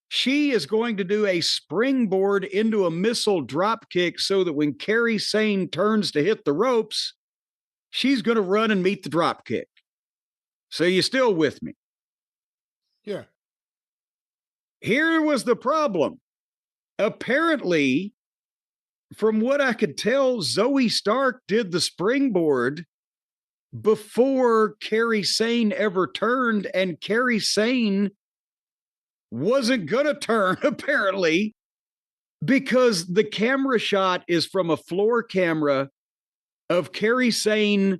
she is going to do a springboard into a missile drop kick so that when Kairi Sane turns to hit the ropes, she's going to run and meet the drop kick. So you still with me? Yeah. Here was the problem. Apparently, from what I could tell, Zoe Stark did the springboard before Kairi Sane ever turned, and Kairi Sane wasn't going to turn, apparently, because the camera shot is from a floor camera of Kairi Sane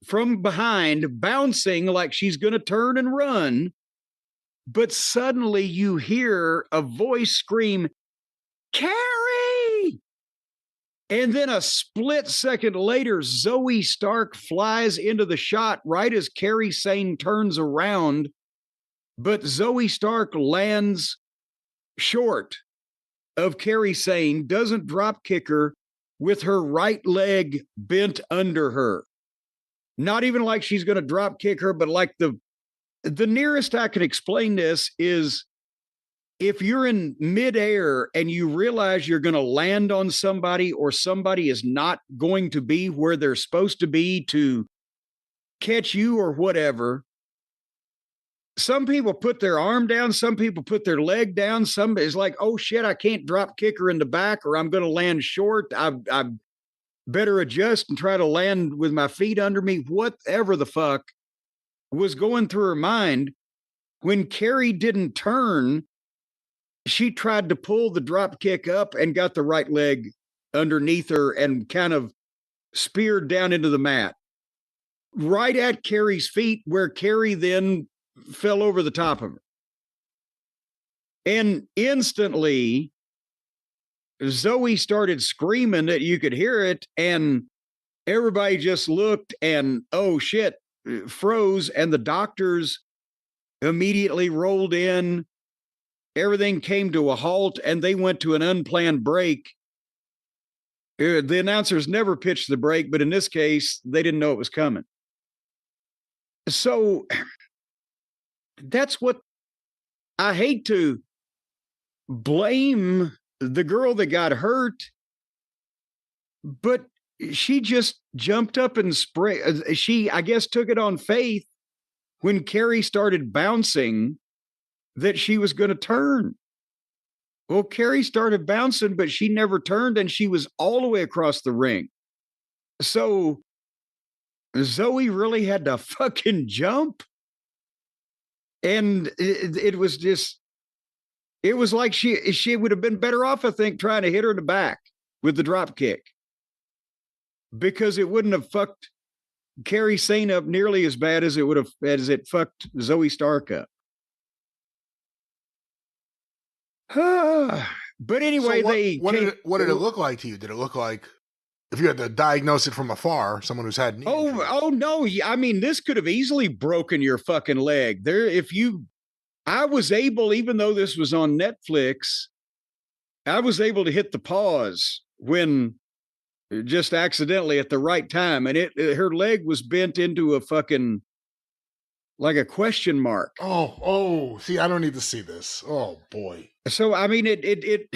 from behind, bouncing like she's going to turn and run. But suddenly you hear a voice scream, Carrie! And then a split second later, Zoe Stark flies into the shot right as Carrie Sane turns around, but Zoe Stark lands short of Carrie Sane, doesn't drop kick her with her right leg bent under her. Not even like she's going to drop kick her, but like the nearest I can explain this is if you're in midair and you realize you're going to land on somebody or somebody is not going to be where they're supposed to be to catch you or whatever, some people put their arm down, some people put their leg down, some is like, oh shit, I can't drop kick her in the back or I'm going to land short. I better adjust and try to land with my feet under me. Whatever the fuck was going through her mind. When Carrie didn't turn, she tried to pull the drop kick up and got the right leg underneath her and kind of speared down into the mat. Right at Carrie's feet, where Carrie then fell over the top of her. And instantly, Zoe started screaming that you could hear it, and everybody just looked and, oh shit, froze, and the doctors immediately rolled in. Everything came to a halt, and they went to an unplanned break. The announcers never pitched the break, but in this case, they didn't know it was coming. So that's what I hate to blame the girl that got hurt, but she just jumped up and she, I guess, took it on faith when Carrie started bouncing that she was going to turn. Well, Carrie started bouncing, but she never turned, and she was all the way across the ring. So Zoe really had to fucking jump. And it was just, it was like she would have been better off, I think, trying to hit her in the back with the drop kick, because it wouldn't have fucked Carrie Sane up nearly as bad as it fucked Zoe Stark up. But anyway, so what did it look like to you? Did it look like, if you had to diagnose it from afar, someone who's had knee injury? Oh no. I mean, this could have easily broken your fucking leg. I was able, even though this was on Netflix, I was able to hit the pause when just accidentally at the right time. And her leg was bent into a fucking, like a question mark. Oh, see, I don't need to see this. Oh boy. So, I mean, it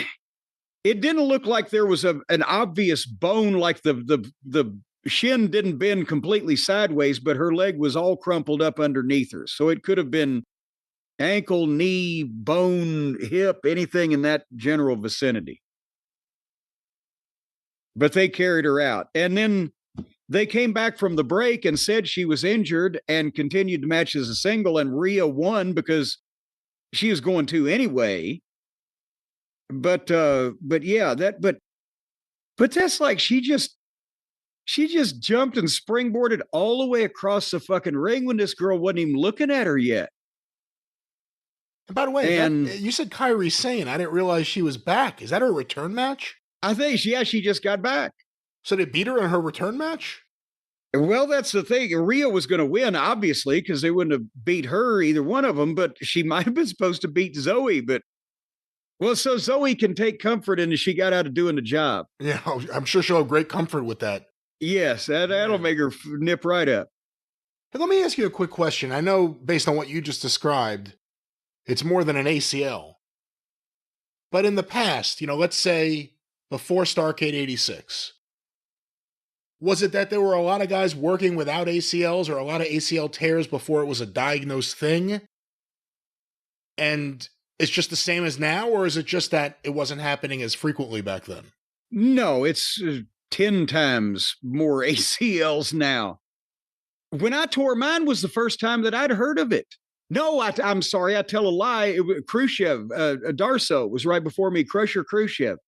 didn't look like there was an obvious bone, like the shin didn't bend completely sideways, but her leg was all crumpled up underneath her. So it could have been ankle, knee, bone, hip, anything in that general vicinity. But they carried her out. And then they came back from the break and said she was injured and continued the match as a single, and Rhea won because she was going to anyway. But yeah, but that's like she just jumped and springboarded all the way across the fucking ring when this girl wasn't even looking at her yet. And by the way, you said Kairi Sane. I didn't realize she was back. Is that her return match? I think, yeah, she just got back. So they beat her in her return match? Well, that's the thing. Rhea was going to win, obviously, because they wouldn't have beat her, either one of them, but she might have been supposed to beat Zoe, but well, so Zoe can take comfort in that she got out of doing the job. Yeah, I'm sure she'll have great comfort with that. Yes, that'll make her nip right up. Hey, let me ask you a quick question. I know, based on what you just described, it's more than an ACL. But in the past, let's say before Starrcade 86, was it that there were a lot of guys working without ACLs or a lot of ACL tears before it was a diagnosed thing? And it's just the same as now, or is it just that it wasn't happening as frequently back then? No, it's 10 times more ACLs now. When I tore mine was the first time that I'd heard of it. No, I'm sorry, I tell a lie. Khrushchev, Darso was right before me, Crusher Khrushchev.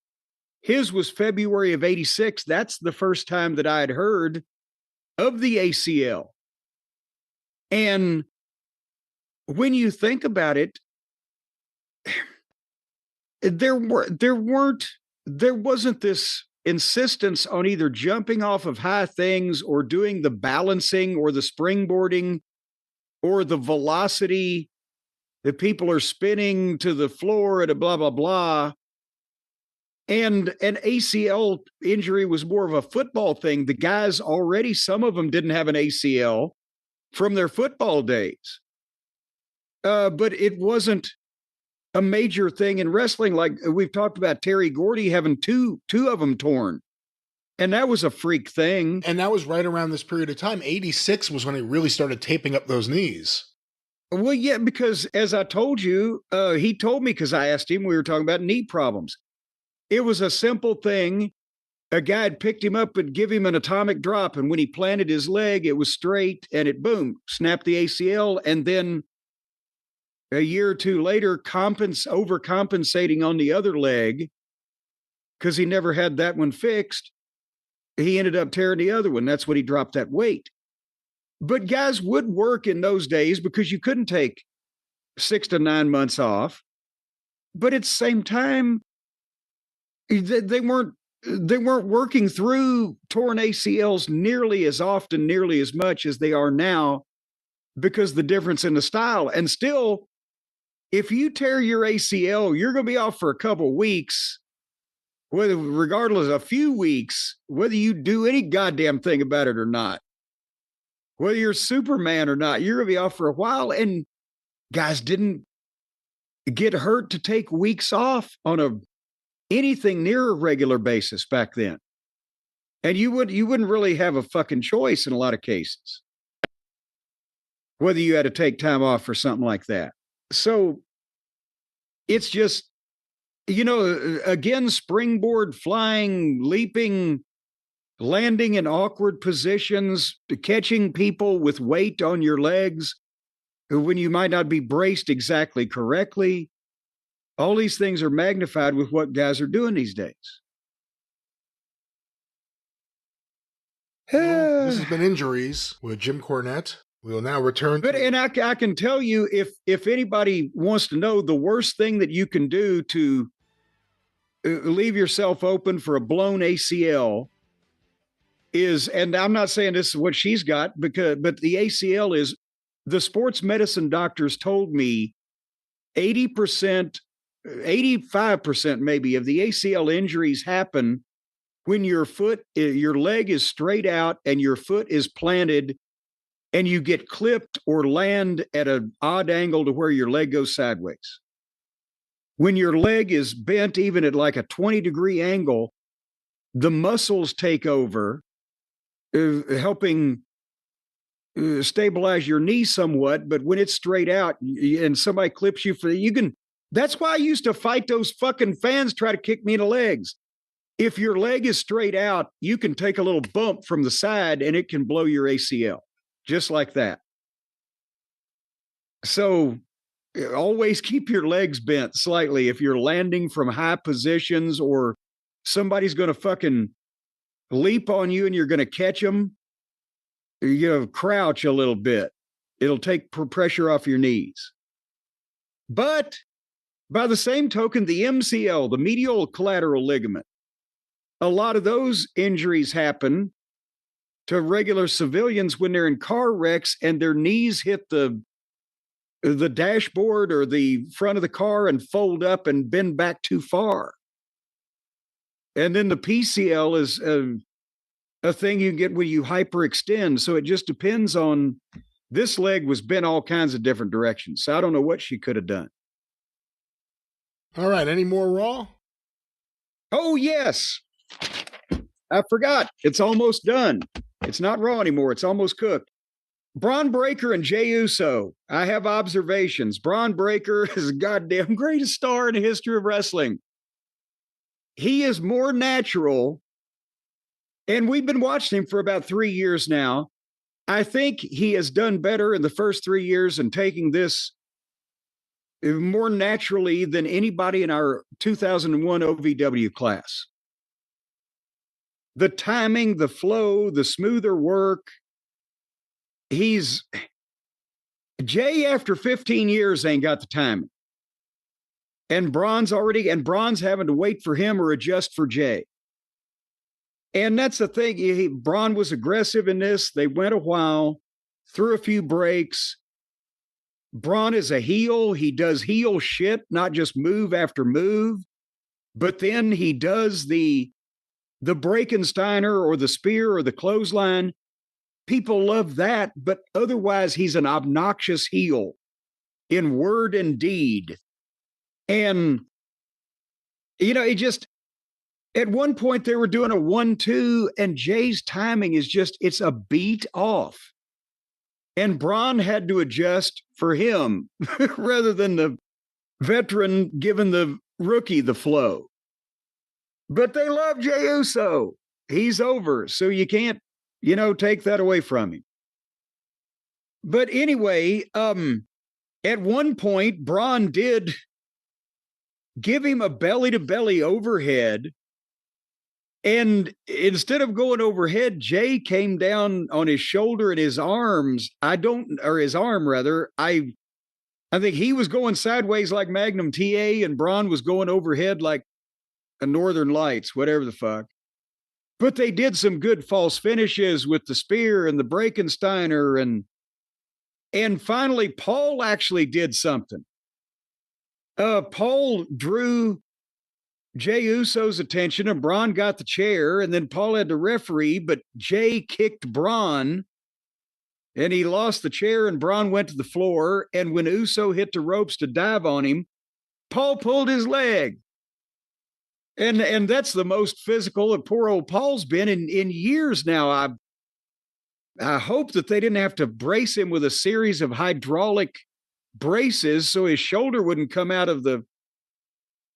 His was February of 86. That's the first time that I had heard of the ACL. And when you think about it, there wasn't this insistence on either jumping off of high things or doing the balancing or the springboarding or the velocity that people are spinning to the floor at a blah, blah, blah. And an ACL injury was more of a football thing. The guys already, some of them didn't have an ACL from their football days. But it wasn't a major thing in wrestling. Like we've talked about Terry Gordy having two of them torn. And that was a freak thing. And that was right around this period of time. 86 was when he really started taping up those knees. Well, yeah, because as I told you, he told me, because I asked him, we were talking about knee problems. It was a simple thing. A guy had picked him up and give him an atomic drop. And when he planted his leg, it was straight and it, boom, snapped the ACL. And then a year or two later, overcompensating on the other leg, because he never had that one fixed, he ended up tearing the other one. That's when he dropped that weight. But guys would work in those days because you couldn't take 6 to 9 months off. But at the same time, they weren't working through torn ACLs nearly as often, nearly as much as they are now, because the difference in the style. And still, if you tear your ACL, you're going to be off for a couple of weeks, regardless of a few weeks, whether you do any goddamn thing about it or not. Whether you're Superman or not, you're going to be off for a while. And guys didn't get hurt to take weeks off on anything near a regular basis back then. And you wouldn't really have a fucking choice in a lot of cases, whether you had to take time off for something like that. So it's just, again, springboard, flying, leaping, landing in awkward positions, catching people with weight on your legs when you might not be braced exactly correctly. All these things are magnified with what guys are doing these days. Well, this has been Injuries with Jim Cornette. We will now return. And I can tell you, if anybody wants to know, the worst thing that you can do to leave yourself open for a blown ACL is, and I'm not saying this is what she's got, but the ACL is, the sports medicine doctors told me 80%, 85% maybe of the ACL injuries happen when your leg is straight out and your foot is planted and you get clipped or land at an odd angle to where your leg goes sideways. When your leg is bent even at like a 20-degree angle, the muscles take over, helping stabilize your knee somewhat. But when it's straight out and somebody clips you that's why I used to fight those fucking fans try to kick me in the legs. If your leg is straight out, you can take a little bump from the side and it can blow your ACL just like that. So always keep your legs bent slightly if you're landing from high positions or somebody's going to fucking leap on you and you're going to catch them. Crouch a little bit. It'll take pressure off your knees. But by the same token, the MCL, the medial collateral ligament, a lot of those injuries happen to regular civilians when they're in car wrecks and their knees hit the dashboard or the front of the car and fold up and bend back too far. And then the PCL is a thing you get when you hyperextend. So it just depends on, this leg was bent all kinds of different directions. So I don't know what she could have done. All right. Any more Raw? Oh, yes. I forgot. It's almost done. It's not Raw anymore. It's almost cooked. Braun Breaker and Jey Uso. I have observations. Braun Breaker is the goddamn greatest star in the history of wrestling. He is more natural. And we've been watching him for about 3 years now. I think he has done better in the first 3 years and taking this more naturally than anybody in our 2001 OVW class. The timing, the flow, the smoother work. Jay, after 15 years, ain't got the timing. And Braun's having to wait for him or adjust for Jay. And that's the thing. Braun was aggressive in this. They went a while, threw a few breaks. Braun is a heel. He does heel shit, not just move after move. But then he does the Breakensteiner or the spear or the clothesline. People love that, but otherwise he's an obnoxious heel in word and deed. And, it just, at one point they were doing a 1-2 and Jay's timing is it's a beat off. And Braun had to adjust for him rather than the veteran giving the rookie the flow. But they love Jey Uso. He's over, so you can't, take that away from him. But anyway, at one point, Braun did give him a belly-to-belly overhead. And instead of going overhead, Jay came down on his shoulder and his arms. His arm rather. I think he was going sideways like Magnum TA, and Braun was going overhead like a Northern Lights, whatever the fuck. But they did some good false finishes with the spear and the Breakensteiner, and finally Paul actually did something. Paul drew Jey Uso's attention, and Braun got the chair, and then Paul had to referee, but Jay kicked Braun, and he lost the chair, and Braun went to the floor, and when Uso hit the ropes to dive on him, Paul pulled his leg. And that's the most physical that poor old Paul's been in years now. I hope that they didn't have to brace him with a series of hydraulic braces so his shoulder wouldn't come out of the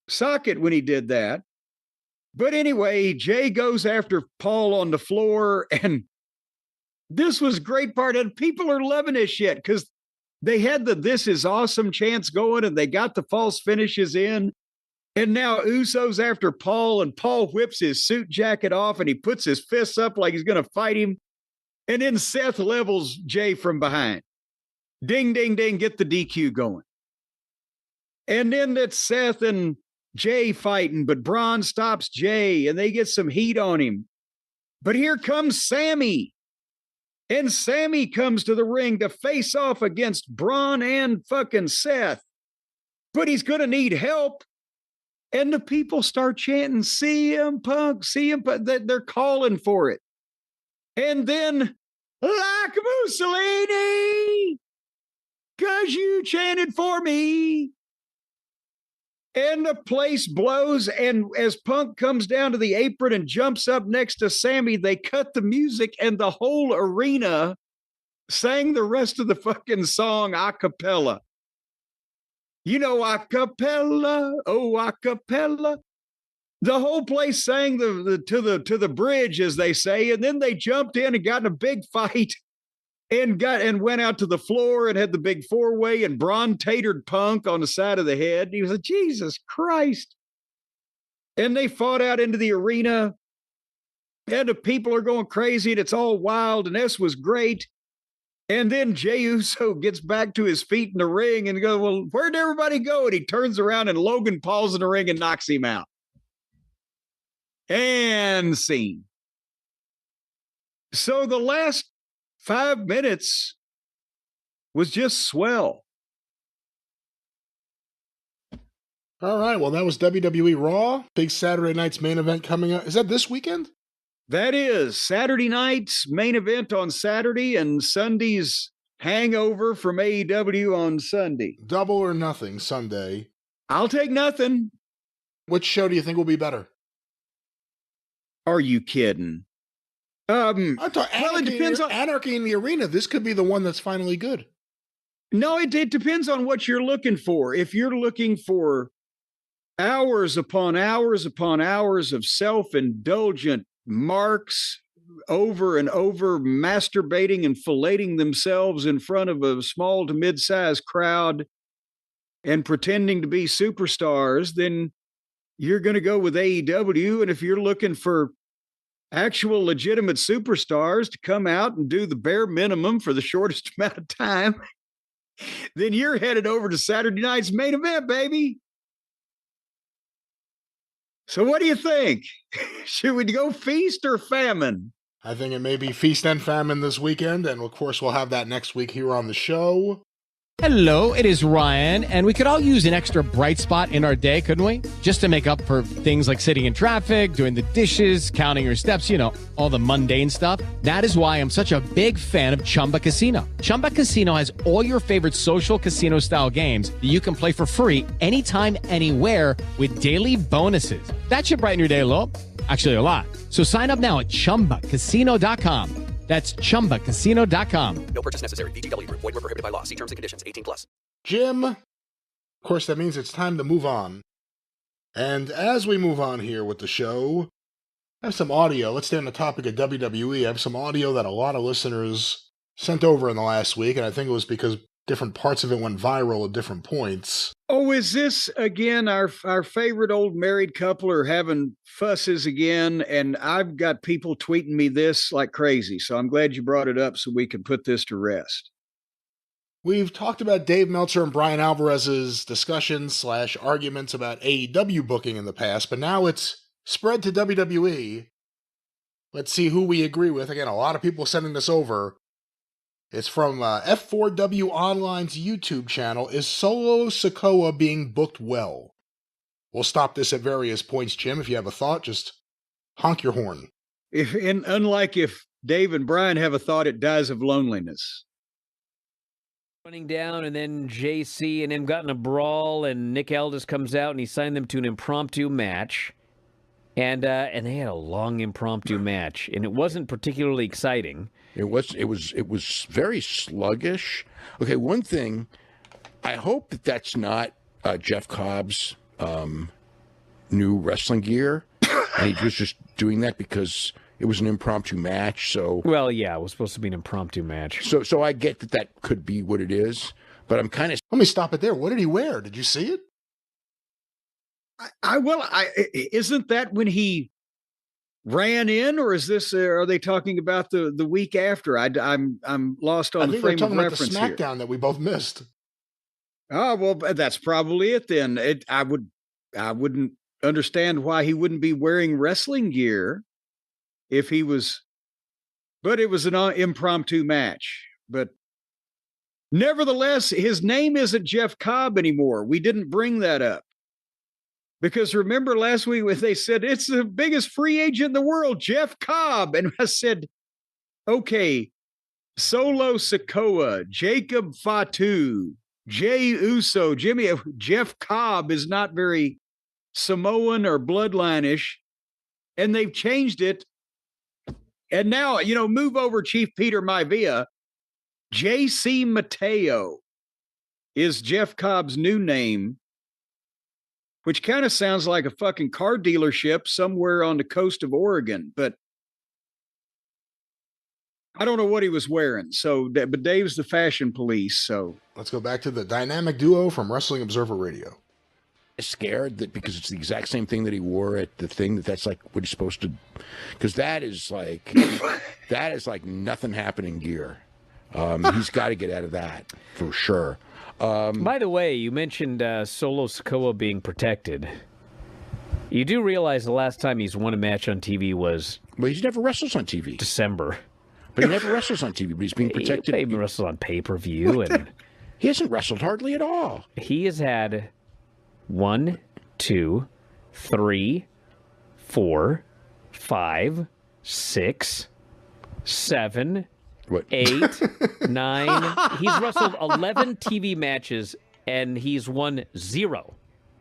socket when he did that. But anyway, Jay goes after Paul on the floor, and this was a great part. And people are loving this shit because they had the "this is awesome" chants going, and they got the false finishes in. And now Uso's after Paul, and Paul whips his suit jacket off, and he puts his fists up like he's going to fight him. And then Seth levels Jay from behind. Ding, ding, ding, get the DQ going. And then that's Seth and Jay fighting, but Braun stops Jay, and they get some heat on him. But here comes Sammy. And Sammy comes to the ring to face off against Braun and fucking Seth. But he's going to need help. And the people start chanting, CM Punk, CM Punk. They're calling for it. And then, like Mussolini, because you chanted for me. And the place blows. And as Punk comes down to the apron and jumps up next to Sammy, they cut the music, and the whole arena sang the rest of the fucking song a cappella. A cappella, oh, a cappella. The whole place sang to the bridge, as they say, and then they jumped in and got in a big fight and went out to the floor and had the big four-way, and Braun tatered Punk on the side of the head. He was like, Jesus Christ. And they fought out into the arena, and the people are going crazy, and it's all wild, and this was great. And then Jey Uso gets back to his feet in the ring and goes, well, where'd everybody go? And he turns around, and Logan Paul's in the ring and knocks him out. And scene. So the last 5 minutes was just swell. All right. Well, that was WWE Raw. Big Saturday night's main event coming up. Is that this weekend? That is Saturday night's main event on Saturday and Sunday's hangover from AEW on Sunday. Double or nothing Sunday. I'll take nothing. Which show do you think will be better? Are you kidding? It depends on Anarchy in the Arena. This could be the one that's finally good. No, it depends on what you're looking for. If you're looking for hours upon hours upon hours of self-indulgent marks over and over masturbating and filleting themselves in front of a small to mid-sized crowd and pretending to be superstars, then you're going to go with AEW. And if you're looking for actual legitimate superstars to come out and do the bare minimum for the shortest amount of time, then you're headed over to Saturday night's main event, baby. So what do you think? Should we go feast or famine? I think it may be feast and famine this weekend, and of course we'll have that next week here on the show. Hello, it is Ryan, and we could all use an extra bright spot in our day, couldn't we? Just to make up for things like sitting in traffic, doing the dishes, counting your steps, all the mundane stuff. That is why I'm such a big fan of Chumba Casino. Chumba Casino has all your favorite social casino-style games that you can play for free anytime, anywhere with daily bonuses. That should brighten your day a little. Actually, a lot. So sign up now at ChumbaCasino.com. That's ChumbaCasino.com. No purchase necessary. VGW Group. Void where prohibited by law. See terms and conditions. 18+. Jim, of course, that means it's time to move on. And as we move on here with the show, I have some audio. Let's stay on the topic of WWE. I have some audio that a lot of listeners sent over in the last week, and I think it was because different parts of it went viral at different points. Oh, is this again our favorite old married couple are having fusses again? And I've got people tweeting me this like crazy. So I'm glad you brought it up so we can put this to rest. We've talked about Dave Meltzer and Brian Alvarez's discussions / arguments about AEW booking in the past, but now it's spread to WWE. Let's see who we agree with. Again, a lot of people sending this over. It's from F4W Online's YouTube channel. Is Solo Sikoa being booked well? We'll stop this at various points, Jim. If you have a thought, just honk your horn. Unlike if Dave and Brian have a thought, it dies of loneliness. Running down, and then JC and him got in a brawl, and Nick Aldis comes out, and he signed them to an impromptu match. And they had a long impromptu match, and it wasn't particularly exciting. It was very sluggish. Okay, one thing, I hope that's not Jeff Cobb's new wrestling gear, and he was just doing that because it was an impromptu match. So well, yeah, it was supposed to be an impromptu match. So I get that could be what it is, but I'm kind of. Let me stop it there. What did he wear? Did you see it? Isn't that when he ran in, or is this? Are they talking about the week after? I'm lost on the frame of reference here. About the SmackDown that we both missed. Oh well, that's probably it then. I wouldn't understand why he wouldn't be wearing wrestling gear if he was. But it was an impromptu match. But nevertheless, his name isn't Jeff Cobb anymore. We didn't bring that up. Because remember last week when they said, it's the biggest free agent in the world, Jeff Cobb. And I said, okay, Solo Sikoa, Jacob Fatu, Jey Uso, Jeff Cobb is not very Samoan or bloodline-ish. And they've changed it. And now, move over Chief Peter Maivia. JC Mateo is Jeff Cobb's new name, which kind of sounds like a fucking car dealership somewhere on the coast of Oregon. But I don't know what he was wearing. But Dave's the fashion police. So let's go back to the dynamic duo from Wrestling Observer Radio. Scared that because it's the exact same thing that he wore at the thing that's like what he's supposed to, because that is like nothing happening gear. He's got to get out of that for sure. By the way, you mentioned Solo Sikoa being protected. You do realize the last time he's won a match on TV was... Well, he never wrestles on TV. December. But he never wrestles on TV, but he's being protected. He wrestles on pay-per-view. And he hasn't wrestled hardly at all. He has had 1, 2, 3, 4, 5, 6, 7... What? 8, 9. He's wrestled 11 TV matches, and he's won 0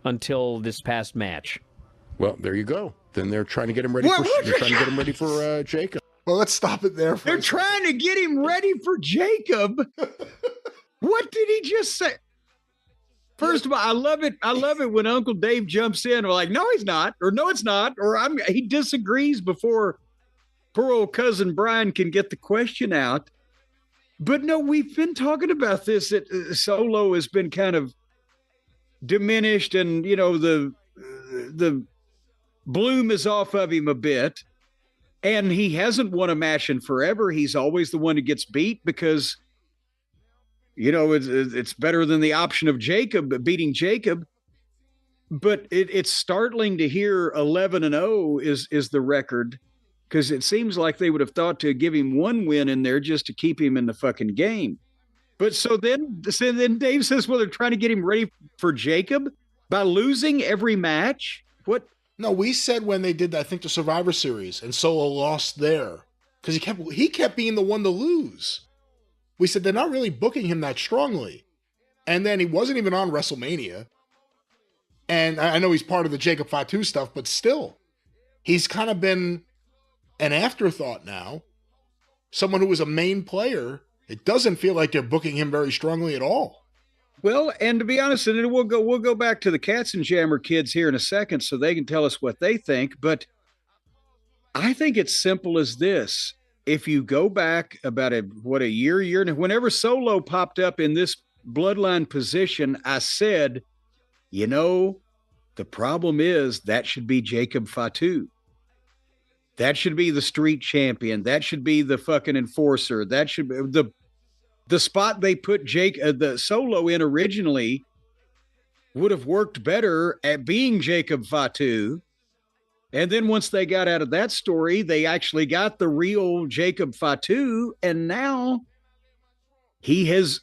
until this past match. Well, there you go. Then they're trying to get him ready for Jacob. Well, let's stop it there. They're trying to get him ready for Jacob. What did he just say? First of all, I love it. I love it when Uncle Dave jumps in and like, no, he's not, or no, it's not, or he disagrees before poor old cousin Brian can get the question out. But no, we've been talking about this, that Solo has been kind of diminished and, the bloom is off of him a bit. And he hasn't won a match in forever. He's always the one who gets beat because, it's better than the option of beating Jacob. But it's startling to hear 11-0 is the record, because it seems like they would have thought to give him one win in there just to keep him in the fucking game. But so then Dave says, well, they're trying to get him ready for Jacob by losing every match. What? No, we said when they did, I think, the Survivor Series, and Solo lost there because he kept being the one to lose. We said they're not really booking him that strongly, and then he wasn't even on WrestleMania. And I know he's part of the Jacob Fatu stuff, but still, he's kind of been an afterthought now. Someone who was a main player, it doesn't feel like they're booking him very strongly at all. Well, and to be honest, and we'll go back to the Cats and Jammer kids here in a second so they can tell us what they think. But I think it's simple as this. If you go back about a year and whenever Solo popped up in this bloodline position, I said, you know, the problem is that should be Jacob Fatu. That should be the street champion. That should be the fucking enforcer. That should be the spot they put the Solo in originally would have worked better at being Jacob Fatu. And then once they got out of that story, they actually got the real Jacob Fatu. And now he has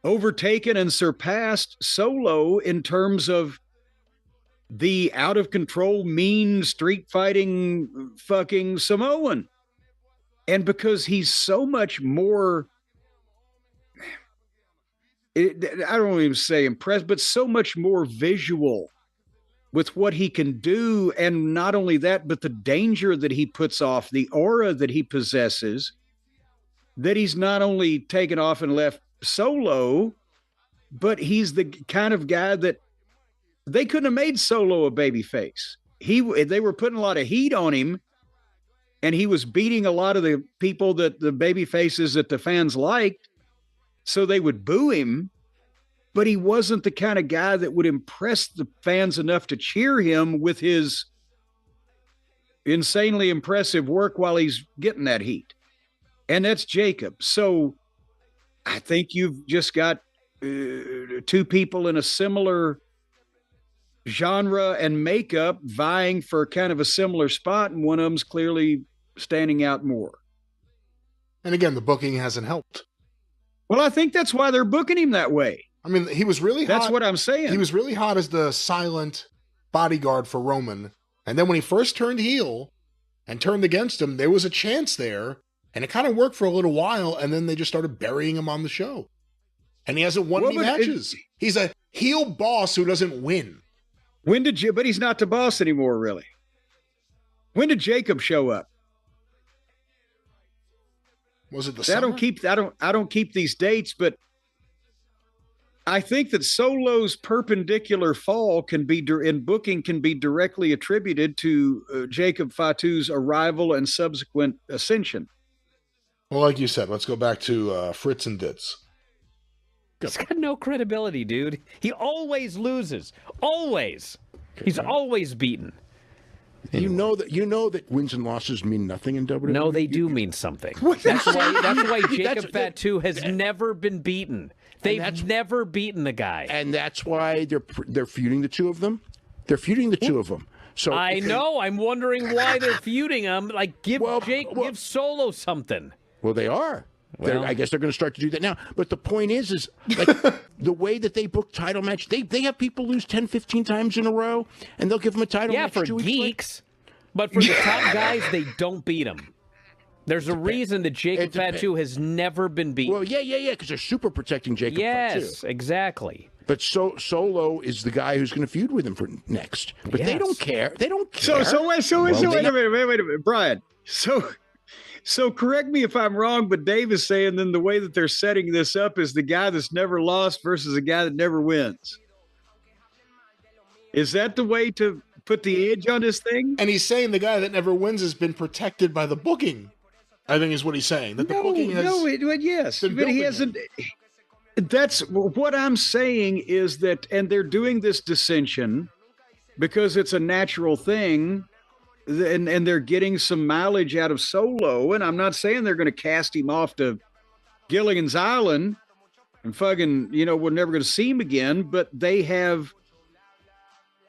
overtaken and surpassed Solo in terms of the out of control, mean, street fighting fucking Samoan. And because he's so much more, I don't even say impressed, but so much more visual with what he can do. And not only that, but the danger that he puts off, the aura that he possesses, that he's not only taken off and left Solo, but he's the kind of guy that they couldn't have made Solo a babyface. They were putting a lot of heat on him, and he was beating a lot of the people that the baby faces that the fans liked, so they would boo him. But he wasn't the kind of guy that would impress the fans enough to cheer him with his insanely impressive work while he's getting that heat. And that's Jacob. So I think you've just got two people in a similar genre and makeup vying for kind of a similar spot, and one of them's clearly standing out more. And again, the booking hasn't helped. Well, I think that's why they're booking him that way. I mean, he was really hot. That's what I'm saying. He was really hot as the silent bodyguard for Roman. And then when he first turned heel and turned against him, there was a chance there. And it kind of worked for a little while, and then they just started burying him on the show. And he hasn't won any matches. He's a heel boss who doesn't win. But he's not the boss anymore, really. When did Jacob show up? Was it the summer? I don't keep these dates, but I think that Solo's perpendicular fall in booking can be directly attributed to Jacob Fatu's arrival and subsequent ascension. Well, like you said, let's go back to Fritz and Ditz. He's got no credibility, dude. He always loses. Always. He's always beaten. You know that wins and losses mean nothing in WWE. No, they do mean something. That's why Jacob Fatu has never been beaten. They've never beaten the guy. And that's why they're feuding the two of them. They're feuding the two of them. So I know. I'm wondering why they're feuding him. Like, give Solo something. Well, they are. Well, I guess they're going to start to do that now. But the point is like the way that they book title match, they have people lose 10, 15 times in a row, and they'll give them a title match. Yeah, for geeks. But for the top guys, they don't beat them. There's a reason that Jacob Fatu has never been beaten. Well, yeah, because they're super protecting Jacob Fatu. Yes, exactly. But Solo is the guy who's going to feud with him for next. But they don't care. They don't care. Wait a minute, Brian. So correct me if I'm wrong, but Dave is saying then the way that they're setting this up is the guy that's never lost versus a guy that never wins. Is that the way to put the edge on this thing? And he's saying the guy that never wins has been protected by the booking. I think is what he's saying. That the booking has yes, but he hasn't. That's what I'm saying is that, and they're doing this dissension because it's a natural thing. And they're getting some mileage out of Solo, and I'm not saying they're going to cast him off to Gilligan's Island and fucking, we're never going to see him again, but they have,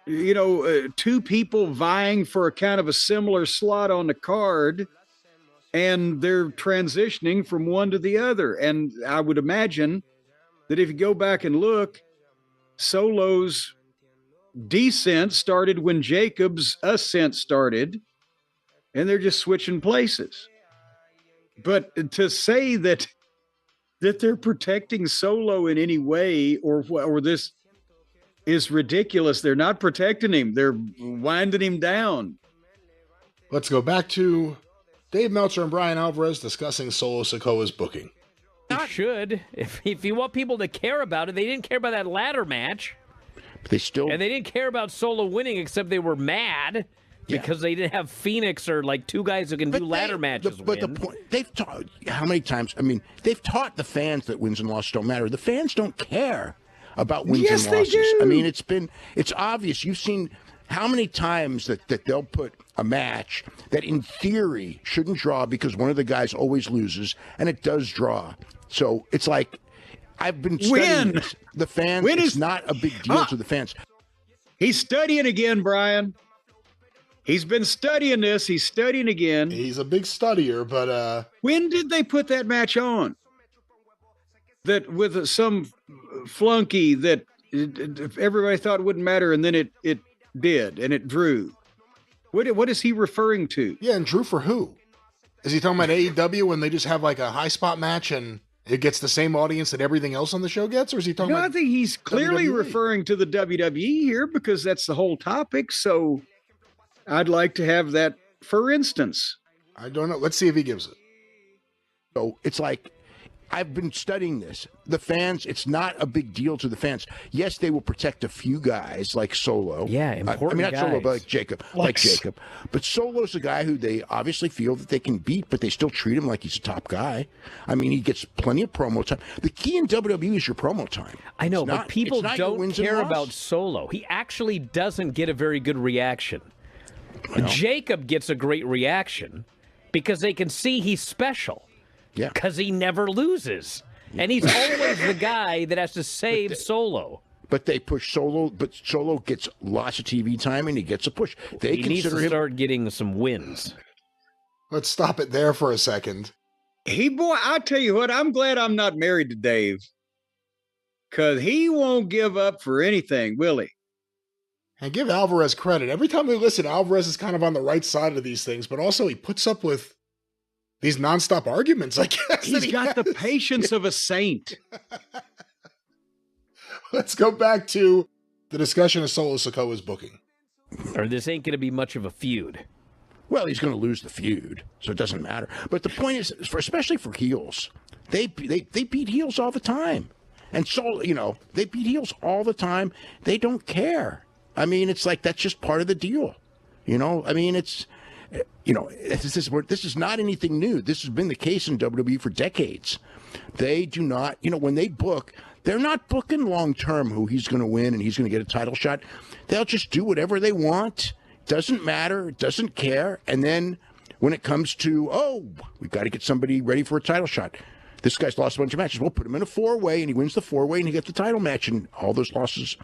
two people vying for a kind of a similar slot on the card, and they're transitioning from one to the other. And I would imagine that if you go back and look, Solo's descent started when Jacob's ascent started, and they're just switching places. But to say that they're protecting Solo in any way or this is ridiculous. They're not protecting him. They're winding him down. Let's go back to Dave Meltzer and Brian Alvarez discussing Solo Sikoa's booking. You should. If you want people to care about it, they didn't care about that ladder match. But and they didn't care about Solo winning, except they were mad because they didn't have Phoenix or like two guys who can do ladder matches. But the point, they've taught, how many times? I mean, they've taught the fans that wins and losses don't matter. The fans don't care about wins and losses. They do. I mean, it's obvious. You've seen how many times that they'll put a match that in theory shouldn't draw because one of the guys always loses, and it does draw. So it's like, I've been studying this. The fans, it's not a big deal to the fans. He's studying again, Brian. He's been studying this. He's studying again. He's a big studier, but when did they put that match on? That with some flunky that everybody thought wouldn't matter, and then it did, and it drew. What is he referring to? Yeah, and drew for who? Is he talking about AEW when they just have like a high spot match and it gets the same audience that everything else on the show gets? Or is he talking about I think he's clearly WWE? referring to the WWE here because that's the whole topic. So I'd like to have that, for instance. I don't know. Let's see if he gives it. So it's like, I've been studying this. The fans, it's not a big deal to the fans. Yes, they will protect a few guys like Solo. Yeah, important I mean, not guys. Solo, but like Jacob. Like Jacob. But Solo's a guy who they obviously feel that they can beat, but they still treat him like he's a top guy. I mean, he gets plenty of promo time. The key in WWE is your promo time. I know, but people don't care about Solo. He actually doesn't get a very good reaction. Jacob gets a great reaction because they can see he's special. Yeah. Because he never loses. And he's always the guy that has to save Solo. But they push Solo, but Solo gets lots of TV time and he gets a push. He needs to start getting some wins. Let's stop it there for a second. I tell you what, I'm glad I'm not married to Dave. Because he won't give up for anything, will he? And give Alvarez credit. Every time we listen, Alvarez is kind of on the right side of these things, but also he puts up with these nonstop arguments, I guess. He's got the patience of a saint. Let's go back to the discussion of Solo Sikoa's booking. Or this ain't going to be much of a feud. Well, he's going to lose the feud, so it doesn't matter. But the point is, especially for heels, they beat heels all the time. And Solo, they beat heels all the time. They don't care. I mean, it's like that's just part of the deal. I mean, it's... this is not anything new. This has been the case in WWE for decades. They do not, when they book, they're not booking long-term who he's going to win and he's going to get a title shot. They'll just do whatever they want. Doesn't matter. Doesn't care. And then when it comes to, we've got to get somebody ready for a title shot. This guy's lost a bunch of matches. We'll put him in a four-way and he wins the four-way and he gets the title match, and all those losses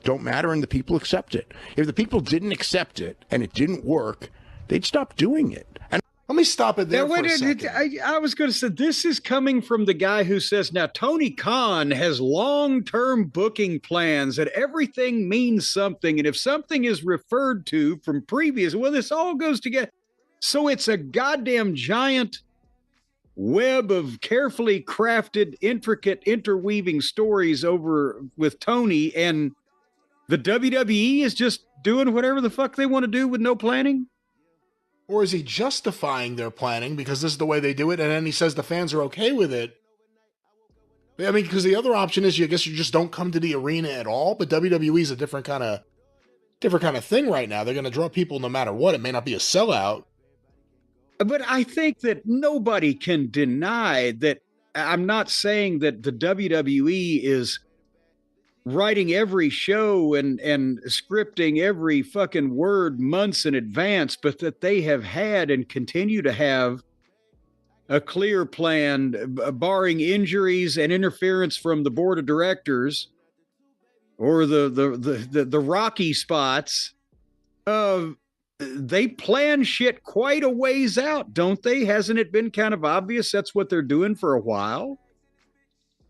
don't matter and the people accept it. If the people didn't accept it and it didn't work, they'd stop doing it. And let me stop it there for a second. I was going to say, this is coming from the guy who says, now, Tony Khan has long-term booking plans and everything means something. And if something is referred to from previous, well, this all goes together. So it's a goddamn giant web of carefully crafted, intricate, interweaving stories over with Tony, and the WWE is just doing whatever the fuck they want to do with no planning? Or is he justifying their planning because this is the way they do it, and then he says the fans are okay with it? I mean, because the other option is, I guess you just don't come to the arena at all, but WWE is a different kind of thing right now. They're going to draw people no matter what. It may not be a sellout. But I think that nobody can deny that. I'm not saying that the WWE is writing every show and scripting every fucking word months in advance, but that they have had and continue to have a clear plan, barring injuries and interference from the board of directors or the rocky spots. They plan shit quite a ways out, don't they? Hasn't it been kind of obvious that's what they're doing for a while?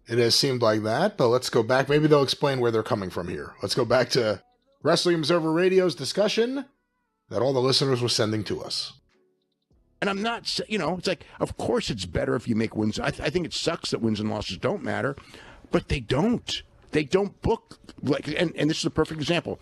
It has seemed like that, but let's go back. Maybe they'll explain where they're coming from here. Let's go back to Wrestling Observer Radio's discussion that all the listeners were sending to us. And I'm not, it's like, of course it's better if you make wins. I think it sucks that wins and losses don't matter, but they don't. They don't book, and this is a perfect example.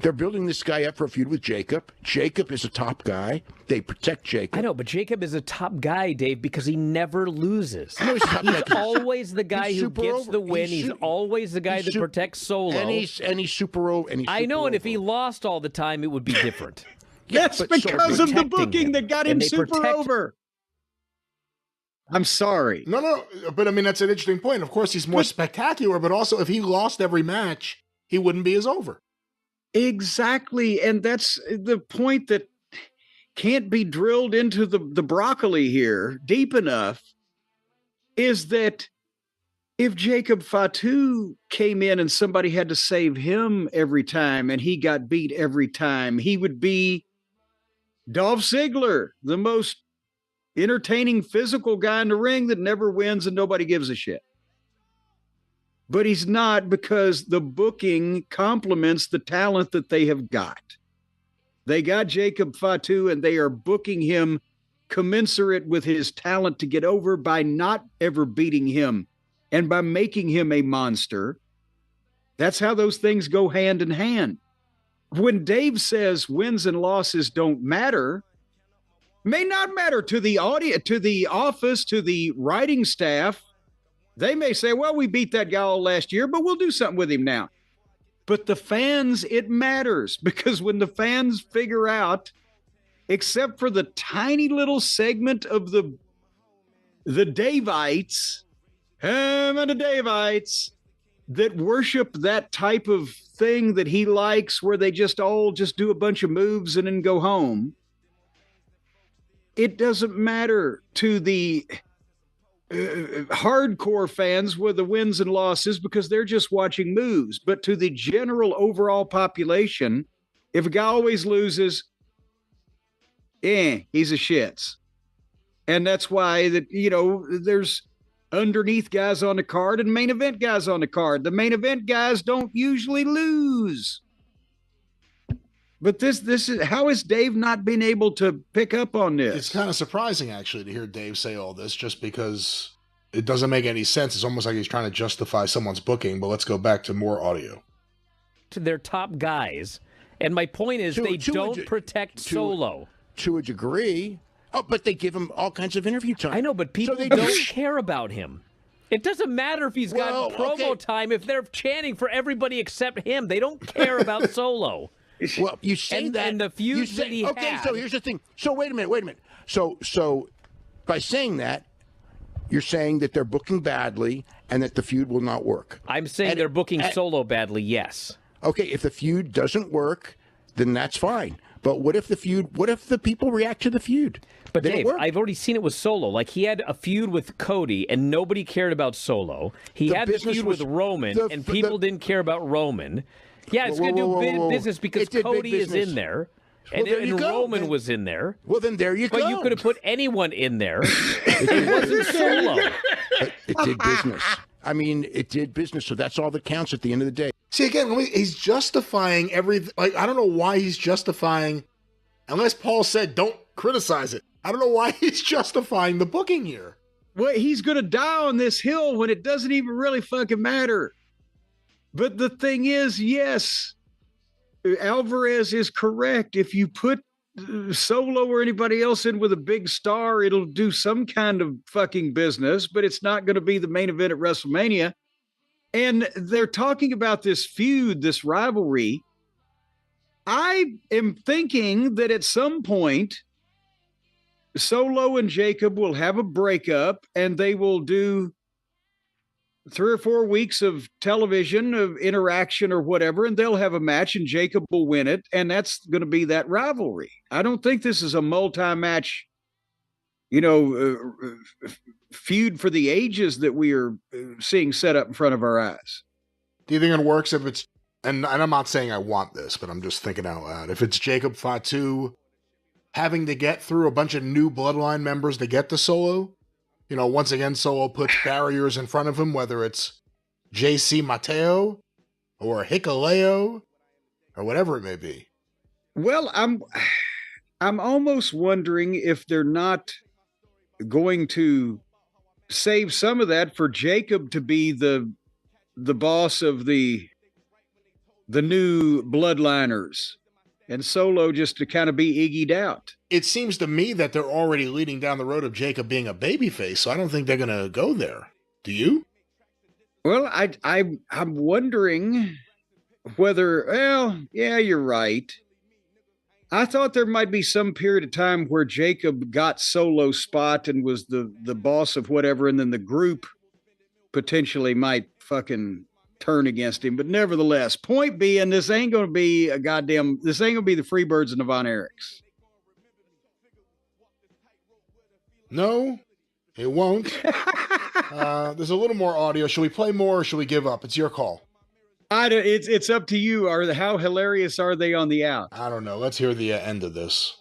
They're building this guy up for a feud with Jacob. Jacob is a top guy. They protect Jacob. I know, but Jacob is a top guy, Dave, because he never loses. No, he's always the guy who gets the win. He's always the guy that protects Solo. And he's super over. I know, and if he lost all the time, it would be different. That's because of the booking that got him super over. I'm sorry. No, but I mean, that's an interesting point. Of course, he's more spectacular, but also if he lost every match, he wouldn't be as over. Exactly. And that's the point that can't be drilled into the broccoli here deep enough, is that if Jacob Fatu came in and somebody had to save him every time and he got beat every time, he would be Dolph Ziggler, the most entertaining physical guy in the ring that never wins and nobody gives a shit. But he's not, because the booking complements the talent that they have got. They got Jacob Fatu and they are booking him commensurate with his talent to get over by not ever beating him and by making him a monster. That's how those things go hand in hand. When Dave says wins and losses don't matter, may not matter to the audience, to the office, to the writing staff. They may say, well, we beat that guy all last year, but we'll do something with him now. But the fans, it matters, because when the fans figure out, except for the tiny little segment of the Davites, him and the Davites, that worship that type of thing that he likes, where they just all just do a bunch of moves and then go home, it doesn't matter to the hardcore fans with the wins and losses, because they're just watching moves. But to the general overall population, if a guy always loses, he's a shits. And that's why there's underneath guys on the card and main event guys on the card. The main event guys don't usually lose. But this is, how is Dave not being able to pick up on this? It's kind of surprising, actually, to hear Dave say all this, just because it doesn't make any sense. It's almost like he's trying to justify someone's booking, but let's go back to more audio. To their top guys. And my point is, they don't protect Solo. To a degree. Oh, but they give him all kinds of interview time. I know, but people don't care about him. It doesn't matter if he's got promo time if they're chanting for everybody except him. They don't care about Solo. Well, you say that, and the feuds that he had. So here's the thing. So wait a minute. So by saying that, you're saying that they're booking badly and that the feud will not work. I'm saying they're booking Solo badly. Yes. Okay, if the feud doesn't work, then that's fine. But what if the people react to the feud? But Dave, I've already seen it with Solo. Like, he had a feud with Cody, and nobody cared about Solo. He had the feud with Roman, and people didn't care about Roman. Yeah, it's going to do business because Cody is in there, and Roman was in there. Well, then there you go. But you could have put anyone in there. It wasn't Solo. It did business. I mean, it did business, so that's all that counts at the end of the day. See, again, he's justifying everything. Like, I don't know why he's justifying, unless Paul said don't criticize it. I don't know why he's justifying the booking here. Well, he's going to die on this hill when it doesn't even really fucking matter. But the thing is, yes, Alvarez is correct. If you put Solo or anybody else in with a big star, it'll do some kind of fucking business, but it's not going to be the main event at WrestleMania. And they're talking about this feud, this rivalry. I am thinking that at some point, Solo and Jacob will have a breakup and they will do 3 or 4 weeks of television, of interaction or whatever, and they'll have a match and Jacob will win it. And that's going to be that rivalry. I don't think this is a multi-match feud for the ages that we are seeing set up in front of our eyes. Do you think it works if it's, and I'm not saying I want this, but I'm just thinking out loud, if it's Jacob Fatu having to get through a bunch of new bloodline members to get to Solo? Once again, Solo puts barriers in front of him, whether it's JC Mateo or Hikuleo or whatever it may be. Well, I'm almost wondering if they're not going to save some of that for Jacob to be the boss of the new bloodliners, and Solo just to kind of be Iggy'd out. It seems to me that they're already leading down the road of Jacob being a babyface, so I don't think they're going to go there. Do you? Well, I'm wondering whether, well, yeah, you're right. I thought there might be some period of time where Jacob got Solo's spot and was the boss of whatever, and then the group potentially might fucking turn against him. But nevertheless, point being, this ain't going to be the Freebirds and the Von Erichs. No, it won't. There's a little more audio. Should we play more or should we give up? It's your call. It's up to you. How hilarious are they on the out? I don't know. Let's hear the end of this.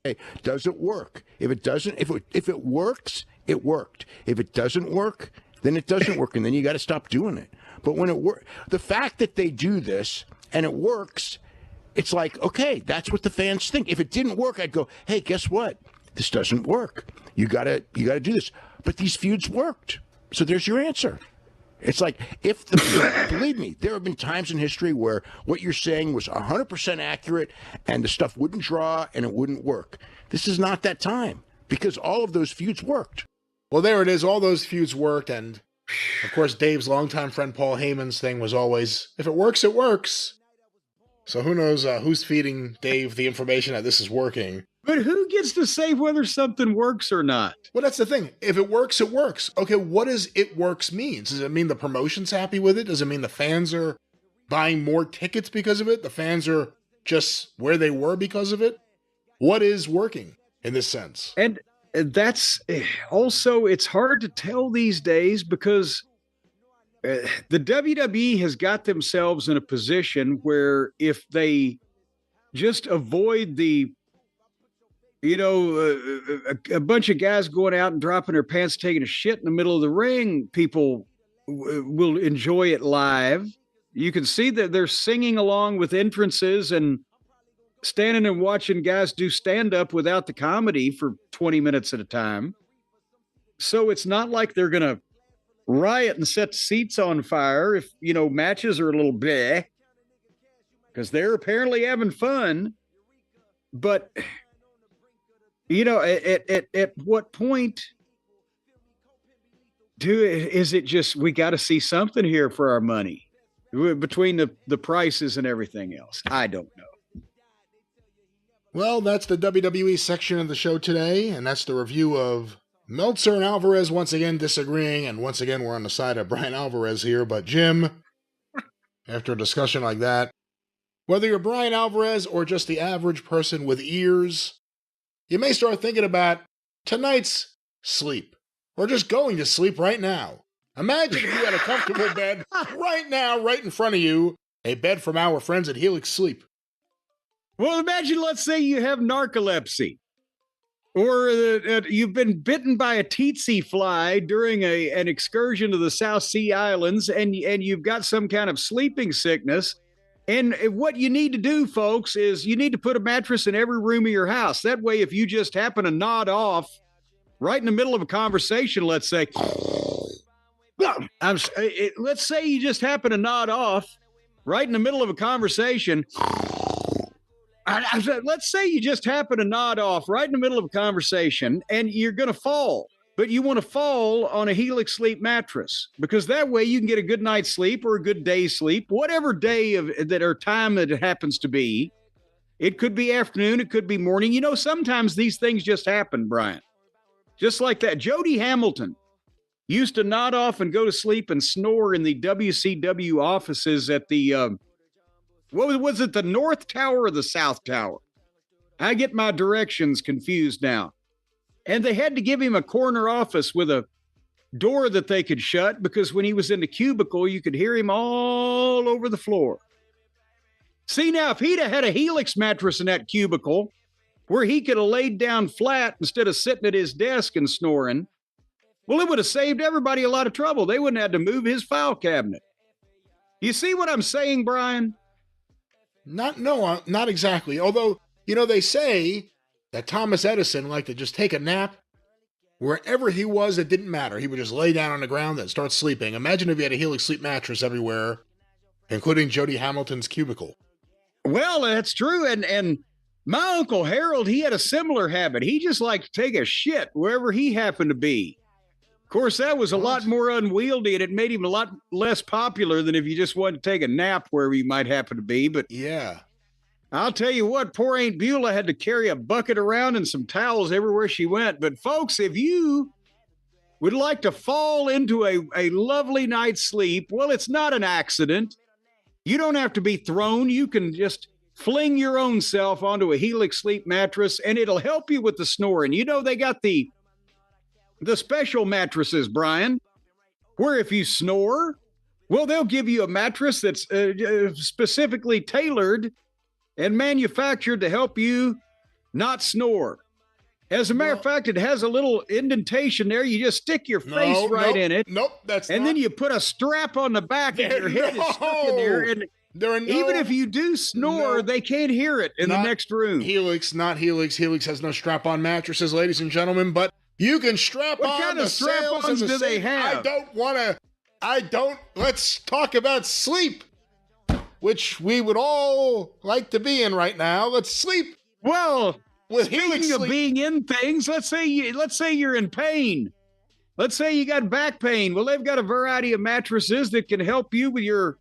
Hey, does it work? If it doesn't, if it works, it worked. If it doesn't work, then it doesn't work, and then you got to stop doing it. But when it works, the fact that they do this and it works, it's like, okay, that's what the fans think. If it didn't work, I'd go, hey, guess what? This doesn't work. You gotta do this. But these feuds worked, so there's your answer. It's like, believe me, there have been times in history where what you're saying was 100% accurate and the stuff wouldn't draw and it wouldn't work. This is not that time because all of those feuds worked. Well, there it is. All those feuds worked. And of course, Dave's longtime friend Paul Heyman's thing was always, if it works, it works. So who knows who's feeding Dave the information that this is working. But who gets to say whether something works or not? Well, that's the thing. If it works, it works. Okay, what does it works mean? Does it mean the promotion's happy with it? Does it mean the fans are buying more tickets because of it? The fans are just where they were because of it? What is working in this sense? And that's also, it's hard to tell these days because the WWE has got themselves in a position where if they just avoid a bunch of guys going out and dropping their pants, taking a shit in the middle of the ring, people will enjoy it live. You can see that they're singing along with entrances and standing and watching guys do stand-up without the comedy for 20 minutes at a time. So it's not like they're going to riot and set seats on fire if, matches are a little bleh, because they're apparently having fun. But at what point is it just, we got to see something here for our money between the prices and everything else? I don't know. Well, that's the WWE section of the show today, and that's the review of Meltzer and Alvarez once again disagreeing, and once again we're on the side of Brian Alvarez here. But Jim, after a discussion like that, whether you're Brian Alvarez or just the average person with ears, you may start thinking about tonight's sleep, or just going to sleep right now. Imagine if you had a comfortable bed right now, right in front of you, a bed from our friends at Helix Sleep. Well, imagine, let's say you have narcolepsy, or you've been bitten by a tsetse fly during an excursion to the South Sea Islands, and you've got some kind of sleeping sickness. And what you need to do, folks, is you need to put a mattress in every room of your house. That way, if you just happen to nod off right in the middle of a conversation, let's say, let's say you just happen to nod off right in the middle of a conversation. Let's say you just happen to nod off right in the middle of a conversation and you're going to fall. But you want to fall on a Helix Sleep mattress because that way you can get a good night's sleep or a good day's sleep, whatever day or time that it happens to be. It could be afternoon. It could be morning. Sometimes these things just happen, Brian. Just like that. Jody Hamilton used to nod off and go to sleep and snore in the WCW offices at the, what was it, the North Tower or the South Tower? I get my directions confused now. And they had to give him a corner office with a door that they could shut because when he was in the cubicle, you could hear him all over the floor. See, now, if he'd have had a Helix mattress in that cubicle where he could have laid down flat instead of sitting at his desk and snoring, well, it would have saved everybody a lot of trouble. They wouldn't have had to move his file cabinet. You see what I'm saying, Brian? Not exactly. Although, they say that Thomas Edison liked to just take a nap wherever he was. It didn't matter. He would just lay down on the ground and start sleeping. Imagine if he had a Helix sleep mattress everywhere, including Jody Hamilton's cubicle. Well, that's true. And my Uncle Harold, he had a similar habit. He just liked to take a shit wherever he happened to be. Of course, that was a lot more unwieldy, and it made him a lot less popular than if you just wanted to take a nap wherever you might happen to be. But yeah, I'll tell you what, poor Aunt Beulah had to carry a bucket around and some towels everywhere she went. But folks, if you would like to fall into a lovely night's sleep, well, it's not an accident. You don't have to be thrown. You can just fling your own self onto a Helix sleep mattress, and it'll help you with the snoring. They got the special mattresses, Brian, where if you snore, well, they'll give you a mattress that's specifically tailored and manufactured to help you not snore. As a matter of fact, it has a little indentation there. You just stick your face in it. And then you put a strap on the back and your head is stuck in there. And even if you do snore, they can't hear it in the next room. Not Helix. Helix has no strap-on mattresses, ladies and gentlemen, but you can strap on. What kind of strap-ons do they have? Let's talk about sleep, which we would all like to be in right now. Let's sleep. Well, with speaking of being in things, let's say you're in pain. Let's say you got back pain. Well, they've got a variety of mattresses that can help you with your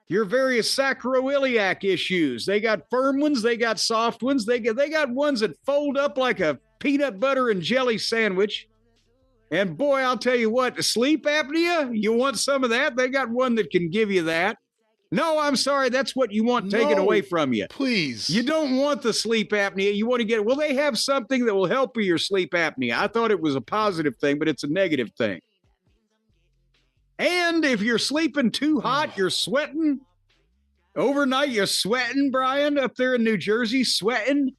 various sacroiliac issues. They got firm ones, they got soft ones, they got ones that fold up like a peanut butter and jelly sandwich. And boy, I'll tell you what, sleep apnea, you want some of that? They got one that can give you that. No, I'm sorry. That's what you want taken away from you. Please. You don't want the sleep apnea. You want to get, well, they have something that will help with your sleep apnea. I thought it was a positive thing, but it's a negative thing. And if you're sleeping too hot, you're sweating. Overnight, you're sweating, Brian, up there in New Jersey, sweating.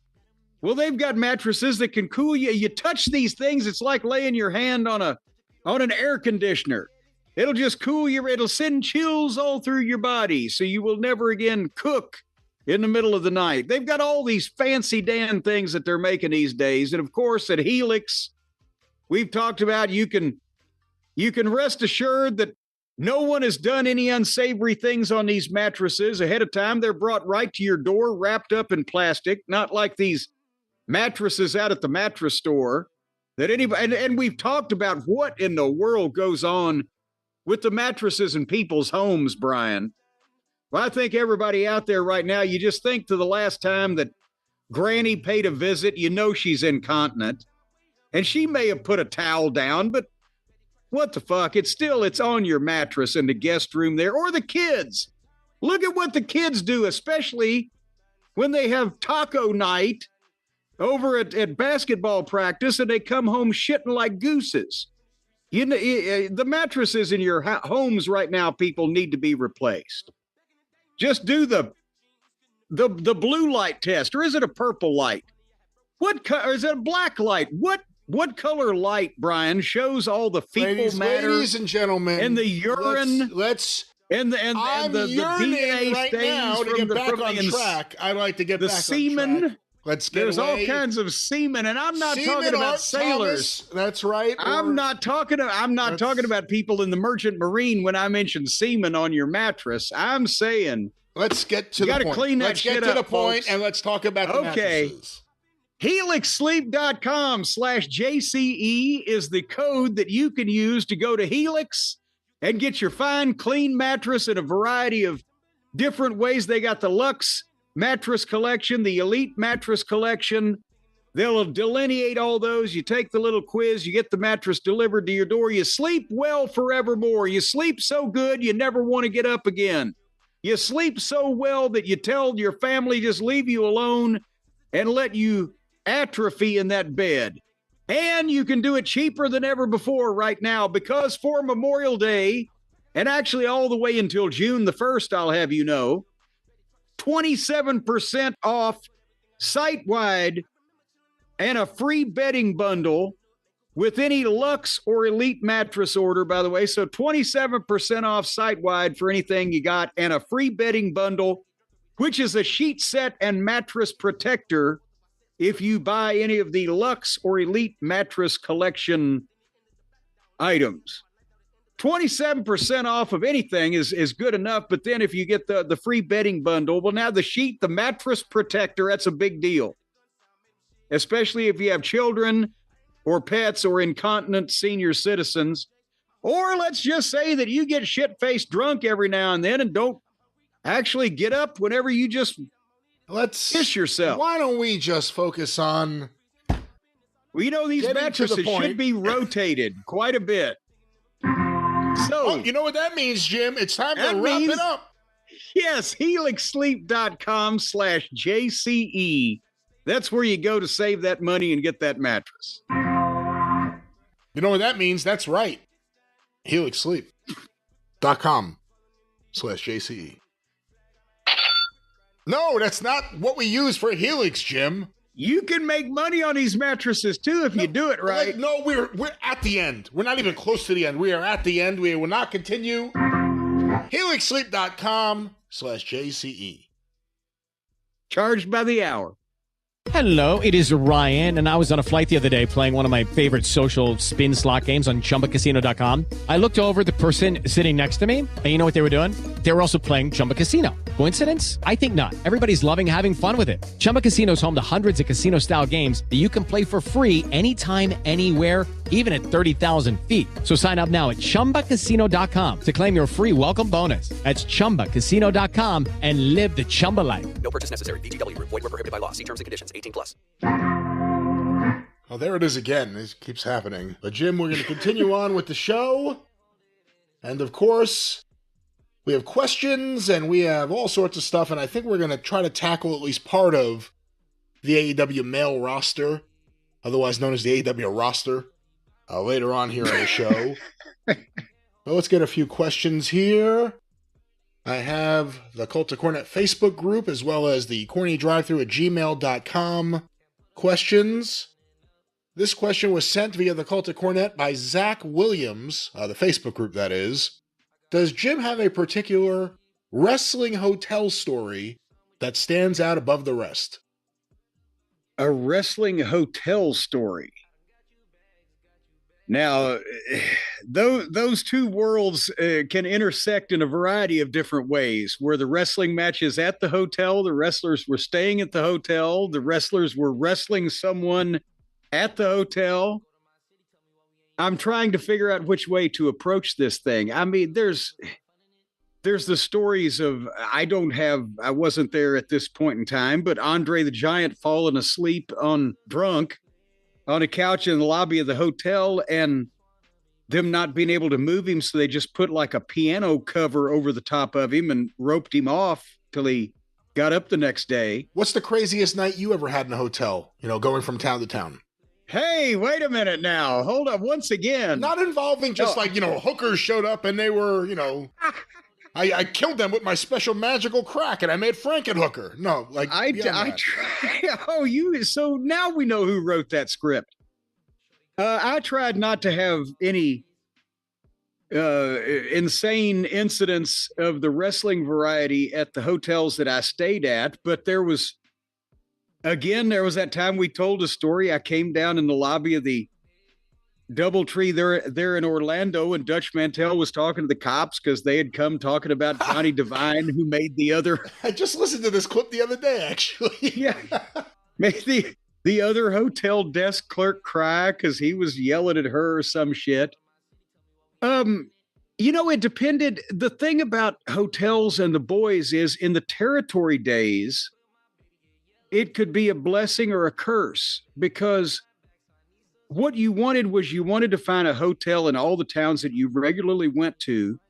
Well, they've got mattresses that can cool you. You touch these things, it's like laying your hand on an air conditioner. It'll just cool you. It'll send chills all through your body, so you will never again cook in the middle of the night. They've got all these fancy damn things that they're making these days. And of course, at Helix, we've talked about you can rest assured that no one has done any unsavory things on these mattresses ahead of time. They're brought right to your door, wrapped up in plastic, not like these mattresses out at the mattress store that anybody, and we've talked about what in the world goes on with the mattresses in people's homes, Brian. Well, I think everybody out there right now, you just think to the last time that Granny paid a visit, she's incontinent, and she may have put a towel down, but what the fuck? It's on your mattress in the guest room there, or the kids. Look at what the kids do, especially when they have taco night over at basketball practice and they come home shitting like gooses. The mattresses in your homes right now, people, need to be replaced. Just do the blue light test, or is it a purple light? Or is it a black light? What color light, Brian, shows all the fecal matter, ladies and gentlemen, and the urine? Let's and the DNA right stains now to get back on track. I'd like to get the back semen. On track. Let's get There's away. all kinds of semen, and I'm not semen talking about sailors. Thomas, that's right. I'm not talking about people in the merchant marine when I mention semen on your mattress. I'm saying let's get to the point. Clean that let's shit get to up, the point, folks. and let's talk about the mattresses. HelixSleep.com/JCE is the code that you can use to go to Helix and get your fine, clean mattress in a variety of different ways. They got the Luxe mattress collection, the Elite mattress collection. They'll delineate all those. You take the little quiz, you get the mattress delivered to your door. You sleep well forevermore. You sleep so good you never want to get up again. You sleep so well that you tell your family just leave you alone and let you atrophy in that bed. And you can do it cheaper than ever before right now, because for Memorial Day, and actually all the way until June the 1st, I'll have you know, 27% off site-wide and a free bedding bundle with any Luxe or Elite mattress order, by the way. So 27% off site-wide for anything you got, and a free bedding bundle, which is a sheet set and mattress protector if you buy any of the Luxe or Elite mattress collection items. 27% off of anything is good enough, but then if you get the free bedding bundle, well, now the sheet, the mattress protector, that's a big deal, especially if you have children or pets or incontinent senior citizens. Or let's just say that you get shit-faced drunk every now and then and don't actually get up whenever you just kiss yourself. Why don't we just focus on... Well, you know, these mattresses should be rotated quite a bit. So, you know what that means, Jim? It's time to wrap it up. Yes, helixsleep.com/JCE. That's where you go to save that money and get that mattress. You know what that means? That's right. helixsleep.com/JCE. No, that's not what we use for Helix, Jim. You can make money on these mattresses too if you do it right. No, we're at the end. We're not even close to the end. We are at the end. We will not continue. helixsleep.com/JCE. Charged by the hour. Hello, it is Ryan, and I was on a flight the other day playing one of my favorite social spin slot games on ChumbaCasino.com. I looked over at the person sitting next to me, and you know what they were doing? They were also playing Chumba Casino. Coincidence? I think not. Everybody's loving having fun with it. Chumba Casino is home to hundreds of casino-style games that you can play for free anytime, anywhere, even at 30,000 feet. So sign up now at ChumbaCasino.com to claim your free welcome bonus. That's ChumbaCasino.com and live the Chumba life. No purchase necessary. VGW Group. Void where prohibited by law. See terms and conditions. 18+. Well, there it is again. This keeps happening. But, Jim, we're going to continue on with the show. And, of course, we have questions and we have all sorts of stuff. And I think we're going to try to tackle at least part of the AEW male roster, otherwise known as the AEW roster, later on here on the show. Well, let's get a few questions here. I have the Cult of Cornet Facebook group as well as the cornydrivethrough@gmail.com questions. This question was sent via the Cult of Cornet by Zach Williams, the Facebook group that is. Does Jim have a particular wrestling hotel story that stands out above the rest? A wrestling hotel story. Now, those two worlds can intersect in a variety of different ways, where the wrestling match is at the hotel, the wrestlers were staying at the hotel, the wrestlers were wrestling someone at the hotel. I'm trying to figure out which way to approach this thing. I mean, there's the stories of, I wasn't there at this point in time, but Andre the Giant falling asleep drunk on a couch in the lobby of the hotel and them not being able to move him. So they just put like a piano cover over the top of him and roped him off till he got up the next day. What's the craziest night you ever had in a hotel, going from town to town? Hey, wait a minute now. Hold up. Once again. Not involving just hookers showed up and they were, I killed them with my special magical crack and I made Frankenhooker. No, like so now we know who wrote that script. I tried not to have any insane incidents of the wrestling variety at the hotels that I stayed at, but there was that time we told a story. I came down in the lobby of the Doubletree there in Orlando, and Dutch Mantell was talking to the cops because they had come talking about Johnny Devine, who made the other. I just listened to this clip the other day, actually. Yeah, made the other hotel desk clerk cry because he was yelling at her or some shit. It depended. The thing about hotels and the boys is, in the territory days, it could be a blessing or a curse, because what you wanted to find a hotel in all the towns that you regularly went to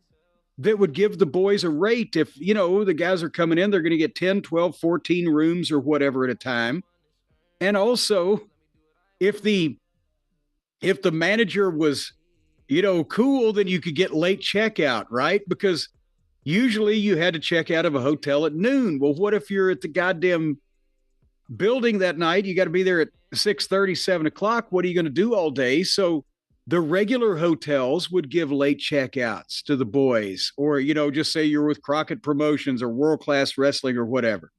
that would give the boys a rate. If, the guys are coming in, they're going to get 10, 12, 14 rooms or whatever at a time. And also, if the if the manager was, cool, then you could get late checkout, right? Because usually you had to check out of a hotel at noon. Well, what if you're at the goddamn building that night? You got to be there at 6:30, 7 o'clock. What are you going to do all day? So the regular hotels would give late checkouts to the boys, or, just say you're with Crockett Promotions or World Class Wrestling or whatever.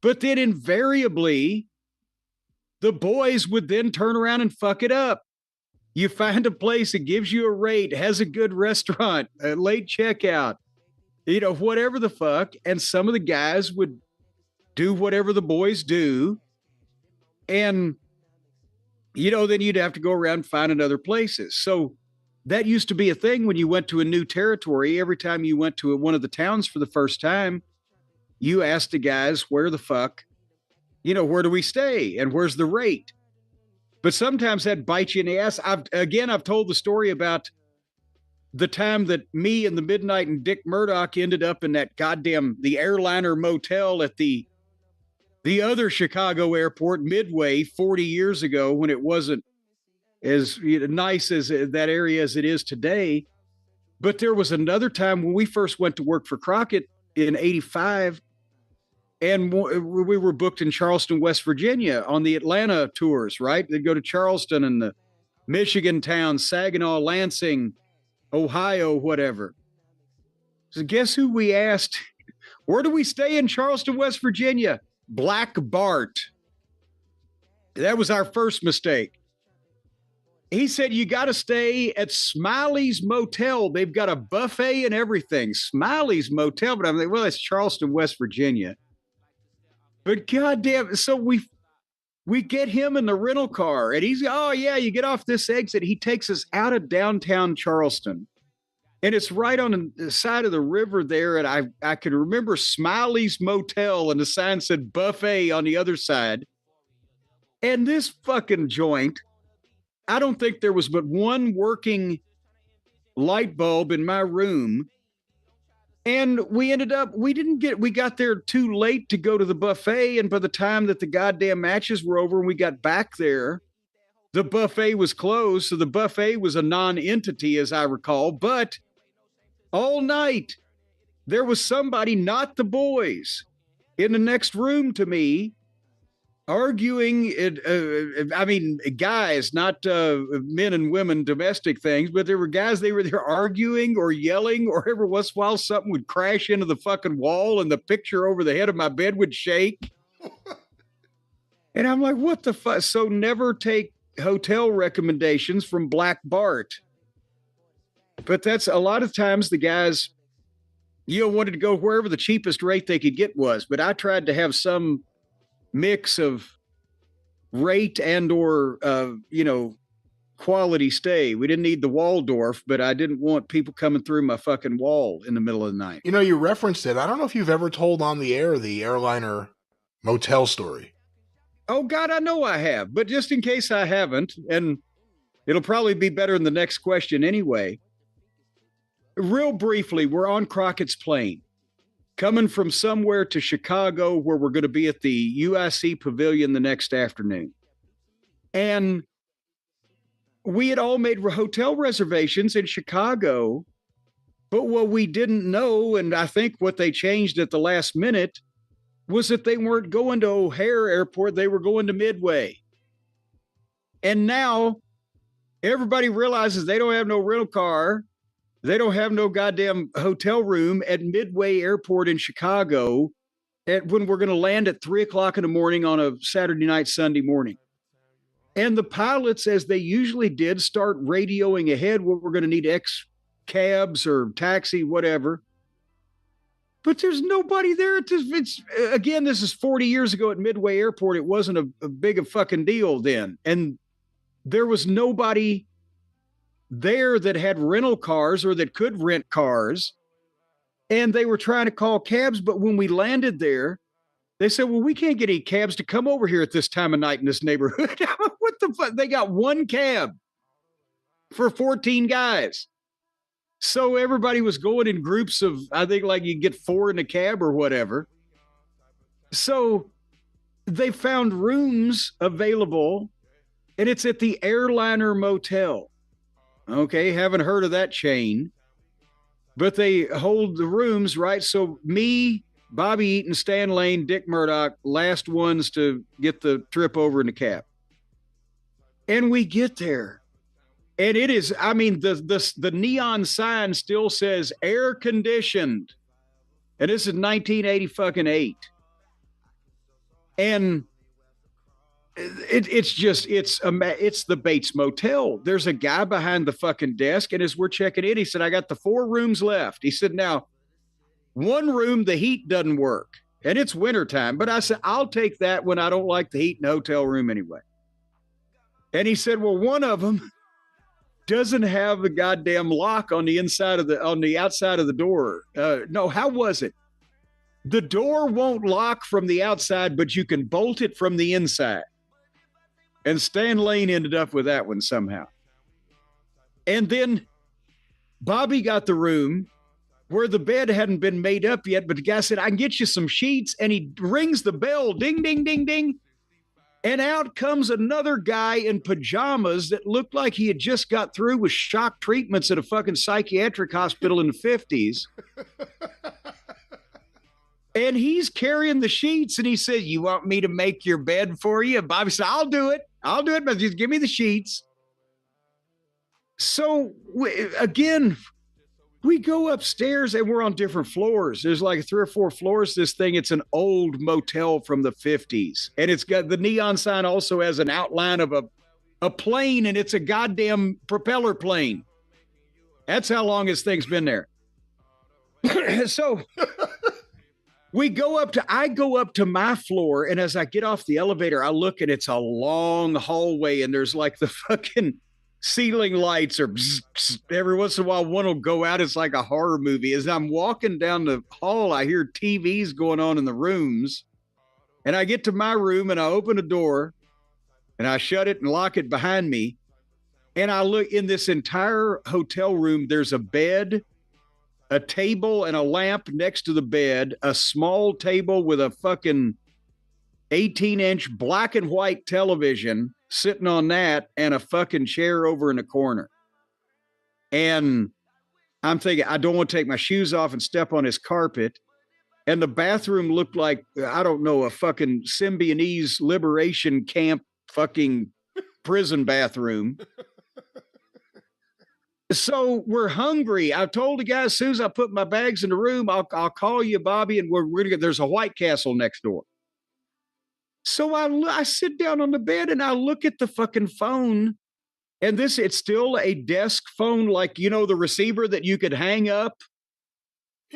But then invariably, the boys would then turn around and fuck it up. You find a place that gives you a rate, has a good restaurant, a late checkout, whatever the fuck. And some of the guys would do whatever the boys do. And, then you'd have to go around and find other places. So that used to be a thing when you went to a new territory. Every time you went to one of the towns for the first time, you asked the guys, where the fuck, where do we stay? And where's the rate? But sometimes that bites you in the ass. I've told the story about the time that me and the Midnight and Dick Murdoch ended up in that the airliner motel at the other Chicago airport, Midway, 40 years ago, when it wasn't as nice as that area as it is today. But there was another time when we first went to work for Crockett in 85, and we were booked in Charleston, West Virginia on the Atlanta tours, right? They'd go to Charleston and the Michigan towns, Saginaw, Lansing, Ohio, whatever. So guess who we asked? Where do we stay in Charleston, West Virginia? Black Bart. That was our first mistake. He said, you got to stay at Smiley's Motel. They've got a buffet and everything. Smiley's Motel. But I'm like, well, that's Charleston, West Virginia. But goddamn, so we get him in the rental car, and he's, oh yeah, you get off this exit. He takes us out of downtown Charleston, and it's right on the side of the river there. And I can remember Smiley's Motel, and the sign said buffet on the other side. And this fucking joint, I don't think there was but one working light bulb in my room. And we got there too late to go to the buffet. And by the time that the goddamn matches were over and we got back there, the buffet was closed. So the buffet was a non-entity, as I recall. But all night, there was somebody, not the boys, in the next room to me, arguing. Guys, not men and women, domestic things, but there were guys, they were there arguing or yelling, or every once in a while something would crash into the fucking wall and the picture over the head of my bed would shake. And I'm like, what the fuck? So never take hotel recommendations from Black Bart. But that's a lot of times the guys, wanted to go wherever the cheapest rate they could get was. But I tried to have some mix of rate and or quality stay. We didn't need the Waldorf, but I didn't want people coming through my fucking wall in the middle of the night. You referenced it. I don't know if you've ever told on the air the airliner motel story. Oh God, I know I have, but just in case I haven't, and it'll probably be better in the next question anyway. Real briefly, we're on Crockett's plane, coming from somewhere to Chicago, where we're going to be at the UIC Pavilion the next afternoon. And we had all made hotel reservations in Chicago, but what we didn't know, and I think what they changed at the last minute, was that they weren't going to O'Hare Airport, they were going to Midway. And now everybody realizes they don't have no rental car. They don't have no goddamn hotel room at Midway Airport in Chicago when we're going to land at 3:00 in the morning on a Saturday night, Sunday morning. And the pilots, as they usually did, start radioing ahead what we're going to need X cabs or taxi, whatever. But there's nobody there. Again, this is 40 years ago at Midway Airport. It wasn't a big a fucking deal then. And there was nobody there that had rental cars or that could rent cars, and they were trying to call cabs. But when we landed there, they said, well, we can't get any cabs to come over here at this time of night in this neighborhood. What the fuck? They got one cab for 14 guys. So everybody was going in groups of, I think, like you get 4 in a cab or whatever. So they found rooms available And it's at the Airliner Motel. Okay, haven't heard of that chain. But they hold the rooms, right? So me, Bobby Eaton, Stan Lane, Dick Murdoch, last ones to get the trip over in the cab. And we get there. And it is, I mean, the neon sign still says air conditioned. And this is 1988. And it's the Bates Motel. There's a guy behind the fucking desk, and as we're checking in, he said, I got the 4 rooms left. He said, now, one room, the heat doesn't work, and it's wintertime. But I said, I'll take that when I don't like the heat in the hotel room anyway. And he said, well, one of them doesn't have the goddamn lock on the outside of the door. No, how was it? The door won't lock from the outside, but you can bolt it from the inside. And Stan Lane ended up with that one somehow. And then Bobby got the room where the bed hadn't been made up yet, but the guy said, I can get you some sheets. And he rings the bell, ding, ding, ding, ding. And out comes another guy in pajamas that looked like he had just got through with shock treatments at a fucking psychiatric hospital in the 50s. And he's carrying the sheets, and he said, you want me to make your bed for you? And Bobby said, I'll do it, but just give me the sheets. So, again, we go upstairs, and we're on different floors. There's like 3 or 4 floors, this thing. It's an old motel from the 50s. And it's got the neon sign also has an outline of a plane, and it's a goddamn propeller plane. That's how long this thing's been there. So... I go up to my floor, and as I get off the elevator, I look, and it's a long hallway, and there's like the fucking ceiling lights or bzz, bzz. Every once in a while, one will go out. It's like a horror movie. As I'm walking down the hall, I hear TVs going on in the rooms, and I get to my room, and I open the door, and I shut it and lock it behind me, and I look in this entire hotel room. There's a bed, a table and a lamp next to the bed, a small table with a fucking 18-inch black and white television sitting on that, and a fucking chair over in the corner. And I'm thinking, I don't want to take my shoes off and step on his carpet. And the bathroom looked like, I don't know, a fucking Symbionese liberation camp fucking prison bathroom. So we're hungry. I told the guy, as soon as I put my bags in the room, I'll call you, Bobby, and we're gonna get. There's a White Castle next door. So I sit down on the bed and I look at the fucking phone, and it's still a desk phone, like, you know, the receiver that you could hang up.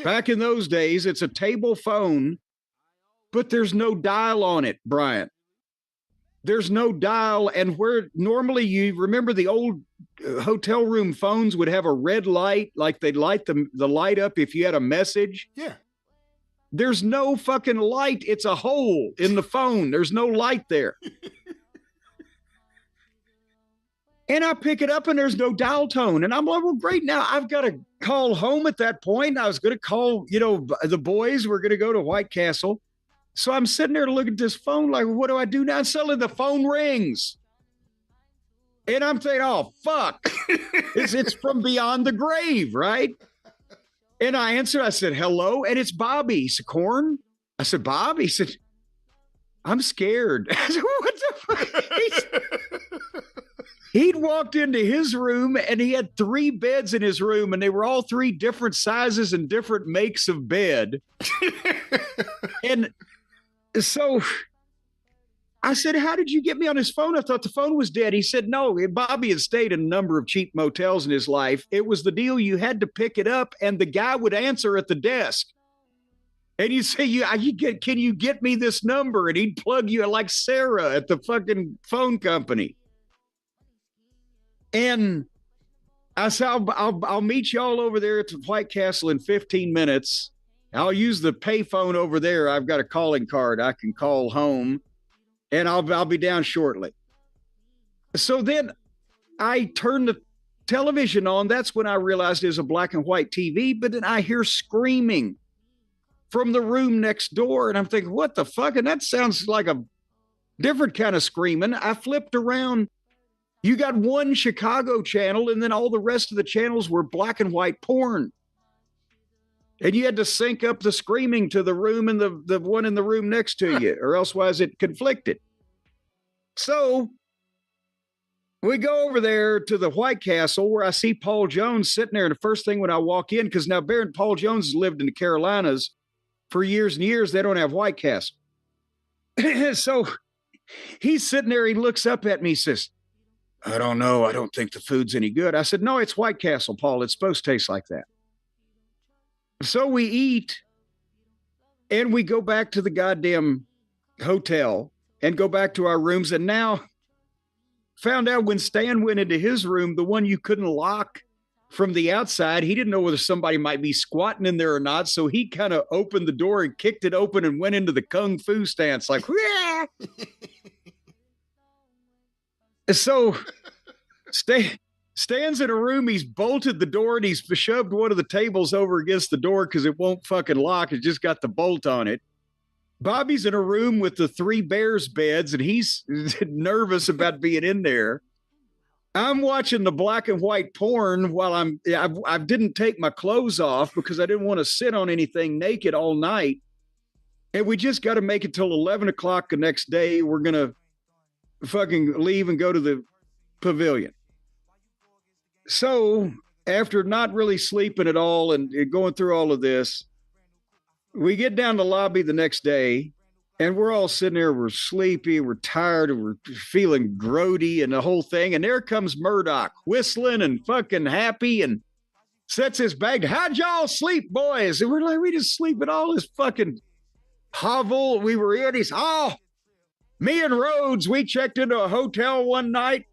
Back in those days, it's a table phone, but there's no dial on it, Brian. There's no dial, and where normally you remember the old hotel room phones would have a red light, like they'd light the light up if you had a message. Yeah. There's no fucking light. It's a hole in the phone. There's no light there. And I pick it up, and there's no dial tone. And I'm like, well, great. Now I've got to call home at that point. I was going to call, the boys were going to go to White Castle. So I'm sitting there looking at this phone like, what do I do now? And suddenly the phone rings. And I'm thinking, oh, fuck. It's from beyond the grave, right? And I answered. I said, hello. And it's Bobby. He said, Corn? I said, Bob? He said, I'm scared. I said, what the fuck? He'd walked into his room, and he had 3 beds in his room, and they were all 3 different sizes and different makes of bed. And so I said, how did you get me on his phone? I thought the phone was dead. He said, no, Bobby had stayed in a number of cheap motels in his life. It was the deal. You had to pick it up, and the guy would answer at the desk. And you'd say, can you get me this number? And he'd plug you like Sarah at the fucking phone company. And I said, I'll meet y'all over there at the White Castle in 15 minutes. I'll use the pay phone over there. I've got a calling card. I can call home, and I'll be down shortly. So then I turn the television on. That's when I realized it was a black and white TV, but then I hear screaming from the room next door, and I'm thinking, what the fuck? And that sounds like a different kind of screaming. I flipped around, You got one Chicago channel, and then all the rest of the channels were black and white porn. And you had to sync up the screaming to the room and the one in the room next to you, or elsewise it conflicted. So we go over there to the White Castle where I see Paul Jones sitting there. And the first thing when I walk in, because now Baron Paul Jones has lived in the Carolinas for years and years, they don't have White Castle. So he's sitting there. He looks up at me, says, I don't know. I don't think the food's any good. I said, no, it's White Castle, Paul. It's supposed to taste like that. So we eat and we go back to the goddamn hotel and go back to our rooms. And now found out when Stan went into his room, the one you couldn't lock from the outside, he didn't know whether somebody might be squatting in there or not. So he kind of opened the door and kicked it open and went into the kung fu stance like, yeah. So Stan's in a room, he's bolted the door and he's shoved one of the tables over against the door because it won't fucking lock. It's just got the bolt on it. Bobby's in a room with the 3 bears beds and he's nervous about being in there. I'm watching the black and white porn while I didn't take my clothes off because I didn't want to sit on anything naked all night. And we just got to make it till 11 o'clock the next day. We're going to fucking leave and go to the pavilion. So after not really sleeping at all and going through all of this, we get down to the lobby the next day and we're all sitting there. We're sleepy, we're tired, and we're feeling grody and the whole thing. And there comes Murdoch whistling and fucking happy and sets his bag. How'd y'all sleep, boys? And we're like, we just sleep in all this fucking hovel we were in. He's, me and Rhodes, we checked into a hotel one night.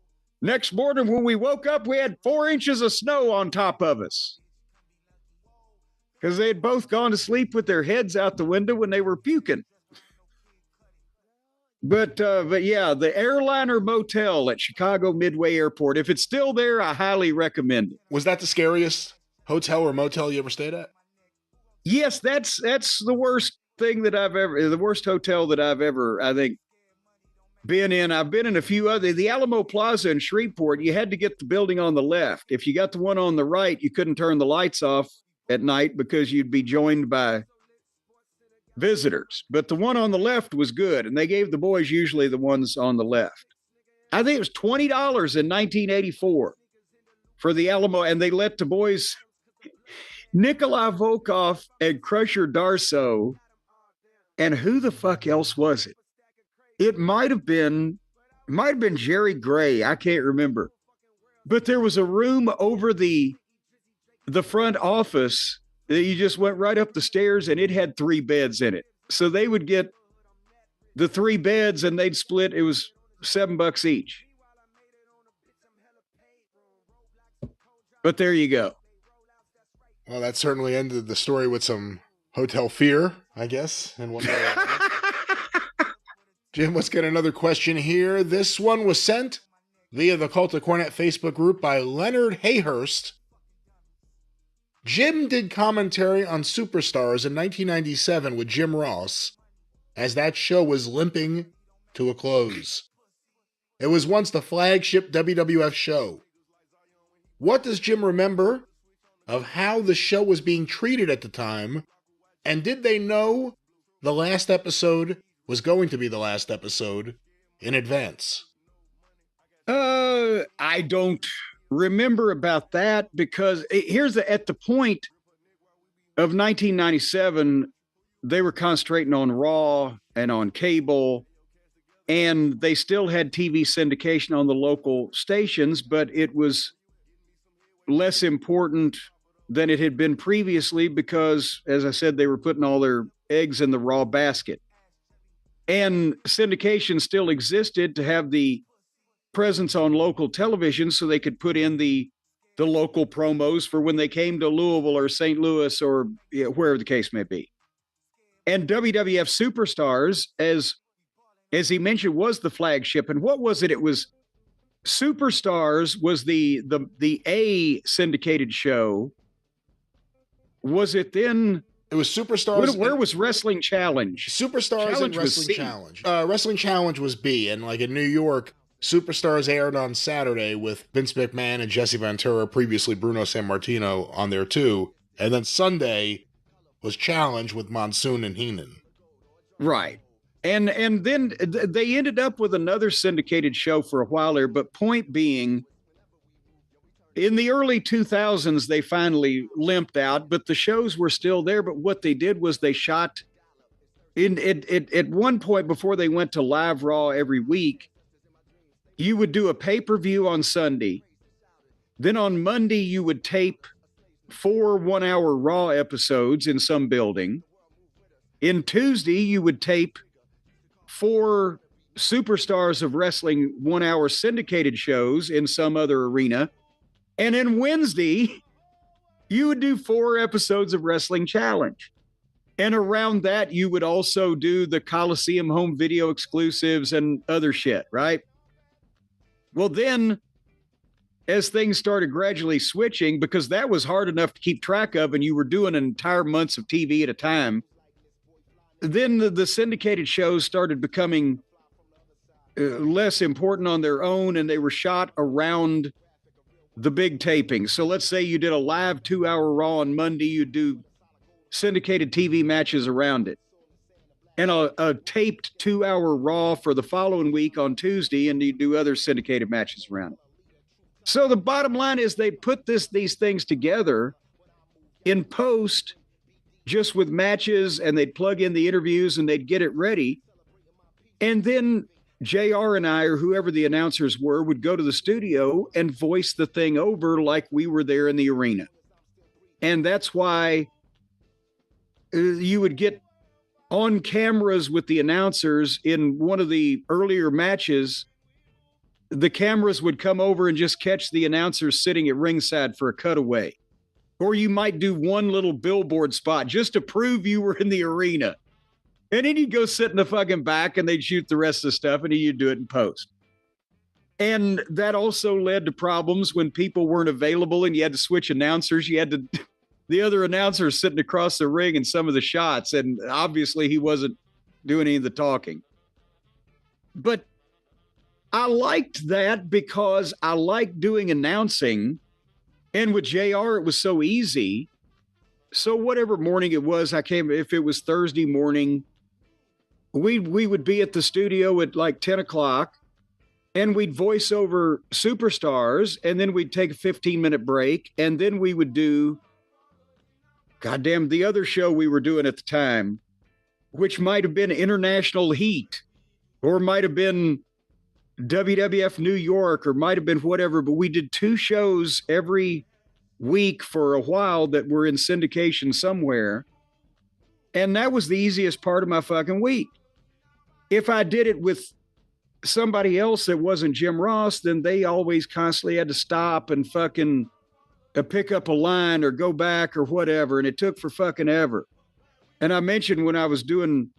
Next morning when we woke up, we had 4 inches of snow on top of us. Because they had both gone to sleep with their heads out the window when they were puking. But yeah, the Airliner Motel at Chicago Midway Airport, if it's still there, I highly recommend it. Was that the scariest hotel or motel you ever stayed at? Yes, that's the worst thing that the worst hotel that I've ever, I think, been in. I've been in a few other, the Alamo Plaza in Shreveport, you had to get the building on the left. If you got the one on the right, you couldn't turn the lights off at night because you'd be joined by visitors. But the one on the left was good, and they gave the boys usually the ones on the left. I think it was $20 in 1984 for the Alamo, and they let the boys, Nikolai Volkov and Crusher Darso, and who the fuck else was it? It might have been Jerry Gray. I can't remember. But there was a room over the front office that you just went right up the stairs and it had 3 beds in it. So they would get the 3 beds and they'd split. It was $7 each. But there you go. Well, that certainly ended the story with some hotel fear, I guess. And one way. Jim, let's get another question here. This one was sent via the Cult of Cornet Facebook group by Leonard Hayhurst. Jim did commentary on Superstars in 1997 with Jim Ross, as that show was limping to a close. It was once the flagship WWF show. What does Jim remember of how the show was being treated at the time, and did they know the last episode was going to be the last episode in advance? I don't remember about that because at the point of 1997, they were concentrating on Raw and on cable, and they still had TV syndication on the local stations, but it was less important than it had been previously because, as I said, they were putting all their eggs in the Raw basket. And syndication still existed to have the presence on local television so they could put in the local promos for when they came to Louisville or St. Louis or wherever the case may be. And WWF Superstars, as he mentioned, was the flagship. And what was it? It was Superstars was the A syndicated show. Was it then? It was Superstars. Where was Wrestling Challenge? Superstars and Wrestling Challenge. Wrestling Challenge was B, and like in New York, Superstars aired on Saturday with Vince McMahon and Jesse Ventura, previously Bruno Sammartino, on there too. And then Sunday was Challenge with Monsoon and Heenan. Right. And then they ended up with another syndicated show for a while there, but point being, in the early 2000s, they finally limped out, but the shows were still there. But what they did was they shot at one point before they went to live Raw every week, you would do a pay-per-view on Sunday. Then on Monday, you would tape 4 one-hour Raw episodes in some building. In Tuesday, you would tape 4 Superstars of Wrestling 1-hour syndicated shows in some other arena. And then Wednesday, you would do 4 episodes of Wrestling Challenge. And around that, you would also do the Coliseum home video exclusives and other shit, right? Well, then, as things started gradually switching, because that was hard enough to keep track of, and you were doing entire months of TV at a time, then the syndicated shows started becoming less important on their own, and they were shot around the big tapings. So let's say you did a live 2-hour Raw on Monday, you do syndicated TV matches around it, and a taped 2-hour Raw for the following week on Tuesday, and you do other syndicated matches around it. So the bottom line is they put these things together in post just with matches, and they'd plug in the interviews and they'd get it ready. And then JR and I, or whoever the announcers were, would go to the studio and voice the thing over like we were there in the arena. And that's why you would get on cameras with the announcers in one of the earlier matches. The cameras would come over and just catch the announcers sitting at ringside for a cutaway. Or you might do one little billboard spot just to prove you were in the arena. And then you'd go sit in the fucking back and they'd shoot the rest of the stuff, and then you'd do it in post. And that also led to problems when people weren't available and you had to switch announcers. You had to, the other announcer sitting across the ring in some of the shots, and obviously he wasn't doing any of the talking. But I liked that because I liked doing announcing. And with JR, it was so easy. So whatever morning it was, I came, if it was Thursday morning, we would be at the studio at like 10 o'clock, and we'd voice over Superstars, and then we'd take a 15-minute break, and then we would do, goddamn, the other show we were doing at the time, which might have been International Heat, or might have been WWF New York, or might have been whatever, but we did 2 shows every week for a while that were in syndication somewhere. And that was the easiest part of my fucking week. If I did it with somebody else that wasn't Jim Ross, then they always constantly had to stop and fucking pick up a line or go back or whatever. And it took for fucking ever. And I mentioned when I was doing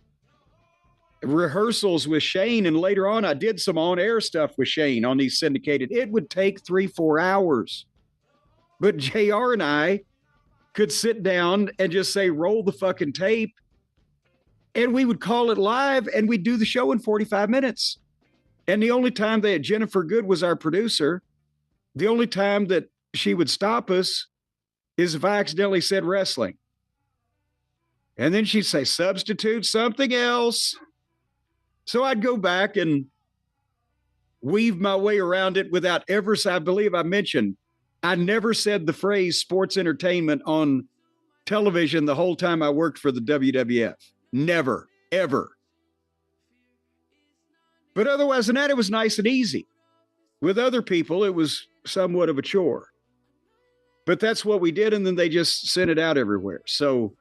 rehearsals with Shane, and later on I did some on-air stuff with Shane on these syndicated, it would take 3-4 hours. But JR and I could sit down and just say, roll the fucking tape, and we would call it live, and we'd do the show in 45 minutes. And the only time that Jennifer Good was our producer, the only time that she would stop us is if I accidentally said wrestling. And then she'd say, substitute something else. So I'd go back and weave my way around it without ever, I believe I mentioned, I never said the phrase sports entertainment on television the whole time I worked for the WWF. Never, ever. But otherwise than that, it was nice and easy. With other people, it was somewhat of a chore. But that's what we did, and then they just sent it out everywhere. So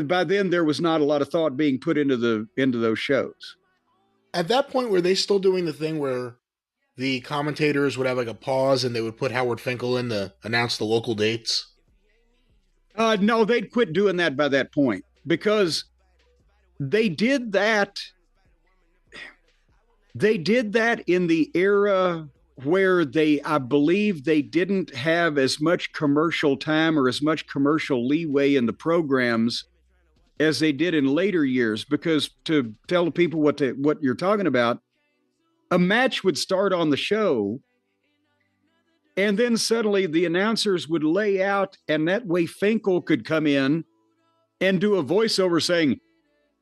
by then, there was not a lot of thought being put into those shows. At that point, were they still doing the thing where the commentators would have like a pause and they would put Howard Finkel in to announce the local dates? No, they'd quit doing that by that point, because they did that. They did that in the era where I believe they didn't have as much commercial time or as much commercial leeway in the programs as they did in later years. Because to tell the people what you're talking about, a match would start on the show, and then suddenly the announcers would lay out, and that way Finkel could come in and do a voiceover saying,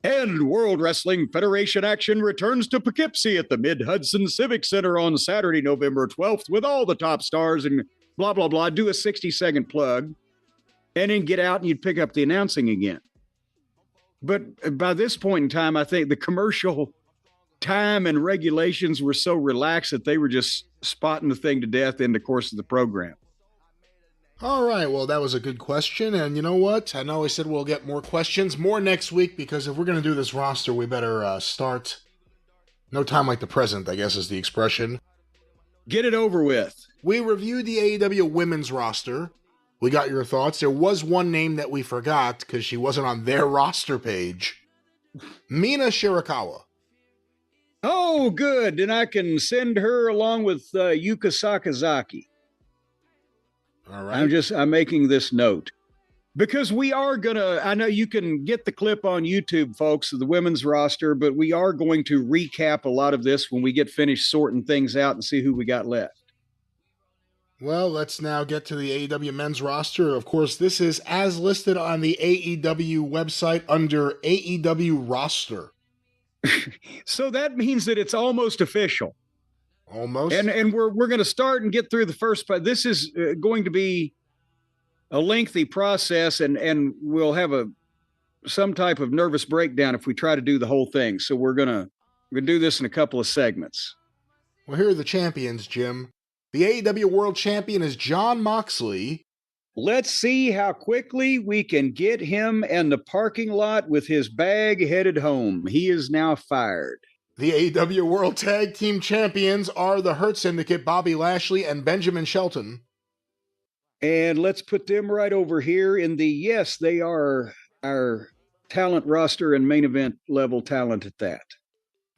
and World Wrestling Federation action returns to Poughkeepsie at the Mid-Hudson Civic Center on Saturday, November 12th, with all the top stars and blah, blah, blah. Do a 60-second plug, and then get out and you'd pick up the announcing again. But by this point in time, I think the commercial time and regulations were so relaxed that they were just spotting the thing to death in the course of the program. All right, well, that was a good question, and you know what? I know I said we'll get more questions, more next week, because if we're going to do this roster, we better start no time like the present, I guess is the expression. Get it over with. We reviewed the AEW women's roster. We got your thoughts. There was one name that we forgot, because she wasn't on their roster page. Mina Shirakawa. Oh, good. And I can send her along with Yuka Sakazaki. All right. I'm making this note because we are going to, I know you can get the clip on YouTube, folks, of the women's roster, but we are going to recap a lot of this when we get finished sorting things out and see who we got left. Well, let's now get to the AEW men's roster. Of course, this is as listed on the AEW website under AEW roster. So that means that it's almost official. Almost. And we're going to start and get through the first part. This is going to be a lengthy process, and we'll have some type of nervous breakdown if we try to do the whole thing. So we're going to do this in a couple of segments. Well, here are the champions, Jim. The AEW World Champion is Jon Moxley. Let's see how quickly we can get him in the parking lot with his bag headed home. He is now fired. The AEW World Tag Team Champions are the Hurt Syndicate, Bobby Lashley and Benjamin Shelton. And let's put them right over here in the, yes, they are our talent roster and main event level talent at that.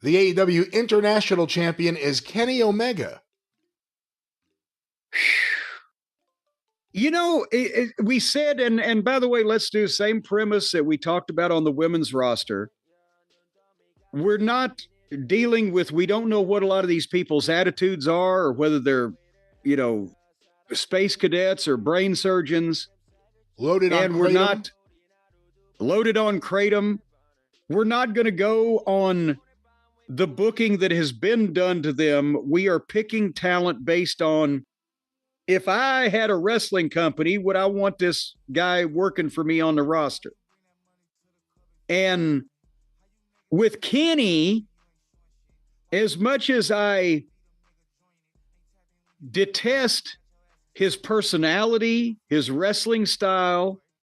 The AEW International Champion is Kenny Omega. You know, we said, and by the way, let's do the same premise that we talked about on the women's roster. We're not dealing with, we don't know what a lot of these people's attitudes are or whether they're, space cadets or brain surgeons. Loaded on Kratom. We're not loaded on Kratom. We're not going to go on the booking that has been done to them. We are picking talent based on, if I had a wrestling company, would I want this guy working for me on the roster? And with Kenny, as much as I detest his personality, his wrestling style,